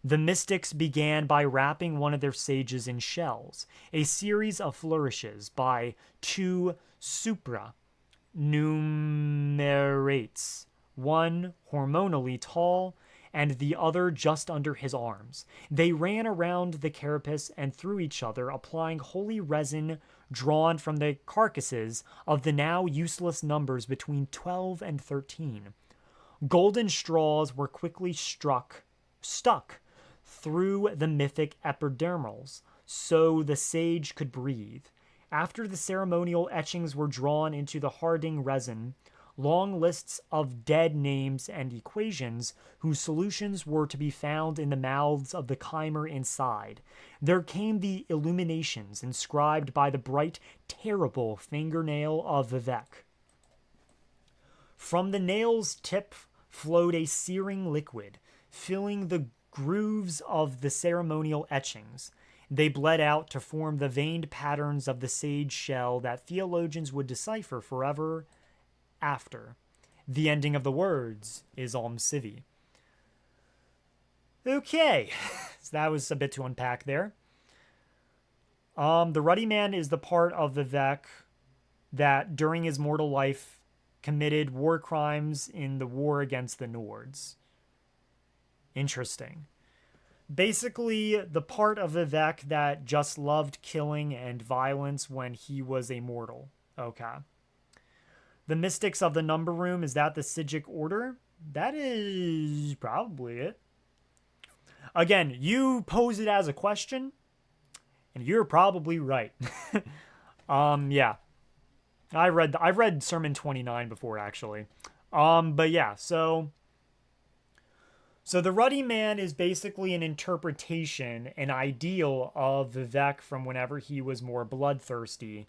The mystics began by wrapping one of their sages in shells, a series of flourishes by 2 supranumerates, one hormonally tall and the other just under his arms. They ran around the carapace and through each other, applying holy resin drawn from the carcasses of the now useless numbers between 12 and 13. Golden straws were quickly stuck through the mythic epidermals, so the sage could breathe. After the ceremonial etchings were drawn into the hardening resin, long lists of dead names and equations whose solutions were to be found in the mouths of the chimer inside. There came the illuminations inscribed by the bright, terrible fingernail of Vivec. From the nail's tip flowed a searing liquid, filling the grooves of the ceremonial etchings. They bled out to form the veined patterns of the sage shell that theologians would decipher forever after. The ending of the words is ALMSIVI. Okay, so that was a bit to unpack there. The Ruddy Man is the part of Vivec that, during his mortal life, committed war crimes in the war against the Nords. Interesting. Basically, the part of Vivec that just loved killing and violence when he was a mortal. Okay. The Mystics of the Number Room, is that the Sijic Order? That is probably it. Again, you pose it as a question, and you're probably right. Yeah. I've read Sermon 29 before, actually. But yeah, so the Ruddy Man is basically an interpretation, an ideal of Vivec from whenever he was more bloodthirsty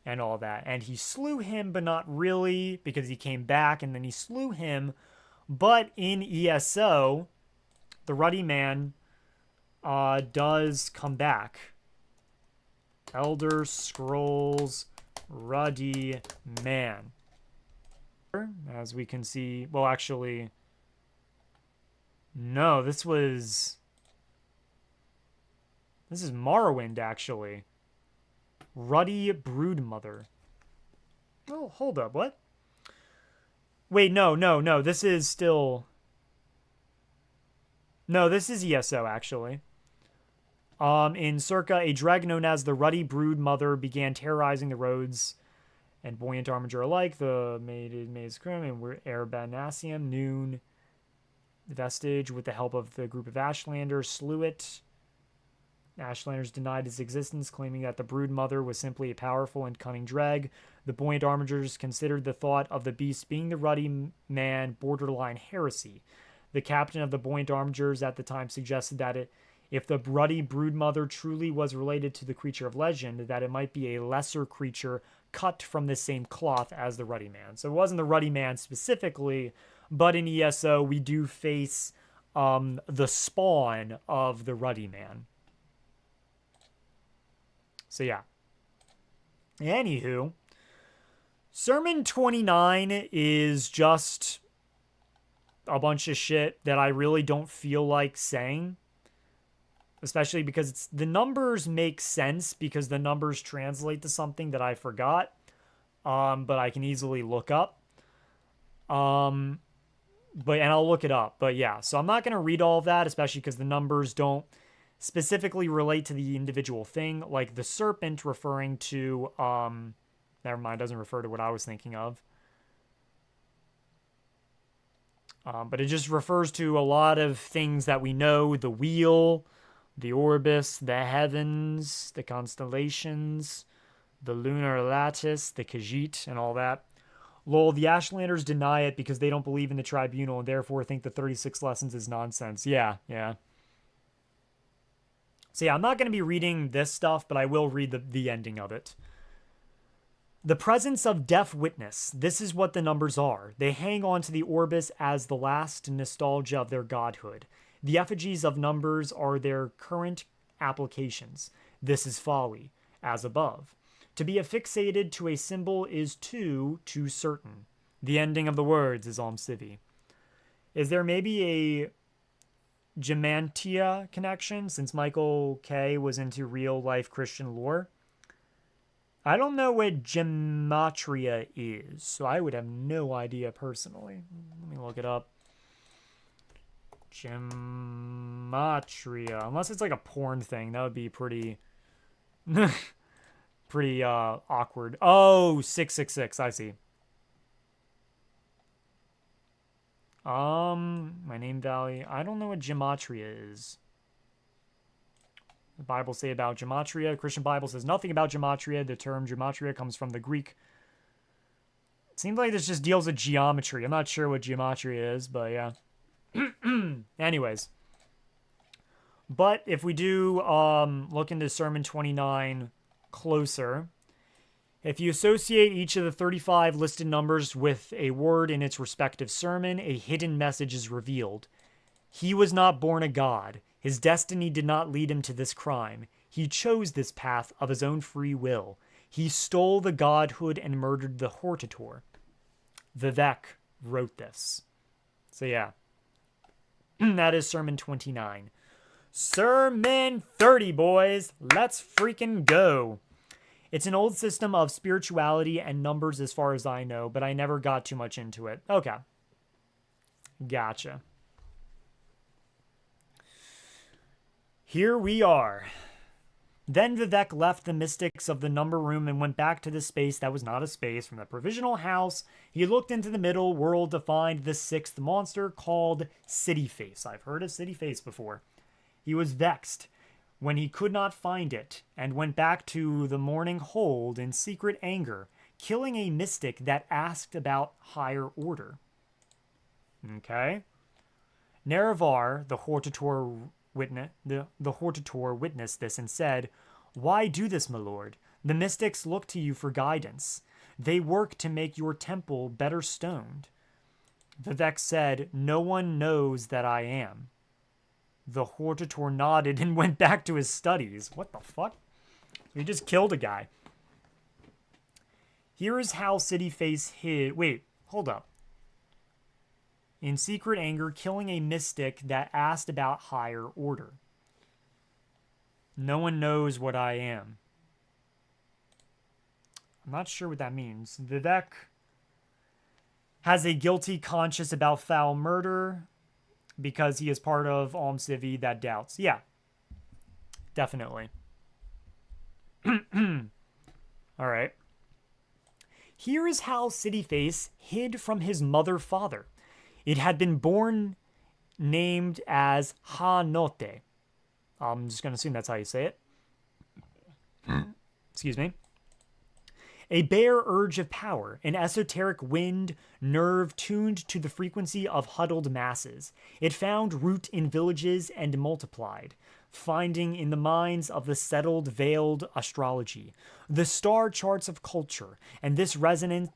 and all that. And he slew him, but not really, because he came back and then he slew him. But in ESO, the Ruddy Man does come back. Elder Scrolls Ruddy Man. As we can see, well, actually, no, this is Morrowind, actually. Ruddy Broodmother. Oh, hold up, what? Wait, no, this is still... No, this is ESO, actually. In Circa, a dreg known as the Ruddy Broodmother began terrorizing the roads and buoyant armature alike. The Maze Crim and Erebanassium, Noon, the Vestige, with the help of the group of Ashlanders, slew it. Ashlanders denied its existence, claiming that the Broodmother was simply a powerful and cunning dreg. The buoyant armatures considered the thought of the beast being the Ruddy Man borderline heresy. The captain of the buoyant armatures at the time suggested that if the Ruddy Broodmother truly was related to the creature of legend, that it might be a lesser creature cut from the same cloth as the Ruddy Man. So it wasn't the Ruddy Man specifically, but in ESO we do face the spawn of the Ruddy Man. So yeah. Anywho, Sermon 29 is just a bunch of shit that I really don't feel like saying. Especially because the numbers make sense because the numbers translate to something that I forgot. But I can easily look up. And I'll look it up. But yeah, so I'm not going to read all of that, especially because the numbers don't specifically relate to the individual thing. Like the serpent referring to, never mind, doesn't refer to what I was thinking of. But it just refers to a lot of things that we know. The wheel, the orbis, the heavens, the constellations, the lunar lattice, the Khajiit, and all that. Lol, the Ashlanders deny it because they don't believe in the tribunal and therefore think the 36 lessons is nonsense. Yeah. So yeah, I'm not going to be reading this stuff, but I will read the ending of it. The presence of deaf witness. This is what the numbers are. They hang on to the orbis as the last nostalgia of their godhood. The effigies of numbers are their current applications. This is folly, as above. To be affixated to a symbol is too certain. The ending of the words is ALMSIVI. Is there maybe a Gemantia connection, since Michael K. was into real-life Christian lore? I don't know what gematria is, so I would have no idea personally. Let me look it up. Gematria. Unless it's like a porn thing, that would be pretty... pretty awkward. Oh, 666, I see. My name value. I don't know what gematria is. The Bible say about gematria. The Christian Bible says nothing about gematria. The term gematria comes from the Greek. It seems like this just deals with geometry. I'm not sure what gematria is, but yeah. Anyways. But if we do look into Sermon 29 closer, If you associate each of the 35 listed numbers with a word in its respective sermon, a hidden message is revealed. He was not born a god. His destiny did not lead him to this crime. He chose this path of his own free will. He stole the godhood and murdered the hortator. Vivec wrote this. So yeah, that is Sermon 29. Sermon 30, boys. Let's freaking go. It's an old system of spirituality and numbers as far as I know, but I never got too much into it. Okay. Gotcha. Here we are. Then Vivec left the mystics of the number room and went back to the space that was not a space from the provisional house. He looked into the middle world to find the sixth monster called City Face. I've heard of City Face before. He was vexed when he could not find it and went back to the morning hold in secret anger, killing a mystic that asked about higher order. Okay. Nerevar, the hortator witnessed this and said, "Why do this, my lord? The mystics look to you for guidance. They work to make your temple better stoned." Vivec said, "No one knows that I am." The hortator nodded and went back to his studies. What the fuck? He just killed a guy. Here is how City Face hid... Wait, hold up. In secret anger, killing a mystic that asked about higher order. No one knows what I am. I'm not sure what that means. Vivec has a guilty conscience about foul murder because he is part of ALMSIVI that doubts. Yeah, definitely. All right. Here is how City Face hid from his mother-father. It had been born named as Ha-Note. I'm just going to assume that's how you say it. Excuse me. A bare urge of power, an esoteric wind nerve tuned to the frequency of huddled masses. It found root in villages and multiplied, finding in the minds of the settled, veiled astrology, the star charts of culture, and this resonance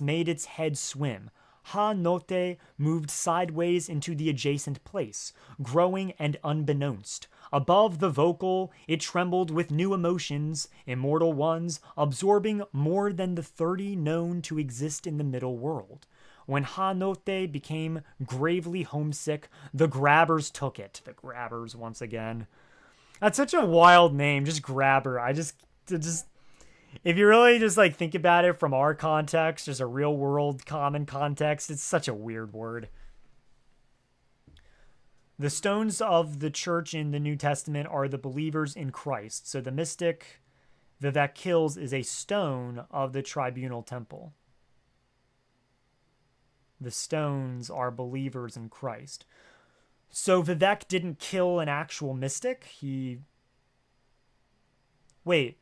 made its head swim. Ha-Note moved sideways into the adjacent place, growing and unbeknownst. Above the vocal, it trembled with new emotions, immortal ones, absorbing more than the 30 known to exist in the middle world. When Ha-Note became gravely homesick, the Grabbers took it. The Grabbers, once again. That's such a wild name, just Grabber. If you really just like think about it from our context, just a real world common context, it's such a weird word. The stones of the church in the New Testament are the believers in Christ. So the mystic Vivec kills is a stone of the tribunal temple. The stones are believers in Christ. So Vivec didn't kill an actual mystic. Wait.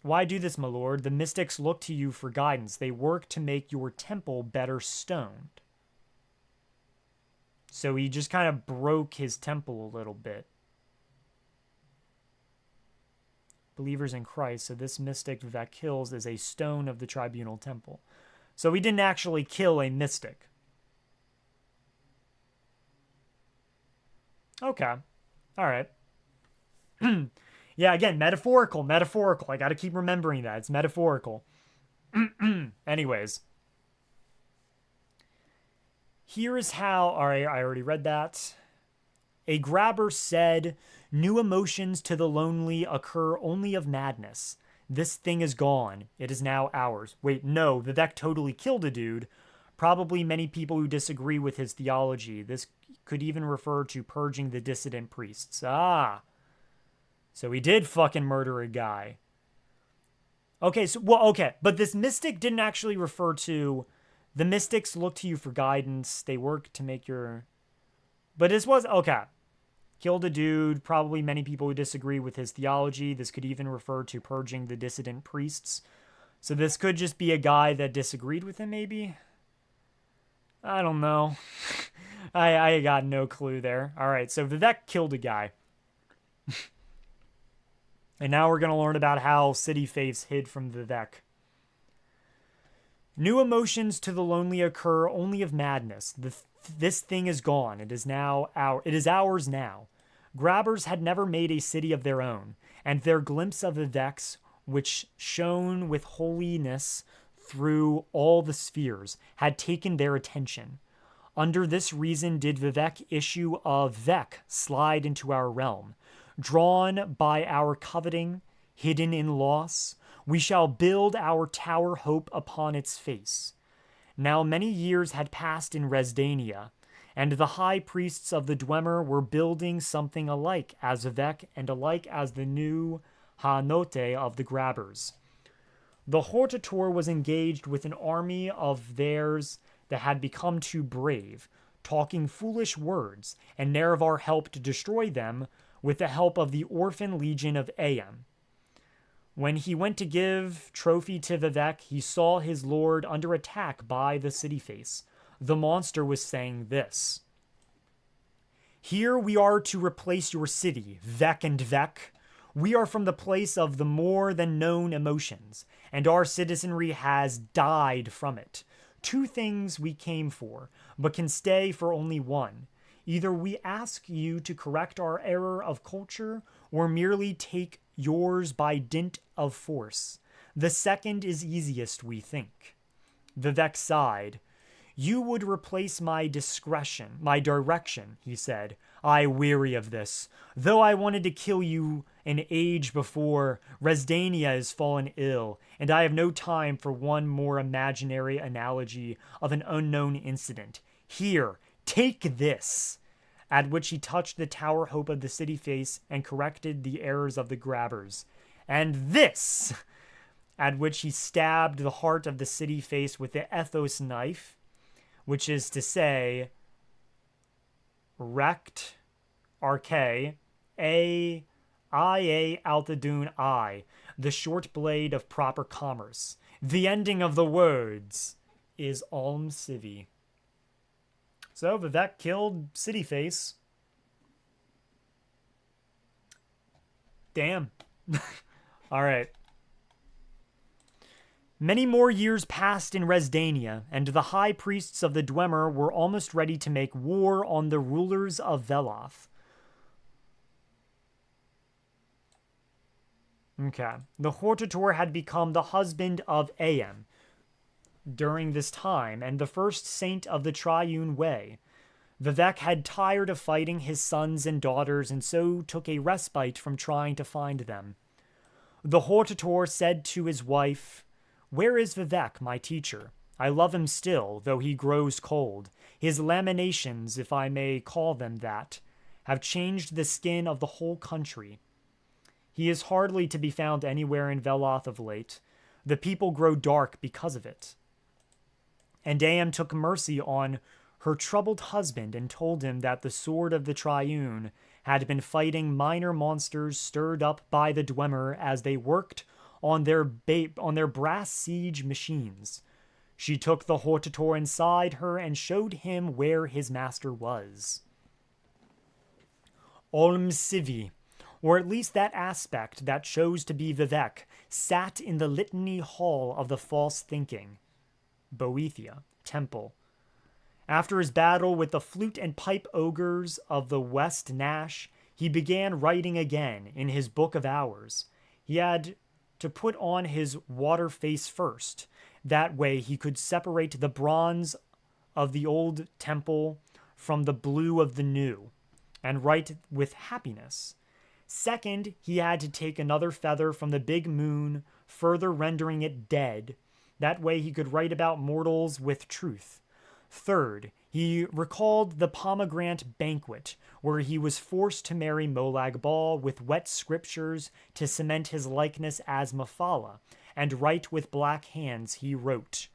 Why do this, my lord? The mystics look to you for guidance. They work to make your temple better stoned. So he just kind of broke his temple a little bit. Believers in Christ. So this mystic that kills is a stone of the tribunal temple. So he didn't actually kill a mystic. Okay. All right. Yeah, again, metaphorical. I got to keep remembering that. It's metaphorical. Anyways. Here is how... All right, I already read that. A grabber said, "New emotions to the lonely occur only of madness. This thing is gone. It is now ours." Wait, no, Vivec totally killed a dude. Probably many people who disagree with his theology. This could even refer to purging the dissident priests. Ah. So he did fucking murder a guy. Okay, but this mystic didn't actually refer to... The mystics look to you for guidance. They work to make your... But this was... Okay. Killed a dude. Probably many people who disagree with his theology. This could even refer to purging the dissident priests. So this could just be a guy that disagreed with him, maybe? I don't know. I got no clue there. Alright, so Vivec killed a guy. And now we're going to learn about how city faiths hid from Vivec. New emotions to the lonely occur only of madness. This thing is gone. It is ours now. Grabbers had never made a city of their own, and their glimpse of Vivec's, which shone with holiness through all the spheres, had taken their attention. Under this reason did Vivec issue a Vec slide into our realm. Drawn by our coveting, hidden in loss, we shall build our tower hope upon its face. Now many years had passed in Resdania, and the high priests of the Dwemer were building something alike as Vivec and alike as the new Hanote of the Grabbers. The Hortator was engaged with an army of theirs that had become too brave, talking foolish words, and Nerevar helped destroy them with the help of the Orphan Legion of Aem. When he went to give trophy to Vivec, he saw his lord under attack by the city face. The monster was saying this: "Here we are to replace your city, Vec and Vec. We are from the place of the more than known emotions, and our citizenry has died from it. Two things we came for, but can stay for only one. Either we ask you to correct our error of culture, or merely take yours by dint of force. The second is easiest, we think." Vivec sighed. "You would replace my direction, he said. I weary of this. Though I wanted to kill you an age before, Resdania is fallen ill, and I have no time for one more imaginary analogy of an unknown incident. Here, take this." At which he touched the tower hope of the city face and corrected the errors of the Grabbers. "And this," at which he stabbed the heart of the city face with the ethos knife, which is to say, rect arche a ia altadun I, the short blade of proper commerce. The ending of the words is ALMSIVI. So Vivec killed city face. Damn. All right. Many more years passed in Resdania, and the high priests of the Dwemer were almost ready to make war on the rulers of Veloth. Okay. The Hortator had become the husband of Aem during this time, and the first saint of the Triune Way. Vivec had tired of fighting his sons and daughters, and so took a respite from trying to find them. The Hortator said to his wife, "Where is Vivec, my teacher? I love him still, though he grows cold. His laminations, if I may call them that, have changed the skin of the whole country. He is hardly to be found anywhere in Veloth of late. The people grow dark because of it." And Aem took mercy on her troubled husband and told him that the sword of the Triune had been fighting minor monsters stirred up by the Dwemer as they worked on their brass siege machines. She took the Hortator inside her and showed him where his master was. ALMSIVI, or at least that aspect that chose to be Vivec, sat in the litany hall of the false thinking, Boethia, temple. After his battle with the flute and pipe ogres of the West Nash, he began writing again in his Book of Hours. He had to put on his water face first. That way he could separate the bronze of the old temple from the blue of the new, and write with happiness. Second, he had to take another feather from the big moon, further rendering it dead. That way he could write about mortals with truth. Third, he recalled the pomegranate banquet, where he was forced to marry Molag Bal with wet scriptures to cement his likeness as Mephala, and write with black hands he wrote,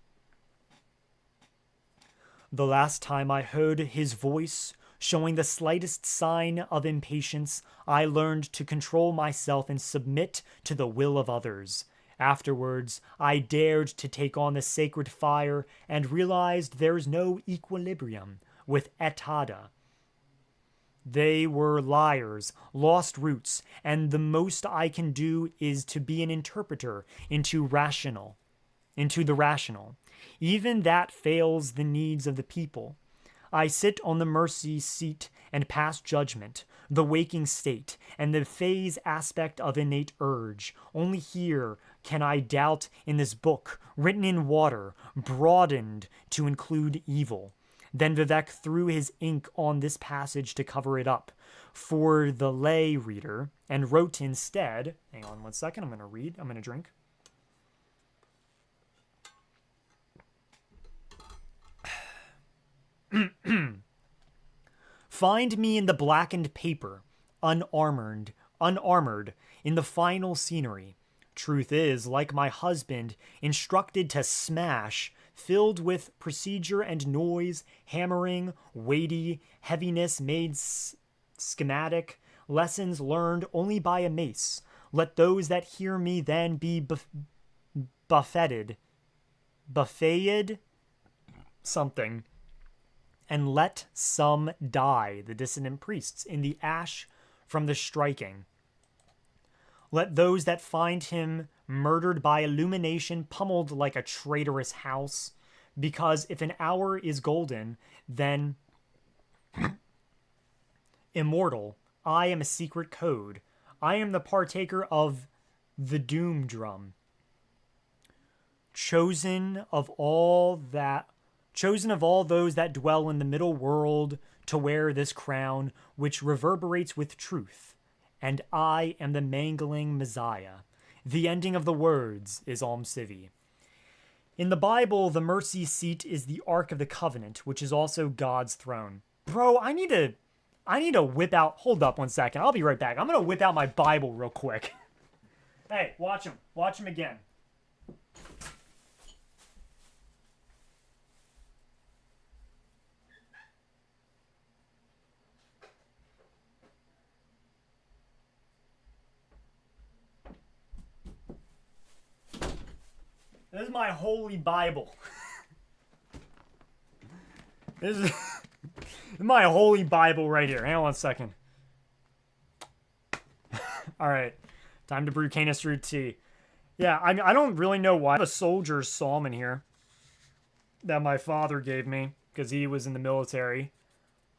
"The last time I heard his voice, showing the slightest sign of impatience, I learned to control myself and submit to the will of others. Afterwards, I dared to take on the sacred fire and realized there is no equilibrium with Etada. They were liars, lost roots, and the most I can do is to be an interpreter into the rational. Even that fails the needs of the people. I sit on the mercy seat and pass judgment, the waking state, and the phase aspect of innate urge. Only here can I doubt in this book, written in water, broadened to include evil. Then Vivec threw his ink on this passage to cover it up for the lay reader and wrote instead, hang on 1 second, I'm going to drink. Find me in the blackened paper, unarmored, in the final scenery. Truth is, like my husband, instructed to smash, filled with procedure and noise, hammering, weighty, heaviness made schematic, lessons learned only by a mace. Let those that hear me then be buffeted, something. And let some die, the dissonant priests, in the ash from the striking. Let those that find him murdered by illumination, pummeled like a traitorous house, because if an hour is golden, then immortal, I am a secret code. I am the partaker of the doom drum. Chosen of all those that dwell in the middle world to wear this crown, which reverberates with truth. And I am the mangling Messiah. The ending of the words is ALMSIVI. In the Bible, the mercy seat is the Ark of the Covenant, which is also God's throne. Bro, I need to whip out, hold up 1 second, I'll be right back. I'm gonna whip out my Bible real quick. Hey, watch him again. This is my holy Bible. This is my holy Bible right here. Hang on 1 second. All right. Time to brew Canis root tea. Yeah, I don't really know why. I have a soldier's psalm in here that my father gave me because he was in the military.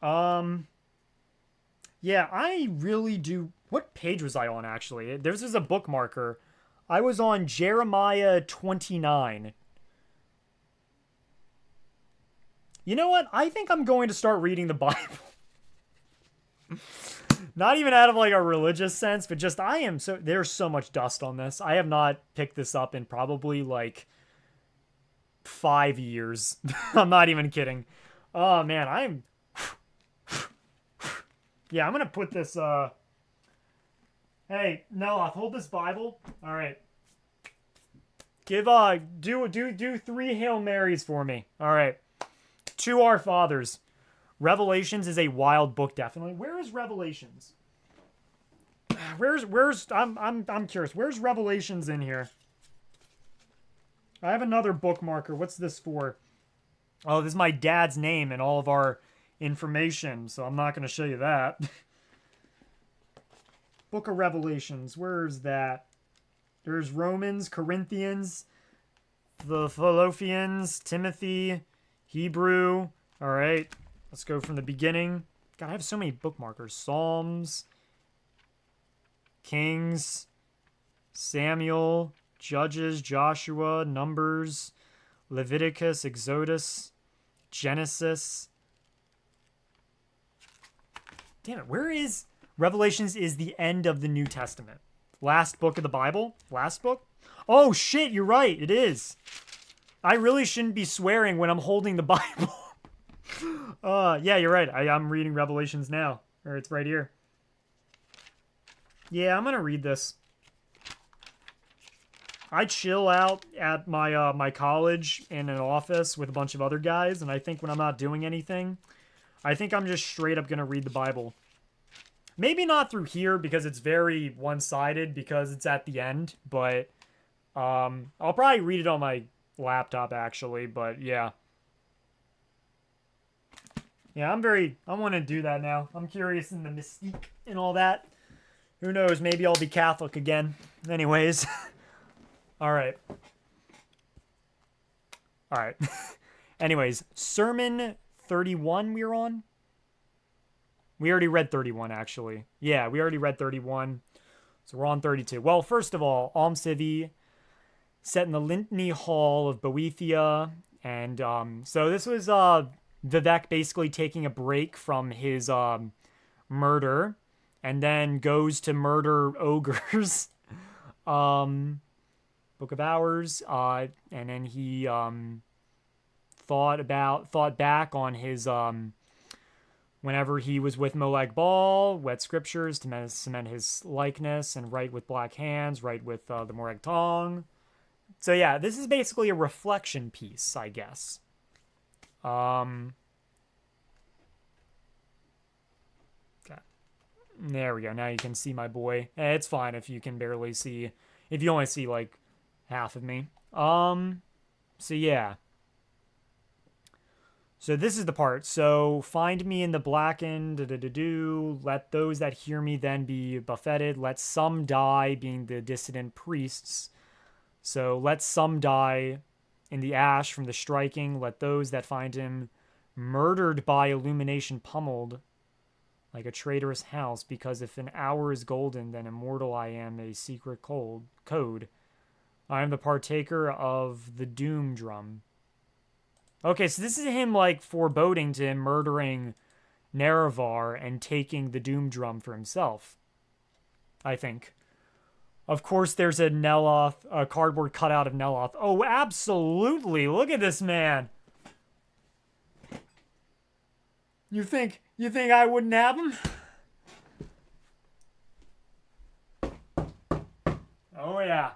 Yeah, I really do. What page was I on, actually? This is a bookmarker. I was on Jeremiah 29. You know what? I think I'm going to start reading the Bible. Not even out of like a religious sense, but just there's so much dust on this. I have not picked this up in probably like 5 years. I'm not even kidding. Oh man, yeah, I'm gonna put this, hey, Noah, hold this Bible. All right. Do 3 Hail Marys for me. All right. 2 Our Fathers. Revelations is a wild book, definitely. Where is Revelations? I'm curious. Where's Revelations in here? I have another bookmarker. What's this for? Oh, this is my dad's name and all of our information, so I'm not going to show you that. Book of Revelations. Where's that? There's Romans, Corinthians, the Philippians, Timothy, Hebrew. All right, let's go from the beginning. God, I have so many bookmarkers. Psalms, Kings, Samuel, Judges, Joshua, Numbers, Leviticus, Exodus, Genesis. Damn it, where is... Revelations is the end of the New Testament. Last book of the Bible? Last book? Oh, shit, you're right. It is. I really shouldn't be swearing when I'm holding the Bible. Yeah, you're right. I'm reading Revelations now. Or it's right here. Yeah, I'm going to read this. I chill out at my my college in an office with a bunch of other guys, and I think when I'm not doing anything, I think I'm just straight up going to read the Bible. Maybe not through here because it's very one-sided because it's at the end, but I'll probably read it on my laptop actually, but yeah. Yeah, I want to do that now. I'm curious in the mystique and all that. Who knows? Maybe I'll be Catholic again. Anyways. All right. All right. Anyways, Sermon 31 we're on. We already read 31, actually. Yeah, we already read 31. So we're on 32. Well, first of all, ALMSIVI, set in the Lintney Hall of Boethia. And so this was Vivec basically taking a break from his murder and then goes to murder ogres. Book of Hours. And then he thought back on his whenever he was with Molag Bal, wet scriptures to cement his likeness, and write with black hands, write with the Morag tongue. So yeah, this is basically a reflection piece, I guess. Okay. There we go. Now you can see my boy. It's fine if you can barely see, if you only see like half of me. So yeah. So this is the part. So find me in the blackened, let those that hear me then be buffeted. Let some die, being the dissident priests. So let some die in the ash from the striking. Let those that find him murdered by illumination pummeled like a traitorous house. Because if an hour is golden, then immortal I am, a secret code. I am the partaker of the doom drum. Okay, so this is him, like, foreboding to him murdering Nerevar and taking the Doom Drum for himself, I think. Of course, there's a Neloth, a cardboard cutout of Neloth. Oh, absolutely! Look at this man! You think I wouldn't have him? Oh, yeah.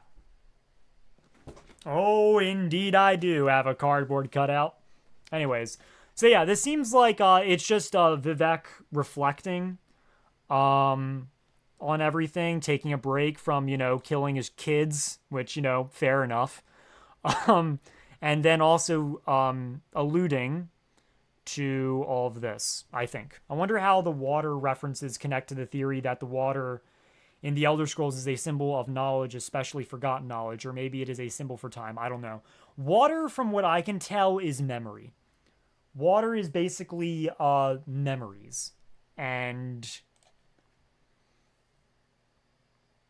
Oh, indeed I do have a cardboard cutout. Anyways, so yeah, this seems like it's just Vivec reflecting on everything, taking a break from, killing his kids, which, fair enough. And then also alluding to all of this, I think. I wonder how the water references connect to the theory that the water in the Elder Scrolls is a symbol of knowledge, especially forgotten knowledge, or maybe it is a symbol for time. I don't know. Water, from what I can tell, is memory. Water is basically memories. And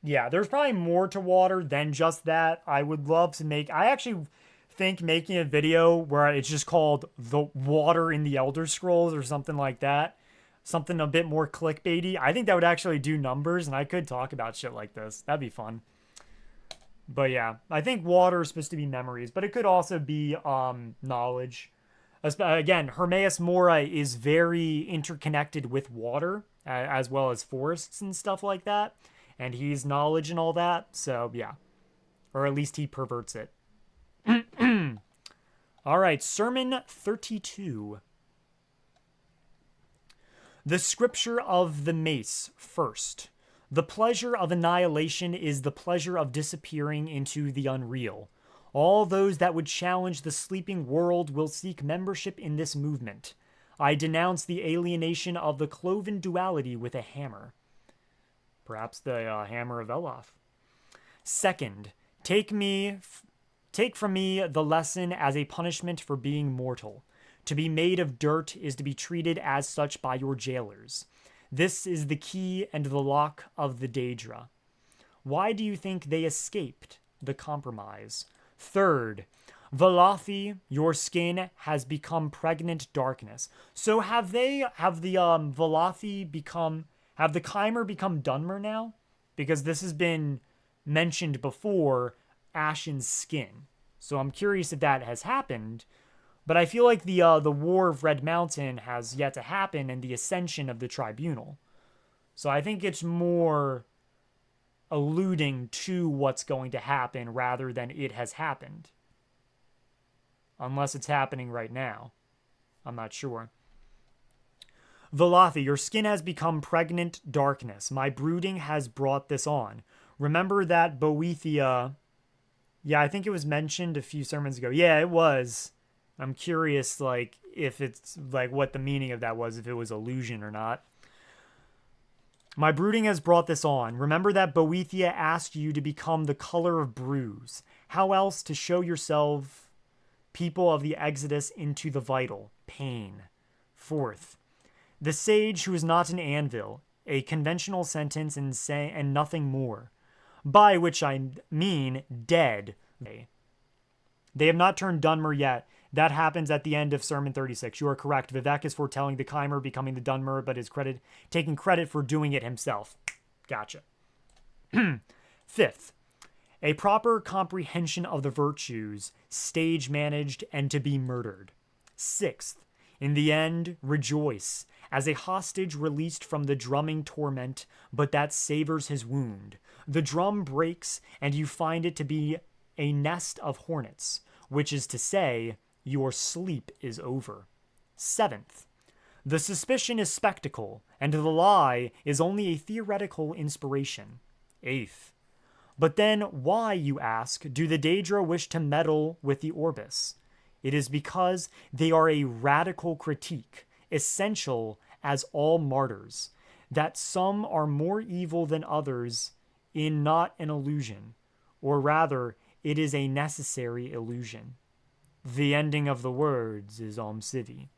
yeah, there's probably more to water than just that. I would love to I actually think making a video where it's just called The Water in the Elder Scrolls or something like that. Something a bit more clickbaity. I think that would actually do numbers, and I could talk about shit like this. That'd be fun. But yeah, I think water is supposed to be memories, but it could also be knowledge. Again, Hermaeus Mora is very interconnected with water, as well as forests and stuff like that. And he's knowledge and all that, so yeah. Or at least he perverts it. All right, Sermon 32. The scripture of the mace, first. The pleasure of annihilation is the pleasure of disappearing into the unreal. All those that would challenge the sleeping world will seek membership in this movement. I denounce the alienation of the cloven duality with a hammer. Perhaps the hammer of Eloth. Second, take from me the lesson as a punishment for being mortal. To be made of dirt is to be treated as such by your jailers. This is the key and the lock of the Daedra. Why do you think they escaped the compromise? Third, Velothi, your skin has become pregnant darkness. So have the Velothi have the Chimer become Dunmer now? Because this has been mentioned before, Ashen's skin. So I'm curious if that has happened. But I feel like the War of Red Mountain has yet to happen and the ascension of the Tribunal. So I think it's more alluding to what's going to happen rather than it has happened. Unless it's happening right now. I'm not sure. Velothi, your skin has become pregnant darkness. My brooding has brought this on. Remember that Boethia... Yeah, I think it was mentioned a few sermons ago. Yeah, it was. I'm curious, like, if it's, like, what the meaning of that was, if it was illusion or not. My brooding has brought this on. Remember that Boethia asked you to become the color of bruise. How else to show yourself people of the Exodus into the vital? Pain. Fourth, the sage who is not an anvil, a conventional sentence and nothing more. By which I mean dead. They have not turned Dunmer yet. That happens at the end of Sermon 36. You are correct. Vivec is foretelling the Chimer becoming the Dunmer, but is taking credit for doing it himself. Gotcha. Fifth, a proper comprehension of the virtues, stage managed and to be murdered. Sixth, in the end, rejoice, as a hostage released from the drumming torment, but that savors his wound. The drum breaks, and you find it to be a nest of hornets, which is to say, your sleep is over. Seventh, the suspicion is spectacle, and the lie is only a theoretical inspiration. Eighth, but then why, you ask, do the Daedra wish to meddle with the Orbis? It is because they are a radical critique, essential as all martyrs, that some are more evil than others in not an illusion, or rather, it is a necessary illusion. The ending of the words is ALMSIVI.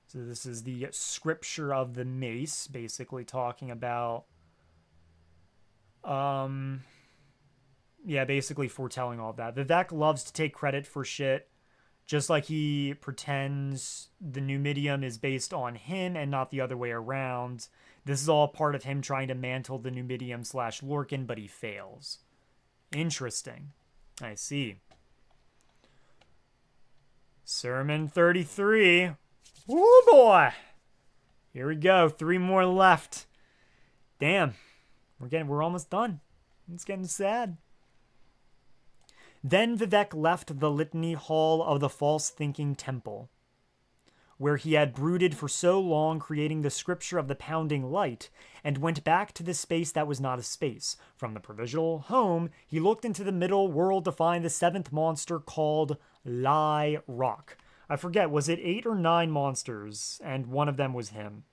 So this is the scripture of the mace, basically talking about, basically foretelling all of that. Vivec loves to take credit for shit, just like he pretends the Numidium is based on him and not the other way around. This is all part of him trying to mantle the Numidium / Lorcan, but he fails. Interesting. I see. Sermon 33. Woo boy! Here we go. 3 more left. Damn. We're almost done. It's getting sad. Then Vivec left the litany hall of the false-thinking temple, where he had brooded for so long, creating the scripture of the pounding light, and went back to the space that was not a space. From the provisional home, he looked into the middle world to find the 7th monster called Lie Rock. I forget, was it 8 or 9 monsters, and one of them was him?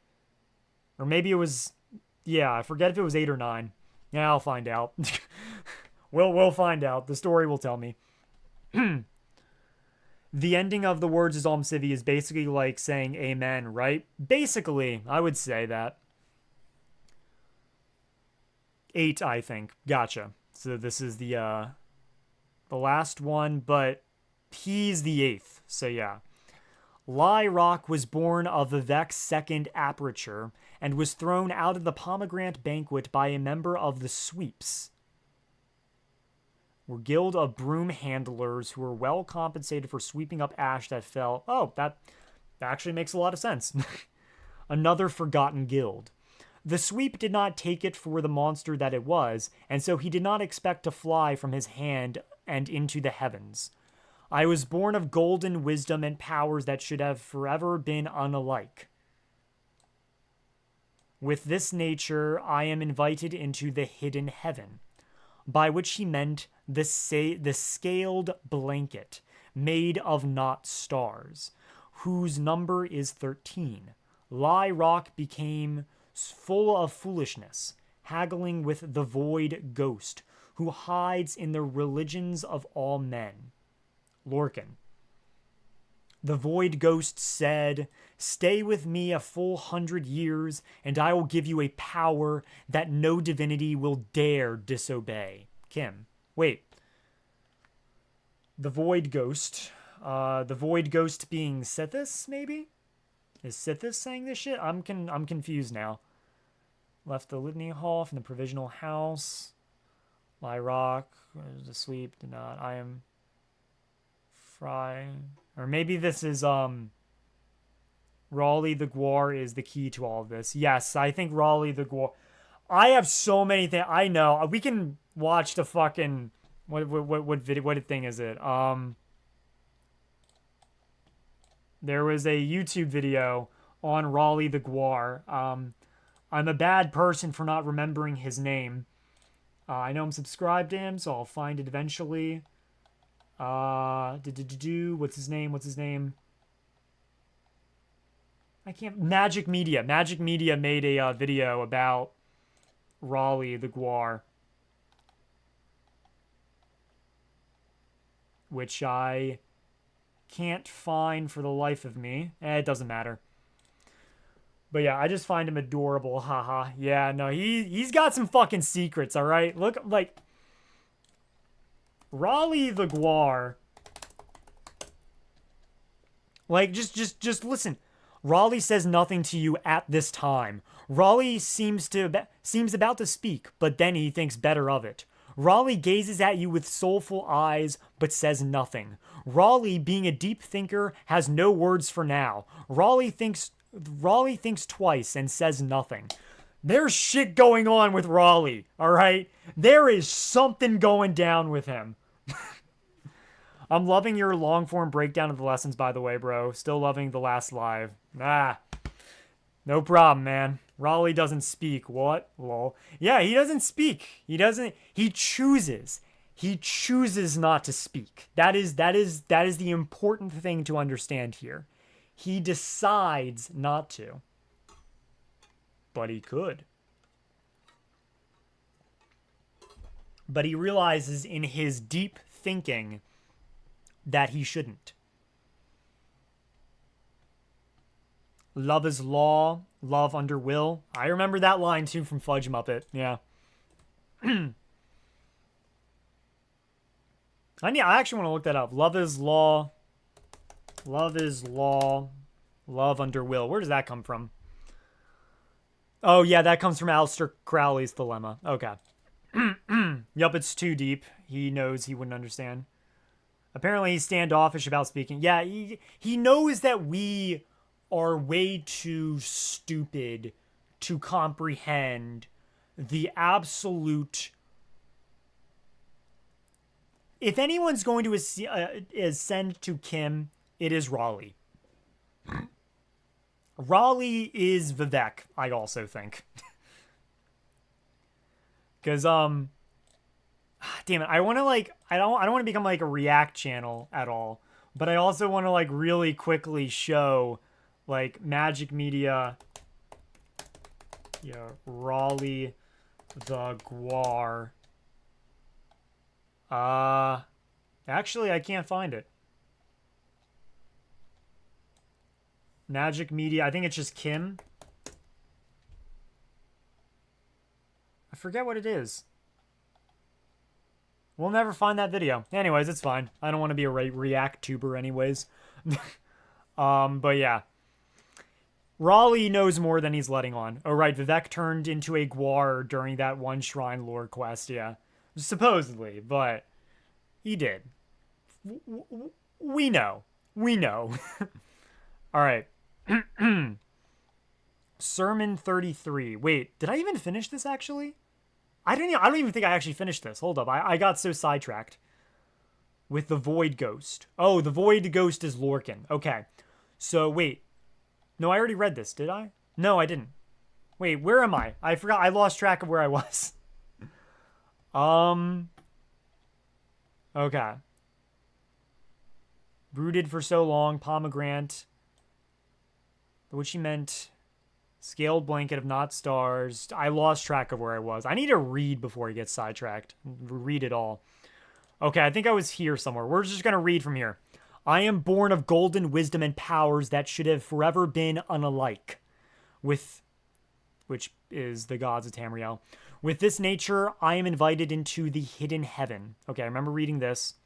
Or maybe it was... Yeah, I forget if it was 8 or 9. Yeah, I'll find out. We'll find out. The story will tell me. The ending of the words is ALMSIVI is basically like saying amen, right? Basically, I would say that. 8, I think. Gotcha. So this is the last one, but he's the 8th. So yeah. Lie Rock was born of Vivec's second aperture and was thrown out of the pomegranate banquet by a member of the Sweeps. Were guild of broom handlers who were well compensated for sweeping up ash that fell. Oh, that actually makes a lot of sense. Another forgotten guild. The sweep did not take it for the monster that it was, and so he did not expect to fly from his hand and into the heavens. I was born of golden wisdom and powers that should have forever been unalike. With this nature, I am invited into the hidden heaven, by which he meant the scaled blanket made of not stars, whose number is 13. Lie Rock became full of foolishness, haggling with the void ghost, who hides in the religions of all men. Lorcan. The void ghost said, "Stay with me a full 100 years, and I will give you a power that no divinity will dare disobey." Kim. Wait. The void ghost. The void ghost being Sithis, maybe? Is Sithis saying this shit? I'm confused now. Left the litany hall from the provisional house. Lie Rock. Was asleep. Did not. I am... Fry. Or maybe this is, Raleigh the Guar is the key to all of this. Yes, I think Raleigh the Guar. I have so many things. I know. We can watch the fucking... What video? What thing is it? There was a YouTube video on Raleigh the Guar. I'm a bad person for not remembering his name. I know I'm subscribed to him, so I'll find it eventually. What's his name? What's his name? I can't. Magic Media. Magic Media made a video about Raleigh the Guar, which I can't find for the life of me. It doesn't matter. But yeah, I just find him adorable. Haha. Yeah, no, he's got some fucking secrets, all right? Look, like, Raleigh the Guar. Like, just listen. Raleigh says nothing to you at this time. Raleigh seems about to speak, but then he thinks better of it. Raleigh gazes at you with soulful eyes, but says nothing. Raleigh, being a deep thinker, has no words for now. Raleigh thinks twice and says nothing. There's shit going on with Raleigh, all right? There is something going down with him. I'm loving your long-form breakdown of the lessons, by the way, bro. Still loving the last live. No problem, man. Raleigh doesn't speak. What? Lol. Yeah, he doesn't speak. He chooses. He chooses not to speak. That is the important thing to understand here. He decides not to. But he could. But he realizes in his deep thinking that he shouldn't. Love is law, love under will. I remember that line too from Fudge Muppet. Yeah. I actually want to look that up. Love is law, love under will. Where does that come from? Oh yeah, that comes from Aleister Crowley's Dilemma. Okay. Yup, it's too deep. He knows he wouldn't understand. Apparently he's standoffish about speaking. Yeah, he knows that we are way too stupid to comprehend the absolute... If anyone's going to ascend to Kim, it is Raleigh. Raleigh is Vivec, I also think. Because, damn it, I want to, like, I don't want to become, like, a React channel at all. But I also want to, like, really quickly show, like, Magic Media, yeah, Raleigh the Guar. Actually, I can't find it. Magic Media, I think it's just Kim. I forget what it is. We'll never find that video. Anyways, it's fine. I don't want to be a React tuber anyways. But yeah. Raleigh knows more than he's letting on. Oh, right. Vivec turned into a Guar during that one shrine lore quest. Yeah. Supposedly, but he did. We know. We know. All right. Sermon 33. Wait, did I even finish this actually? I don't even think I actually finished this. Hold up. I got so sidetracked with the Void Ghost. Oh, the Void Ghost is Lorcan. Okay. So, wait. No, I already read this, did I? No, I didn't. Wait, where am I? I forgot. I lost track of where I was. Okay. Brooded for so long, pomegranate. What she meant... Scaled blanket of not stars. I lost track of where I was. I need to read before he gets sidetracked. Read it all. Okay, I think I was here somewhere. We're just going to read from here. I am born of golden wisdom and powers that should have forever been unalike. Which is the gods of Tamriel. With this nature, I am invited into the hidden heaven. Okay, I remember reading this.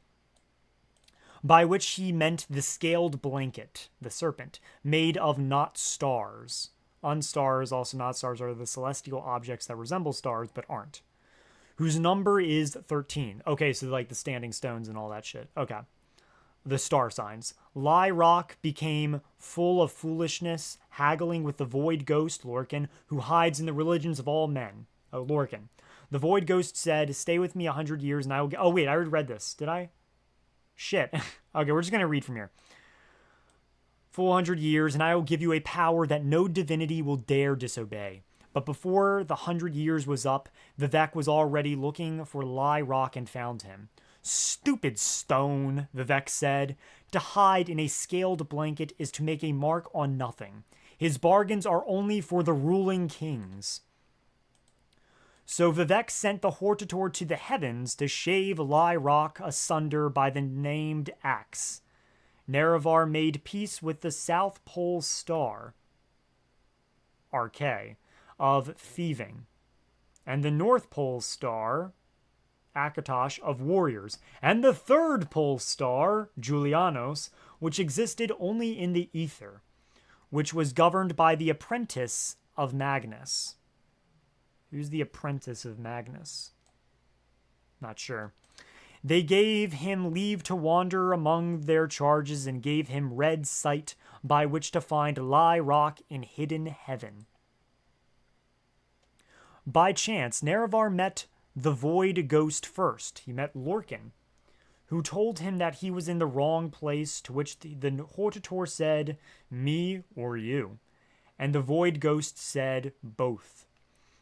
By which he meant the scaled blanket, the serpent, made of not stars. Unstars, also not stars, are the celestial objects that resemble stars but aren't. Whose number is 13. Okay, so like the standing stones and all that shit. Okay. The star signs. Lie Rock became full of foolishness, haggling with the Void Ghost, Lorcan, who hides in the religions of all men. Oh, Lorcan. The Void Ghost said, stay with me 100 years and I will... Oh, wait, I already read this. Did I? Shit. Okay, we're just going to read from here. Full 100 years, and I will give you a power that no divinity will dare disobey. But before the 100 years was up, Vivec was already looking for Lie Rock and found him. Stupid stone, Vivec said. To hide in a scaled blanket is to make a mark on nothing. His bargains are only for the ruling kings. So Vivec sent the Hortator to the heavens to shave Lie Rock asunder by the named axe. Nerevar made peace with the South Pole Star, RK, of thieving, and the North Pole Star, Akatosh, of warriors, and the Third Pole Star, Julianos, which existed only in the ether, which was governed by the apprentice of Magnus. Who's the apprentice of Magnus? Not sure. They gave him leave to wander among their charges and gave him red sight by which to find Lie Rock in hidden heaven. By chance, Nerevar met the Void Ghost first. He met Lorcan, who told him that he was in the wrong place, to which the Hortator said, "Me or you?" And the Void Ghost said, "Both."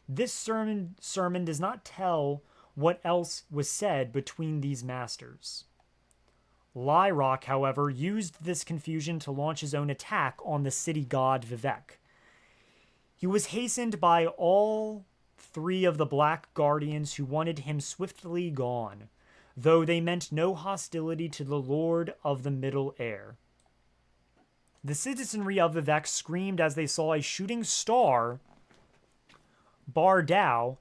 This sermon does not tell what else was said between these masters. Lie Rock, however, used this confusion to launch his own attack on the city god Vivec. He was hastened by all three of the Black Guardians who wanted him swiftly gone, though they meant no hostility to the Lord of the Middle Air. The citizenry of Vivec screamed as they saw a shooting star, Bardao,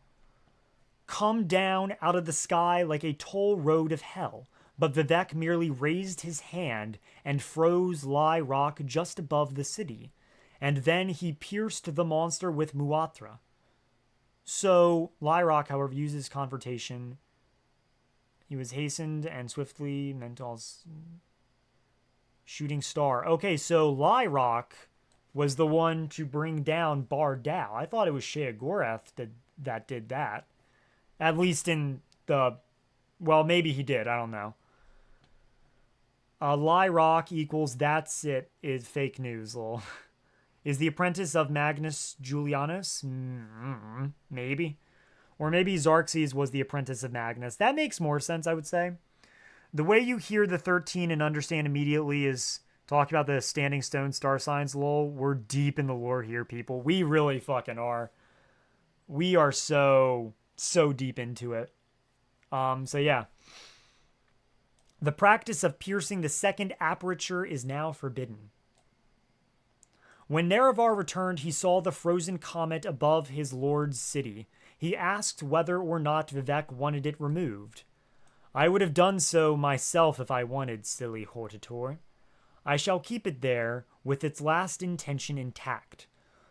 come down out of the sky like a toll road of hell, but Vivec merely raised his hand and froze Lie Rock just above the city, and then he pierced the monster with Muatra. So Lie Rock, however, uses confrontation. He was hastened and swiftly Mental's shooting star. Okay, so Lie Rock was the one to bring down Bardao. I thought it was Sheogorath that did that. At least in the... Well, maybe he did. I don't know. Lie Rock equals that's it is fake news, lol. Is the apprentice of Magnus Julianus? Maybe. Or maybe Xerxes was the apprentice of Magnus. That makes more sense, I would say. The way you hear the 13 and understand immediately is talking about the standing stone star signs, lol. We're deep in the lore here, people. We really fucking are. We are so deep into it. So yeah. The practice of piercing the second aperture is now forbidden. When Nerevar returned, he saw the frozen comet above his lord's city. He asked whether or not Vivec wanted it removed. I would have done so myself if I wanted, silly Hortator. I shall keep it there with its last intention intact,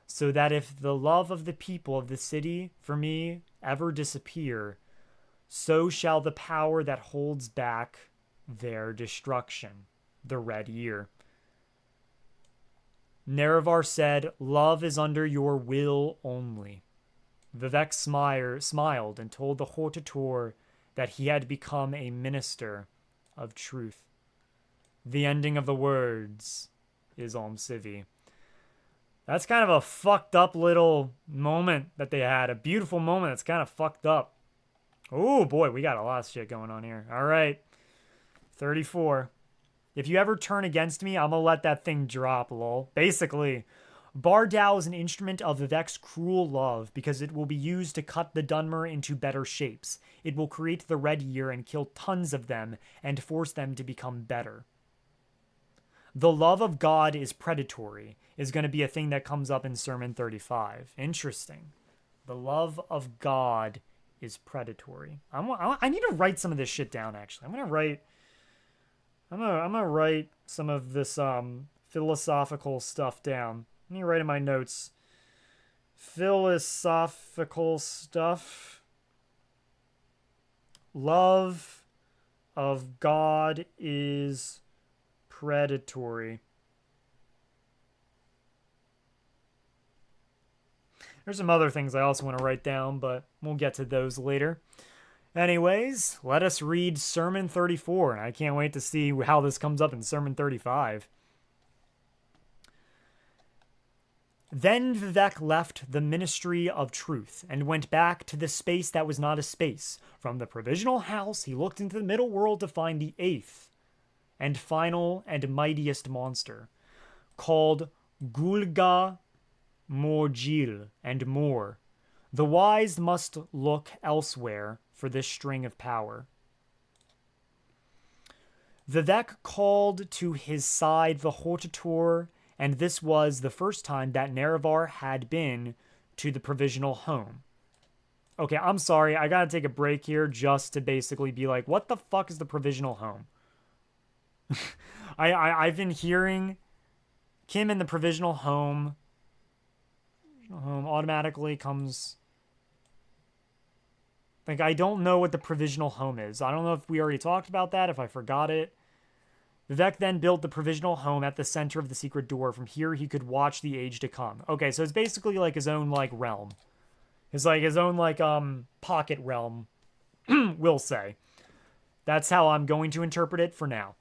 so that if the love of the people of the city for me ever disappear, so shall the power that holds back their destruction, the Red Year. Nerevar said, "Love is under your will only." Vivec smiled and told the Hortator that he had become a minister of truth. The ending of the words is ALMSIVI. That's kind of a fucked up little moment that they had. A beautiful moment that's kind of fucked up. Oh boy, we got a lot of shit going on here. All right. 34. If you ever turn against me, I'm gonna let that thing drop, lol. Basically, Bardao is an instrument of Vivec's cruel love because it will be used to cut the Dunmer into better shapes. It will create the Red Year and kill tons of them and force them to become better. The love of God is predatory is going to be a thing that comes up in Sermon 35. Interesting. The love of God is predatory. I need to write some of this shit down, actually. I'm gonna write some of this philosophical stuff down. Let me write in my notes. Philosophical stuff. Love of God is predatory. There's some other things I also want to write down, but we'll get to those later. Anyways, let us read Sermon 34. And I can't wait to see how this comes up in Sermon 35. Then Vivec left the Ministry of Truth and went back to the space that was not a space. From the provisional house, he looked into the middle world to find the eighth and final and mightiest monster, called Gulga Morgil and more. The wise must look elsewhere for this string of power. Vivec called to his side the Hortator, and this was the first time that Nerevar had been to the provisional home. Okay, I'm sorry, I gotta take a break here just to basically be like, what the fuck is the provisional home? I've been hearing Kim in the provisional home. Home automatically comes. Like, I don't know what the provisional home is. I don't know if we already talked about that, if I forgot it. Vivec then built the provisional home at the center of the secret door. From here, he could watch the age to come. Okay, so it's basically like his own, like, realm. It's like his own, like, pocket realm, we'll say. That's how I'm going to interpret it for now.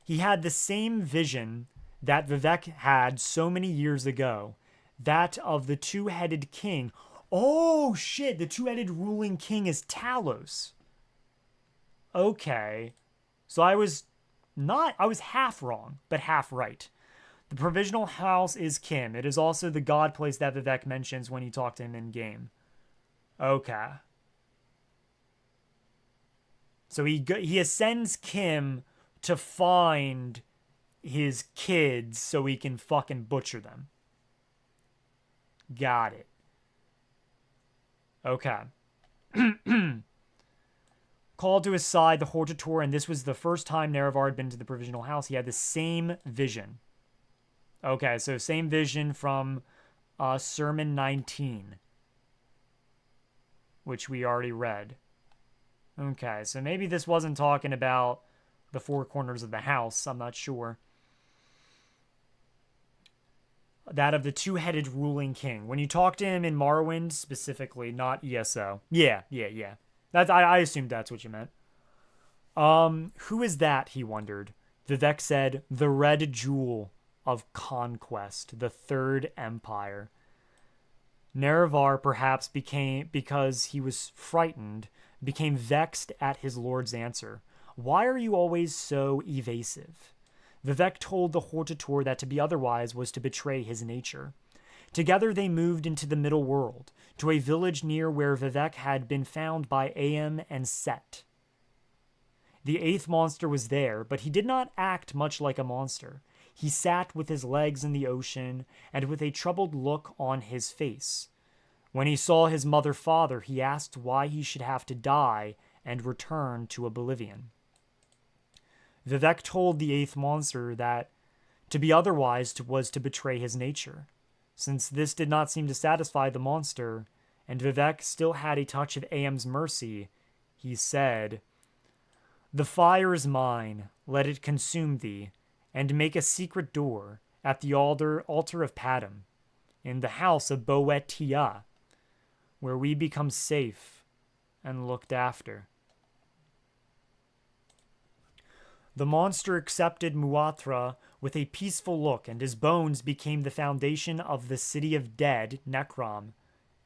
He had the same vision that Vivec had so many years ago. That of the two-headed king. Oh, shit, the two-headed ruling king is Talos. Okay. So I was half wrong, but half right. The provisional house is Kim. It is also the god place that Vivec mentions when you talk to him in-game. Okay. So he ascends Kim to find his kids so he can fucking butcher them. Got it. Okay. Called to his side the Hortator, and this was the first time Nerevar had been to the provisional house. He had the same vision. Okay, so same vision from Sermon 19, which we already read. Okay, so maybe this wasn't talking about the four corners of the house. I'm not sure. That of the two-headed ruling king. When you talk to him in Morrowind, specifically, not ESO. Yeah. That's, I assumed that's what you meant. Who is that, he wondered. Vivec said, the red jewel of conquest, the Third Empire. Nerevar perhaps because he was frightened, became vexed at his lord's answer. Why are you always so evasive? Vivec told the Hortator that to be otherwise was to betray his nature. Together they moved into the middle world, to a village near where Vivec had been found by Am and Set. The eighth monster was there, but he did not act much like a monster. He sat with his legs in the ocean, and with a troubled look on his face. When he saw his mother-father, he asked why he should have to die and return to oblivion. Vivec told the eighth monster that to be otherwise was to betray his nature. Since this did not seem to satisfy the monster, and Vivec still had a touch of Am's mercy, he said, the fire is mine, let it consume thee, and make a secret door at the altar of Padam, in the house of Boetia, where we become safe and looked after. The monster accepted Muathra with a peaceful look, and his bones became the foundation of the city of dead, Necrom,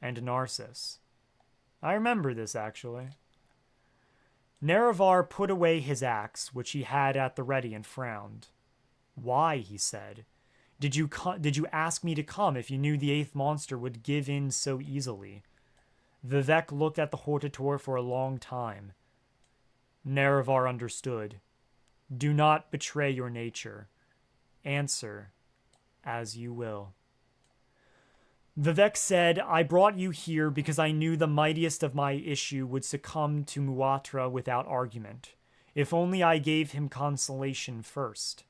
and Narcissus. I remember this, actually. Nerevar put away his axe, which he had at the ready, and frowned. Why, he said. Did you ask me to come if you knew the eighth monster would give in so easily? Vivec looked at the Hortator for a long time. Nerevar understood. Do not betray your nature. Answer as you will. Vivec said, I brought you here because I knew the mightiest of my issue would succumb to Muathra without argument. If only I gave him consolation first.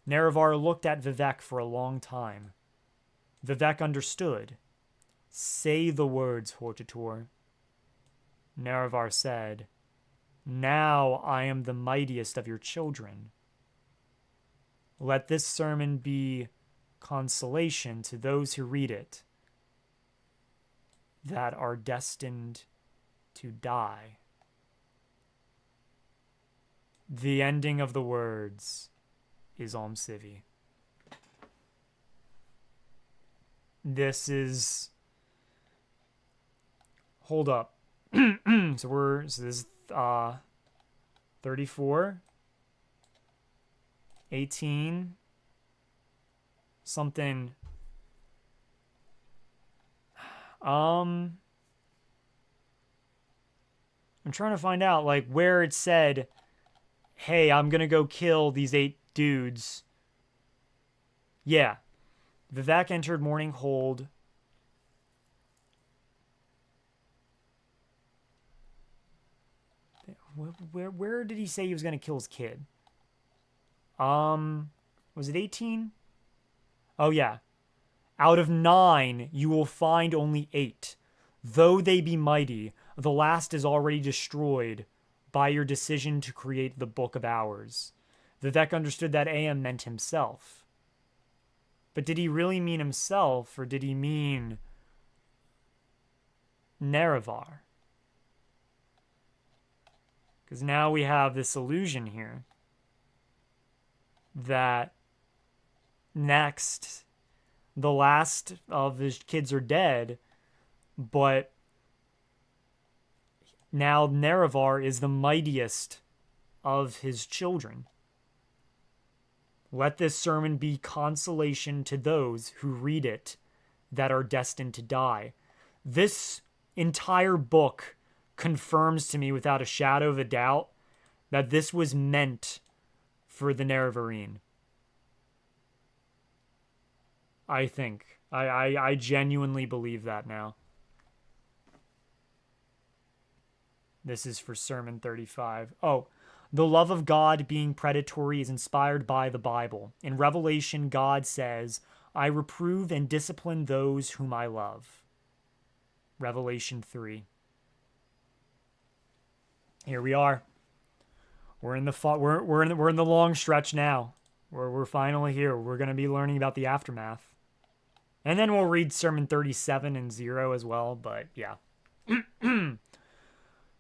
Nerevar looked at Vivec for a long time. Vivec understood. Say the words, Hortator. Nerevar said, now I am the mightiest of your children. Let this sermon be consolation to those who read it that are destined to die. The ending of the words is ALMSIVI. this is... Hold up. So this is 34, 18, something. I'm trying to find out like where it said, hey, I'm gonna go kill these 8 dudes. Yeah. Vivec entered morning hold. Where did he say he was gonna kill his kid? Was it 18? Oh yeah. Out of 9, you will find only 8. Though they be mighty, the last is already destroyed by your decision to create the Book of Hours. Vivec understood that AM meant himself. But did he really mean himself, or did he mean Nerevar? Because now we have this illusion here that next, the last of his kids are dead, but now Nerevar is the mightiest of his children. Let this sermon be consolation to those who read it that are destined to die. This entire book confirms to me without a shadow of a doubt that this was meant for the Nerevarine. I think. I genuinely believe that now. This is for Sermon 35. Oh, the love of God being predatory is inspired by the Bible. In Revelation, God says, I reprove and discipline those whom I love. Revelation 3. Here we are. We're in the long stretch now. We're finally here. We're going to be learning about the aftermath. And then we'll read Sermon 37 and 0 as well, but yeah.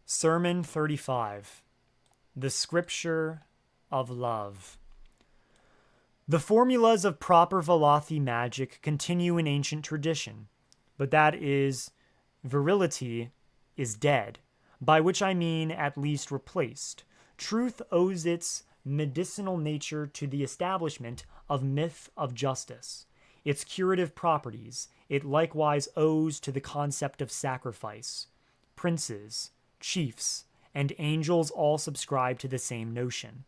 Sermon 35. The Scripture of Love. The formulas of proper Valathi magic continue in ancient tradition, but that is, virility is dead, by which I mean at least replaced. Truth owes its medicinal nature to the establishment of myth of justice. Its curative properties it likewise owes to the concept of sacrifice. Princes, chiefs, and angels all subscribe to the same notion.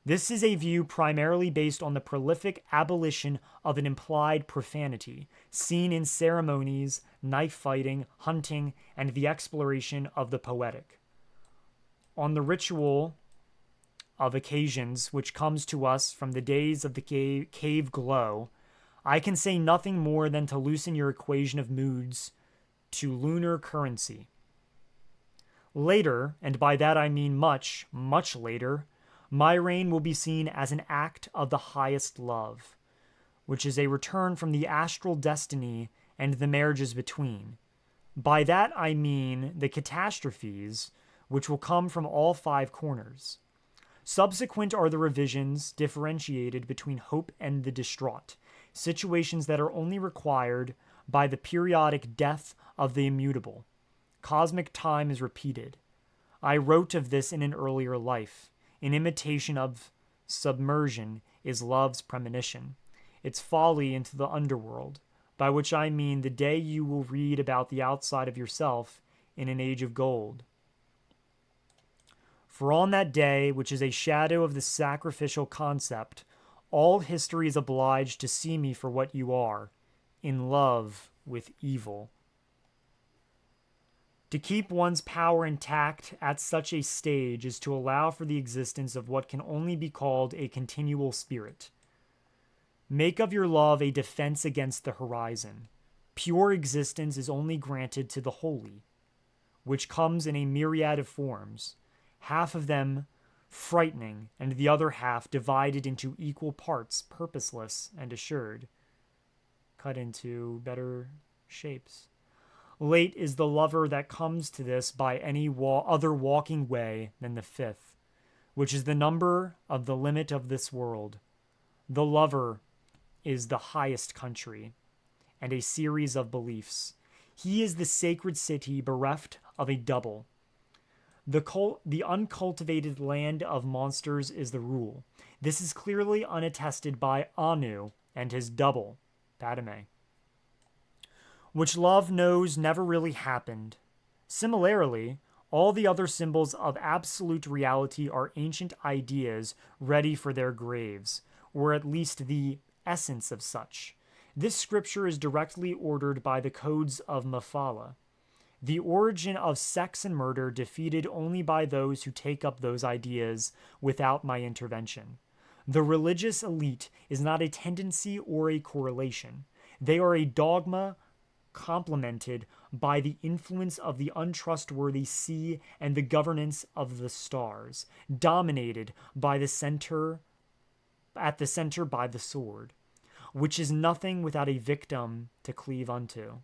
This is a view primarily based on the prolific abolition of an implied profanity, seen in ceremonies, knife fighting, hunting, and the exploration of the poetic. On the ritual of occasions which comes to us from the days of the cave glow, I can say nothing more than to loosen your equation of moods to lunar currency. Later, and by that I mean much, much later, my reign will be seen as an act of the highest love, which is a return from the astral destiny and the marriages between. By that I mean the catastrophes which will come from all 5 corners. Subsequent are the revisions differentiated between hope and the distraught, situations that are only required by the periodic death of the immutable. Cosmic time is repeated. I wrote of this in an earlier life. In imitation of submersion is love's premonition, its folly into the underworld, by which I mean the day you will read about the outside of yourself in an age of gold. For on that day, which is a shadow of the sacrificial concept, all history is obliged to see me for what you are, in love with evil. To keep one's power intact at such a stage is to allow for the existence of what can only be called a continual spirit. Make of your love a defense against the horizon. Pure existence is only granted to the holy, which comes in a myriad of forms, half of them frightening and the other half divided into equal parts, purposeless and assured, cut into better shapes. Late is the lover that comes to this by any other walking way than the 5th, which is the number of the limit of this world. The lover is the highest country, and a series of beliefs. He is the sacred city bereft of a double. The uncultivated land of monsters is the rule. This is clearly unattested by Anu and his double, Padme, which love knows never really happened. Similarly, all the other symbols of absolute reality are ancient ideas ready for their graves, or at least the essence of such. This scripture is directly ordered by the codes of Mafala, the origin of sex and murder defeated only by those who take up those ideas without my intervention. The religious elite is not a tendency or a correlation. They are a dogma complemented by the influence of the untrustworthy sea and the governance of the stars, dominated by the center by the sword, which is nothing without a victim to cleave unto.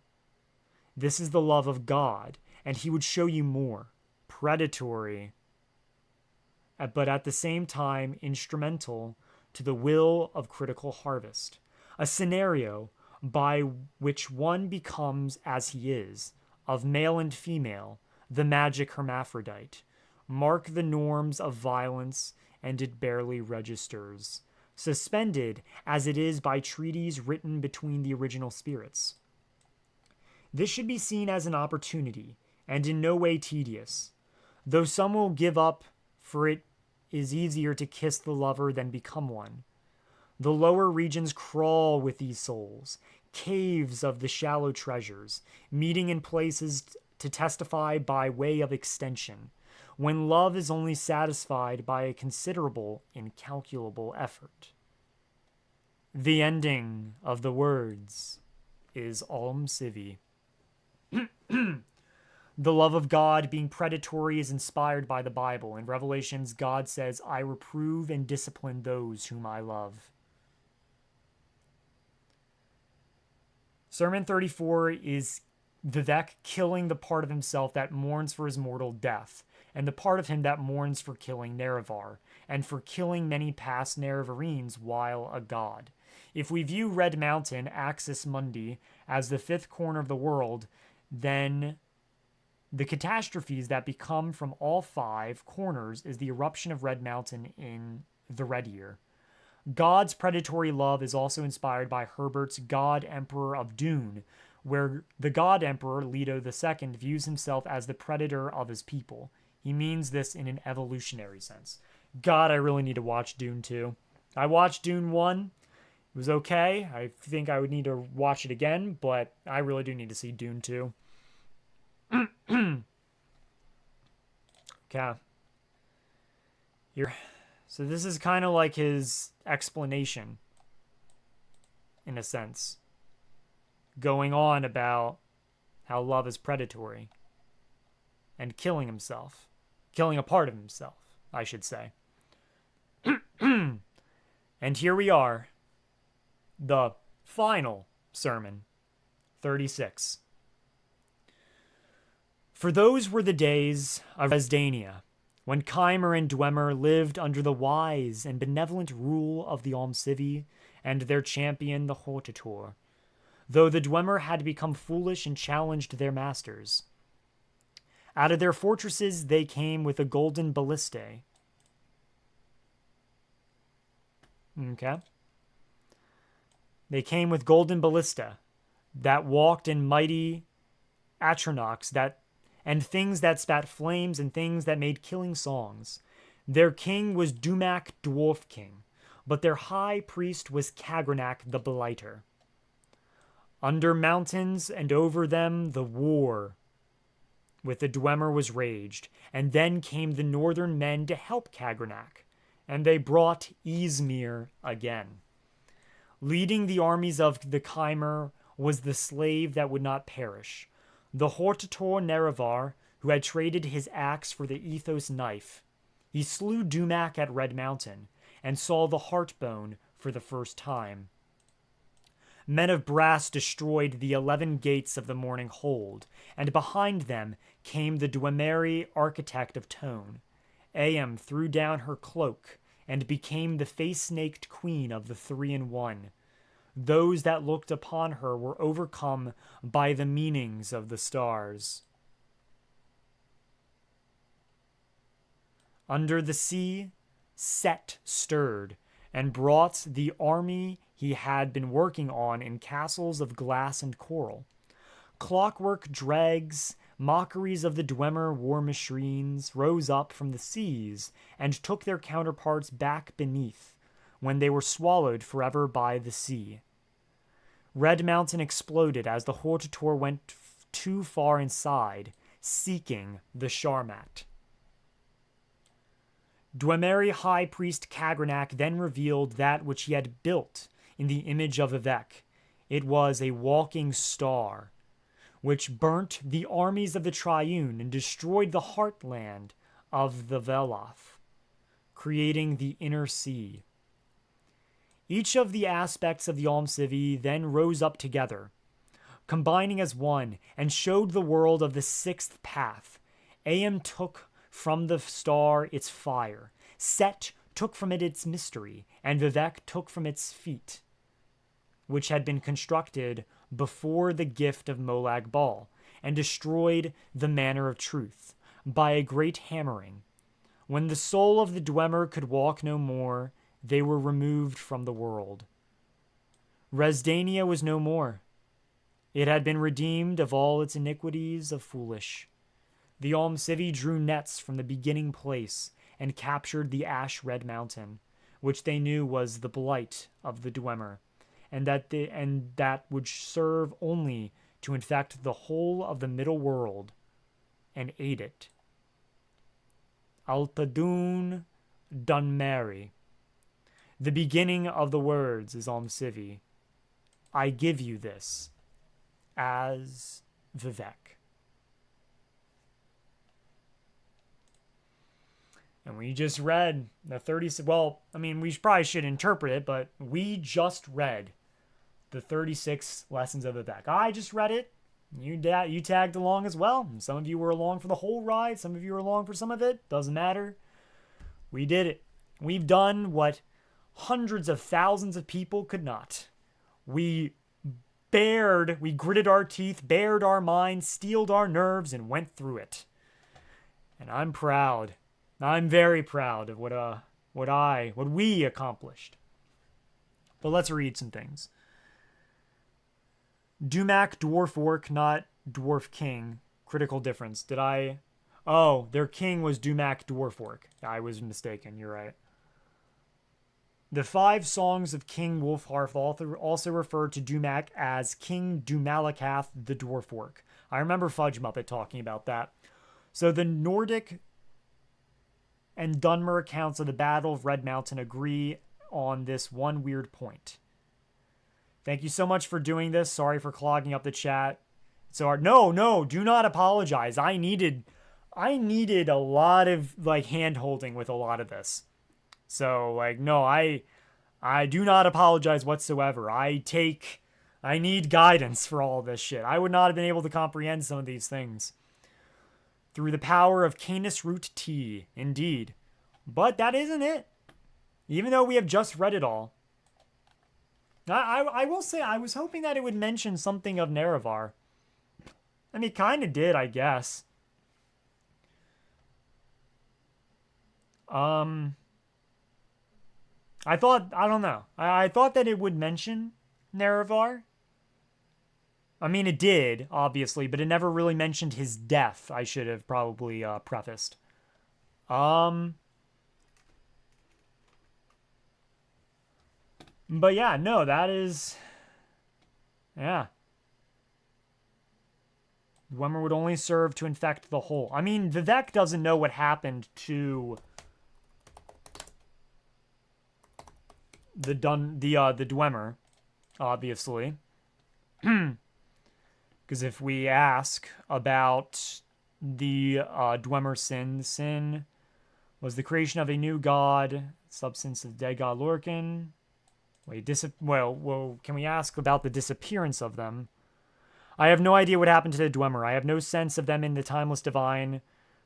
This is the love of God, and he would show you more. Predatory, but at the same time instrumental to the will of critical harvest. A scenario by which one becomes as he is, of male and female, the magic hermaphrodite. Mark the norms of violence, and it barely registers. Suspended as it is by treaties written between the original spirits. This should be seen as an opportunity, and in no way tedious, though some will give up, for it is easier to kiss the lover than become one. The lower regions crawl with these souls, caves of the shallow treasures, meeting in places to testify by way of extension, when love is only satisfied by a considerable, incalculable effort. The ending of the words is ALMSIVI. The love of God being predatory is inspired by the Bible. In Revelations, God says, I reprove and discipline those whom I love. Sermon 34 is Vivec killing the part of himself that mourns for his mortal death, and the part of him that mourns for killing Nerevar, and for killing many past Nerevarines while a god. If we view Red Mountain, Axis Mundi, as the fifth corner of the world, then the catastrophes that become from all five corners is the eruption of Red Mountain in the Red Year. God's predatory love is also inspired by Herbert's God Emperor of Dune, where the God Emperor, Leto II, views himself as the predator of his people. He means this in an evolutionary sense. God, I really need to watch Dune 2. I watched Dune 1. It was okay. I think I would need to watch it again, but I really do need to see Dune 2. Okay. Here. So this is kind of like his explanation, in a sense, going on about how love is predatory and killing himself. Killing a part of himself, I should say. And here we are. The final sermon, 36. For those were the days of Resdania, when Chimer and Dwemer lived under the wise and benevolent rule of the ALMSIVI and their champion the Hortator, though the Dwemer had become foolish and challenged their masters. Out of their fortresses they came with a golden ballistae. Okay. They came with golden ballista that walked in mighty Atronachs and things that spat flames and things that made killing songs. Their king was Dumak Dwarf King, but their high priest was Kagrenak the Blighter. Under mountains and over them the war with the Dwemer was raged, and then came the northern men to help Kagrenak, and they brought Izmir again. Leading the armies of the Chimer was the slave that would not perish, the Hortator Nerevar, who had traded his axe for the Ethos knife. He slew Dumak at Red Mountain, and saw the Heartbone for the first time. Men of brass destroyed the 11 gates of the Morning Hold, and behind them came the Dwemeri architect of Tone. Aem threw down her cloak, and became the face-snaked queen of the 3-in-1. those that looked upon her were overcome by the meanings of the stars. Under the sea, Set stirred and brought the army he had been working on in castles of glass and coral. Clockwork dregs, mockeries of the Dwemer war machines, rose up from the seas and took their counterparts back beneath, when they were swallowed forever by the sea. Red Mountain exploded as the Hortator went too far inside, seeking the Sharmat. Dwemeri High Priest Kagranak then revealed that which he had built in the image of Vivec. It was a walking star, which burnt the armies of the Triune and destroyed the heartland of the Veloth, creating the inner sea. Each of the aspects of the ALMSIVI then rose up together, combining as one, and showed the world of the sixth path. Am took from the star its fire, Set took from it its mystery, and Vivec took from its feet, which had been constructed before the gift of Molag Bal, and destroyed the manner of truth by a great hammering. When the soul of the Dwemer could walk no more, they were removed from the world. Resdania was no more. It had been redeemed of all its iniquities of foolish. The ALMSIVI drew nets from the beginning place and captured the ash-red mountain, which they knew was the blight of the Dwemer, and that would serve only to infect the whole of the middle world and aid it. Alpadun Dunmeri. The beginning of the words is ALMSIVI. I give you this as Vivec. And we just read the 30, well, I mean, we probably should interpret it, but we just read the 36 lessons of Vivec. I just read it. You tagged along as well. Some of you were along for the whole ride. Some of you were along for some of it. Doesn't matter. We did it. We've done what hundreds of thousands of people could not. We gritted our teeth, bared our minds, steeled our nerves, and went through it. And I'm proud. I'm very proud of what we accomplished. But let's read some things. Dumac Dwarf Orc, not Dwarf King. Critical difference. Oh, their king was Dumac Dwarf Orc. I was mistaken. You're right. The 5 songs of King Wulfharth also refer to Dumac as King Dumalakath the Dwarf Orc. I remember Fudge Muppet talking about that. So the Nordic and Dunmer accounts of the Battle of Red Mountain agree on this one weird point. Thank you so much for doing this. Sorry for clogging up the chat. So no, do not apologize. I needed a lot of hand holding with a lot of this. So no, I do not apologize whatsoever. I need guidance for all this shit. I would not have been able to comprehend some of these things. Through the power of Canis Root Tea, indeed. But that isn't it. Even though we have just read it all. I will say, I was hoping that it would mention something of Nerevar. I mean, it kind of did, I guess. I don't know. I thought that it would mention Nerevar. I mean, it did, obviously, but it never really mentioned his death, I should have probably prefaced. But yeah, no, that is... Yeah. Dwemer would only serve to infect the whole. I mean, Vivec doesn't know what happened to the Dwemer, obviously. Because if we ask about the Dwemer sin was the creation of a new god, substance of dead god Lorcan. Well, can we ask about the disappearance of them? I have no idea what happened to the Dwemer. I have no sense of them in the timeless divine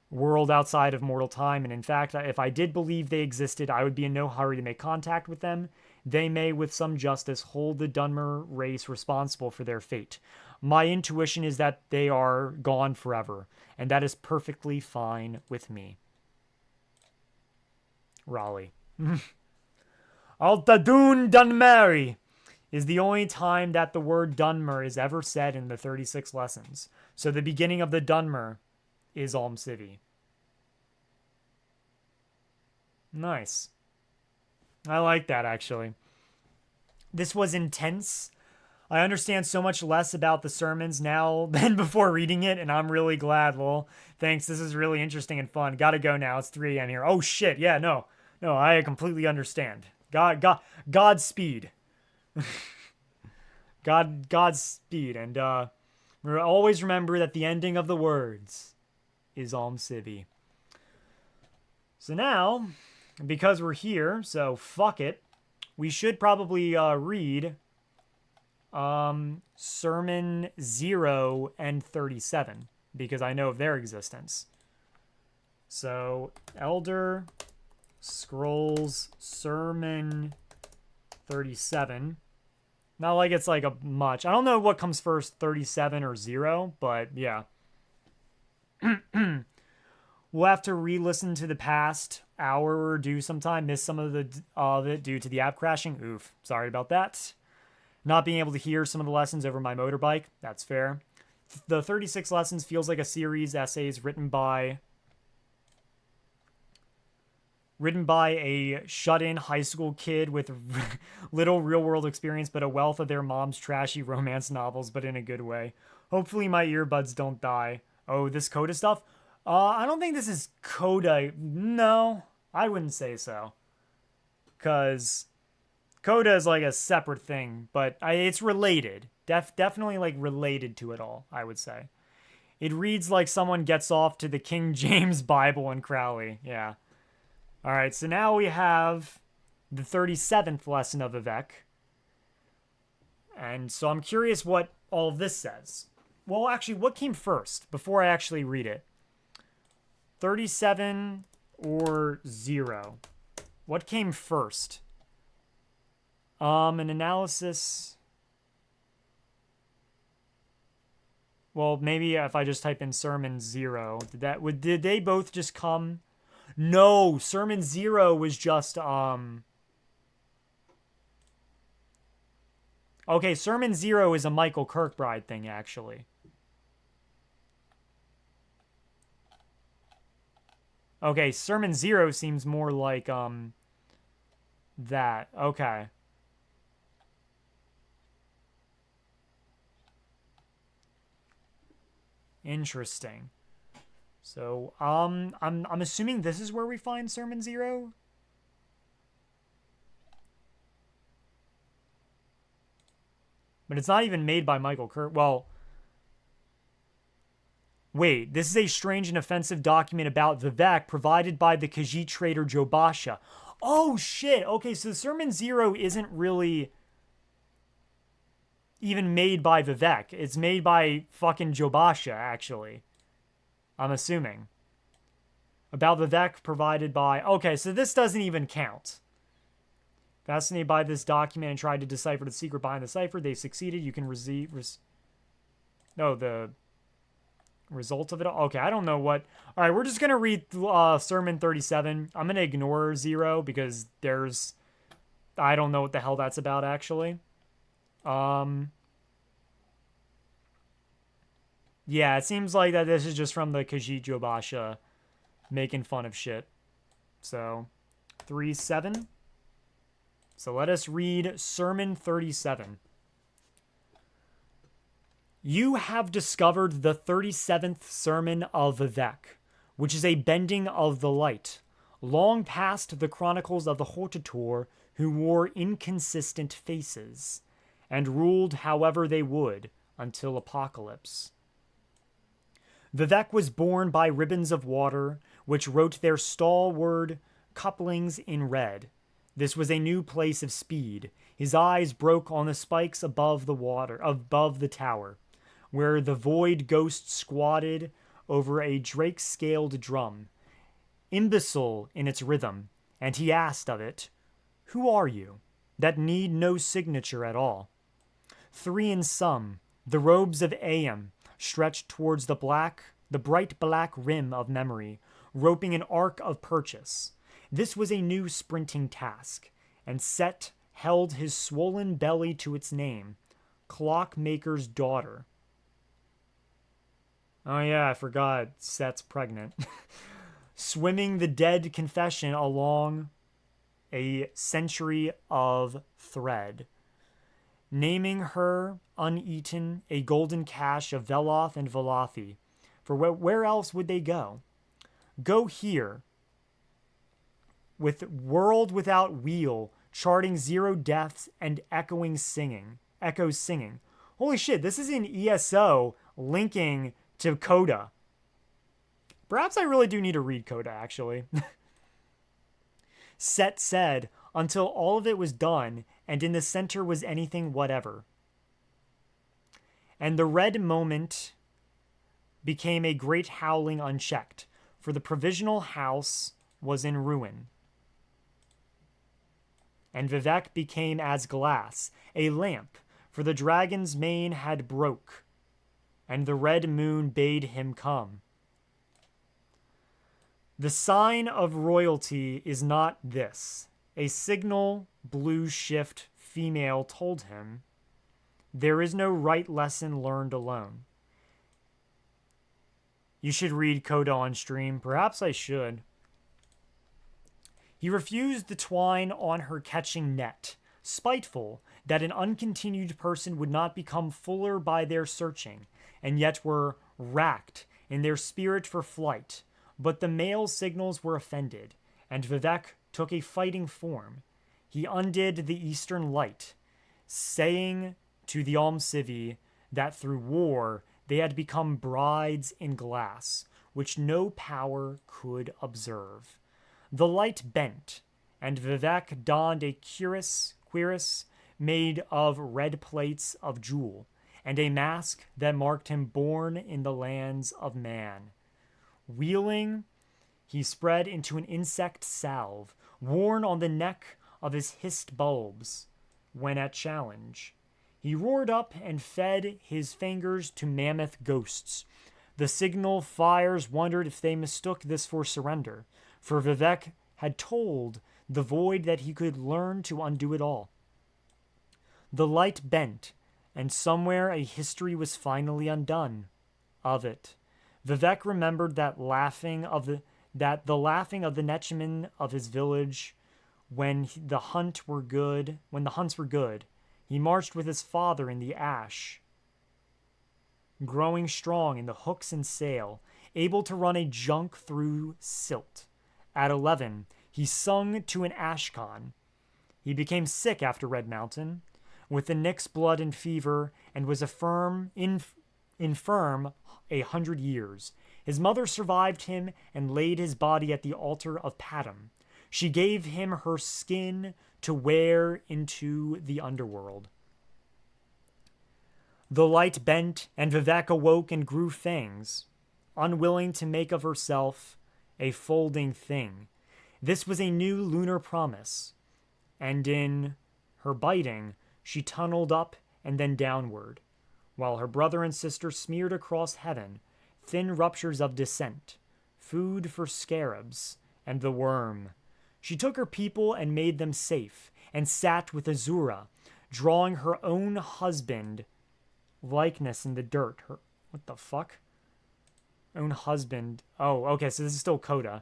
world outside of mortal time, and in fact, if I did believe they existed, I would be in no hurry to make contact with them. they may with some justice hold the Dunmer race responsible for their fate. My intuition is that they are gone forever, and that is perfectly fine with me. Raleigh. Altadun Dunmeri is the only time that the word Dunmer is ever said in the 36 lessons. So the beginning of the Dunmer is ALMSIVI. Nice. I like that, actually. This was intense. I understand so much less about the sermons now than before reading it, and I'm really glad. Well, thanks. This is really interesting and fun. Gotta go now. It's 3 a.m. here. Oh, shit. Yeah, no, I completely understand. Godspeed. Godspeed. And always remember that the ending of the words is ALMSIVI. So now, because we're here, so fuck it, we should probably read Sermon 0 and 37, because I know of their existence. So, Elder Scrolls Sermon 37. Not like it's like a much. I don't know what comes first, 37 or 0, but yeah. We'll have to re-listen to the past hour or do sometime. Miss some of it due to the app crashing. Oof. Sorry about that. Not being able to hear some of the lessons over my motorbike. That's fair. The 36 lessons feels like a series essays written by a shut-in high school kid with little real-world experience but a wealth of their mom's trashy romance novels, but in a good way. Hopefully my earbuds don't die. Oh, this Coda stuff? I don't think this is Coda. No, I wouldn't say so. Because Coda is like a separate thing, but it's related. Definitely like related to it all, I would say. It reads like someone gets off to the King James Bible in Crowley. Yeah. All right, so now we have the 37th lesson of Vivec. And so I'm curious what all of this says. Well, actually, what came first before I actually read it? 37 or 0? What came first? An analysis. Well, maybe if I just type in Sermon 0, did they both just come? No, Sermon 0 was just okay, Sermon 0 is a Michael Kirkbride thing, actually. Okay, Sermon 0 seems more like that. Okay. Interesting. So, I'm assuming this is where we find Sermon 0? But it's not even made by Michael Kirk. Well, wait, this is a strange and offensive document about Vivec provided by the Khajiit trader Jobasha. Oh, shit. Okay, so Sermon 0 isn't really even made by Vivec. It's made by fucking Jobasha, actually. I'm assuming. About Vivec provided by... Okay, so this doesn't even count. Fascinated by this document and tried to decipher the secret behind the cipher. They succeeded. You can the result of it all. Okay, I don't know what... All right, we're just going to read Sermon 37. I'm going to ignore 0 because there's... I don't know what the hell that's about, actually. Yeah, it seems like that this is just from the Khajiit Jobasha making fun of shit. So, 3-7. So let us read Sermon 37. You have discovered the 37th sermon of Vivec, which is a bending of the light, long past the chronicles of the Hortator who wore inconsistent faces, and ruled however they would until apocalypse. Vivec was born by ribbons of water, which wrote their stalwart couplings in red. This was a new place of speed. His eyes broke on the spikes above the tower, where the void ghost squatted over a drake-scaled drum, imbecile in its rhythm, and he asked of it, "Who are you?" that need no signature at all. 3 in sum, the robes of Aeam stretched towards the bright black rim of memory, roping an arc of purchase. This was a new sprinting task, and Set held his swollen belly to its name, Clockmaker's Daughter. Oh yeah, I forgot Set's pregnant. Swimming the dead confession along a century of thread. Naming her, uneaten, a golden cache of Veloth and Velothi. For where else would they go? Go here, with world without wheel, charting 0 deaths and echoes singing. Holy shit, this is in ESO linking to Coda. Perhaps I really do need to read Coda, actually. Set said, until all of it was done, and in the center was anything whatever. And the red moment became a great howling unchecked, for the provisional house was in ruin. And Vivec became as glass, a lamp, for the dragon's mane had broke, and the red moon bade him come. The sign of royalty is not this. A signal blue shift female told him, there is no right lesson learned alone. You should read Coda on stream. Perhaps I should. He refused the twine on her catching net, spiteful that an uncontinued person would not become fuller by their searching, and yet were racked in their spirit for flight. But the male signals were offended, and Vivec took a fighting form. He undid the eastern light, saying to the ALMSIVI that through war they had become brides in glass, which no power could observe. The light bent, and Vivec donned a cuirass made of red plates of jewel, and a mask that marked him born in the lands of man. Wheeling, he spread into an insect salve, worn on the neck of his hissed bulbs, when at challenge. He roared up and fed his fingers to mammoth ghosts. The signal fires wondered if they mistook this for surrender, for Vivec had told the void that he could learn to undo it all. The light bent, and somewhere a history was finally undone of it. Vivec remembered that the laughing of the Netchmen of his village when the hunts were good. He marched with his father in the ash, growing strong in the hooks and sail, able to run a junk through silt. At 11, he sung to an ashcan. He became sick after Red Mountain, with the Nyx blood and fever, and was infirm 100 years. His mother survived him and laid his body at the altar of Padam. She gave him her skin to wear into the underworld. The light bent, and Vivec awoke and grew fangs, unwilling to make of herself a folding thing. This was a new lunar promise, and in her biting, she tunneled up and then downward, while her brother and sister smeared across heaven thin ruptures of descent, food for scarabs and the worm. She took her people and made them safe, and sat with Azura, drawing her own husband likeness in the dirt. What the fuck? Own husband. Oh, okay, so this is still Coda.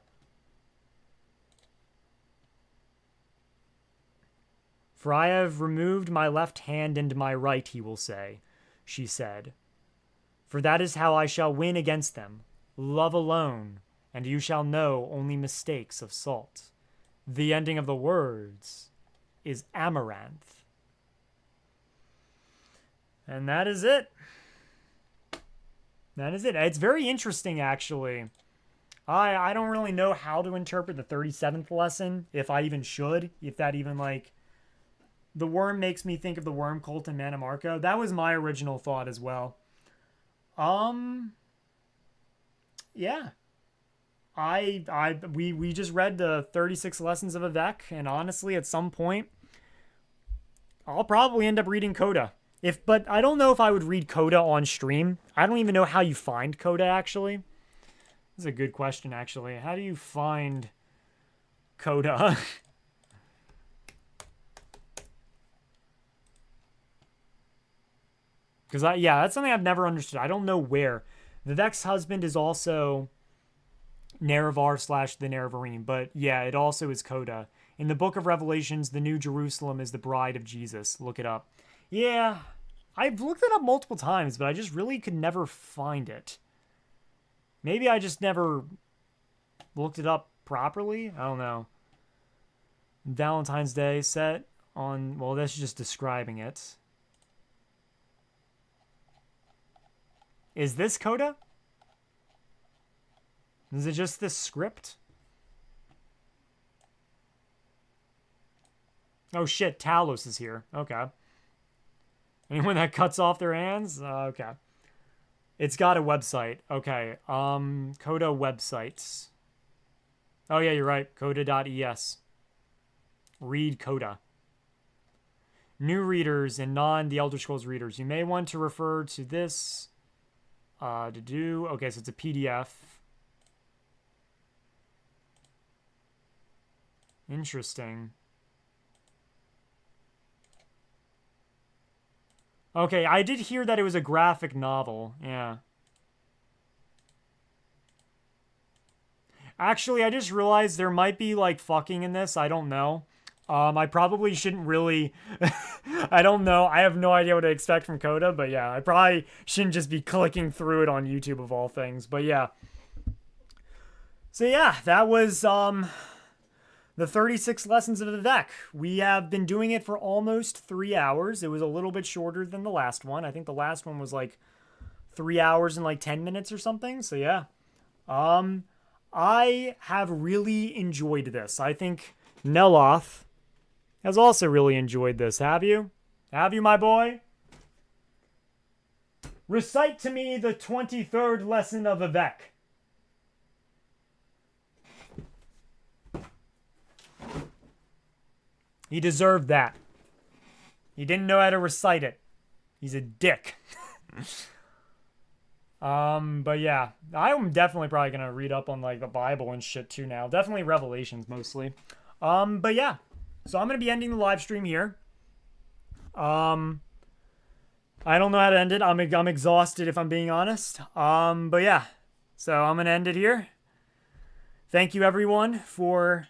For I have removed my left hand and my right, he will say, she said. For that is how I shall win against them. Love alone, and you shall know only mistakes of salt. The ending of the words is Amaranth. And that is it. That is it. It's very interesting, actually. I don't really know how to interpret the 37th lesson, if I even should, if that even, like... The worm makes me think of the worm cult in Manamarco. That was my original thought as well. Yeah. We just read the 36 lessons of Vivec, and honestly, at some point, I'll probably end up reading Coda. But I don't know if I would read Coda on stream. I don't even know how you find Coda, actually. This is a good question, actually. How do you find Coda? Because, yeah, that's something I've never understood. I don't know where. Vivec's husband is also Nerevar / the Nerevarine. But, yeah, it also is Coda. In the Book of Revelations, the New Jerusalem is the bride of Jesus. Look it up. Yeah, I've looked it up multiple times, but I just really could never find it. Maybe I just never looked it up properly? I don't know. Valentine's Day set on... Well, that's just describing it. Is this Coda? Is it just this script? Oh shit, Talos is here. Okay. Anyone that cuts off their hands? Okay. It's got a website. Okay. Coda websites. Oh yeah, you're right. Coda.es. Read Coda. New readers and non-The Elder Scrolls readers. You may want to refer to this okay, so it's a PDF. Interesting. Okay, I did hear that it was a graphic novel. Yeah. Actually, I just realized there might be, like, fucking in this. I don't know. I probably shouldn't really... I don't know. I have no idea what to expect from Coda, but yeah, I probably shouldn't just be clicking through it on YouTube of all things. But yeah. So yeah, that was the 36 lessons of Vivec. We have been doing it for almost 3 hours. It was a little bit shorter than the last one. I think the last one was like 3 hours and like 10 minutes or something. So yeah. I have really enjoyed this. I think Neloth has also really enjoyed this. Have you? Have you, my boy? Recite to me the 23rd lesson of Vivec. He deserved that. He didn't know how to recite it. He's a dick. But yeah, I'm definitely probably gonna read up on like the Bible and shit too now. Definitely Revelations mostly. But yeah, so I'm gonna be ending the live stream here. I don't know how to end it. I'm exhausted if I'm being honest. But yeah, so I'm gonna end it here. Thank you everyone for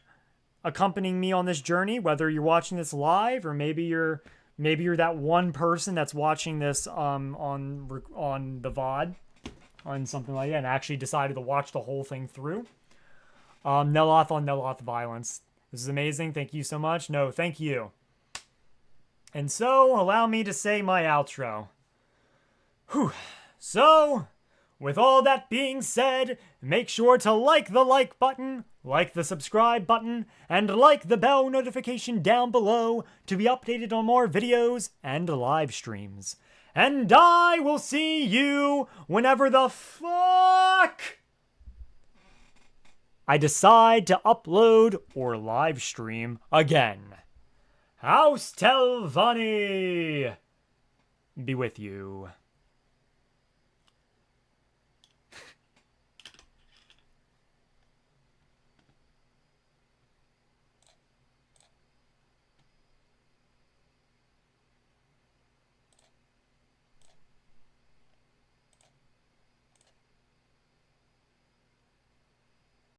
accompanying me on this journey, whether you're watching this live or maybe you're that one person that's watching this on the VOD on something like that and actually decided to watch the whole thing through. Neloth on Neloth violence. This is amazing. Thank you so much. No, thank you. And so, allow me to say my outro. Whew. So, with all that being said, make sure to like the like button, like the subscribe button, and like the bell notification down below to be updated on more videos and live streams. And I will see you whenever the fuck I decide to upload or live stream again. House Telvanni be with you.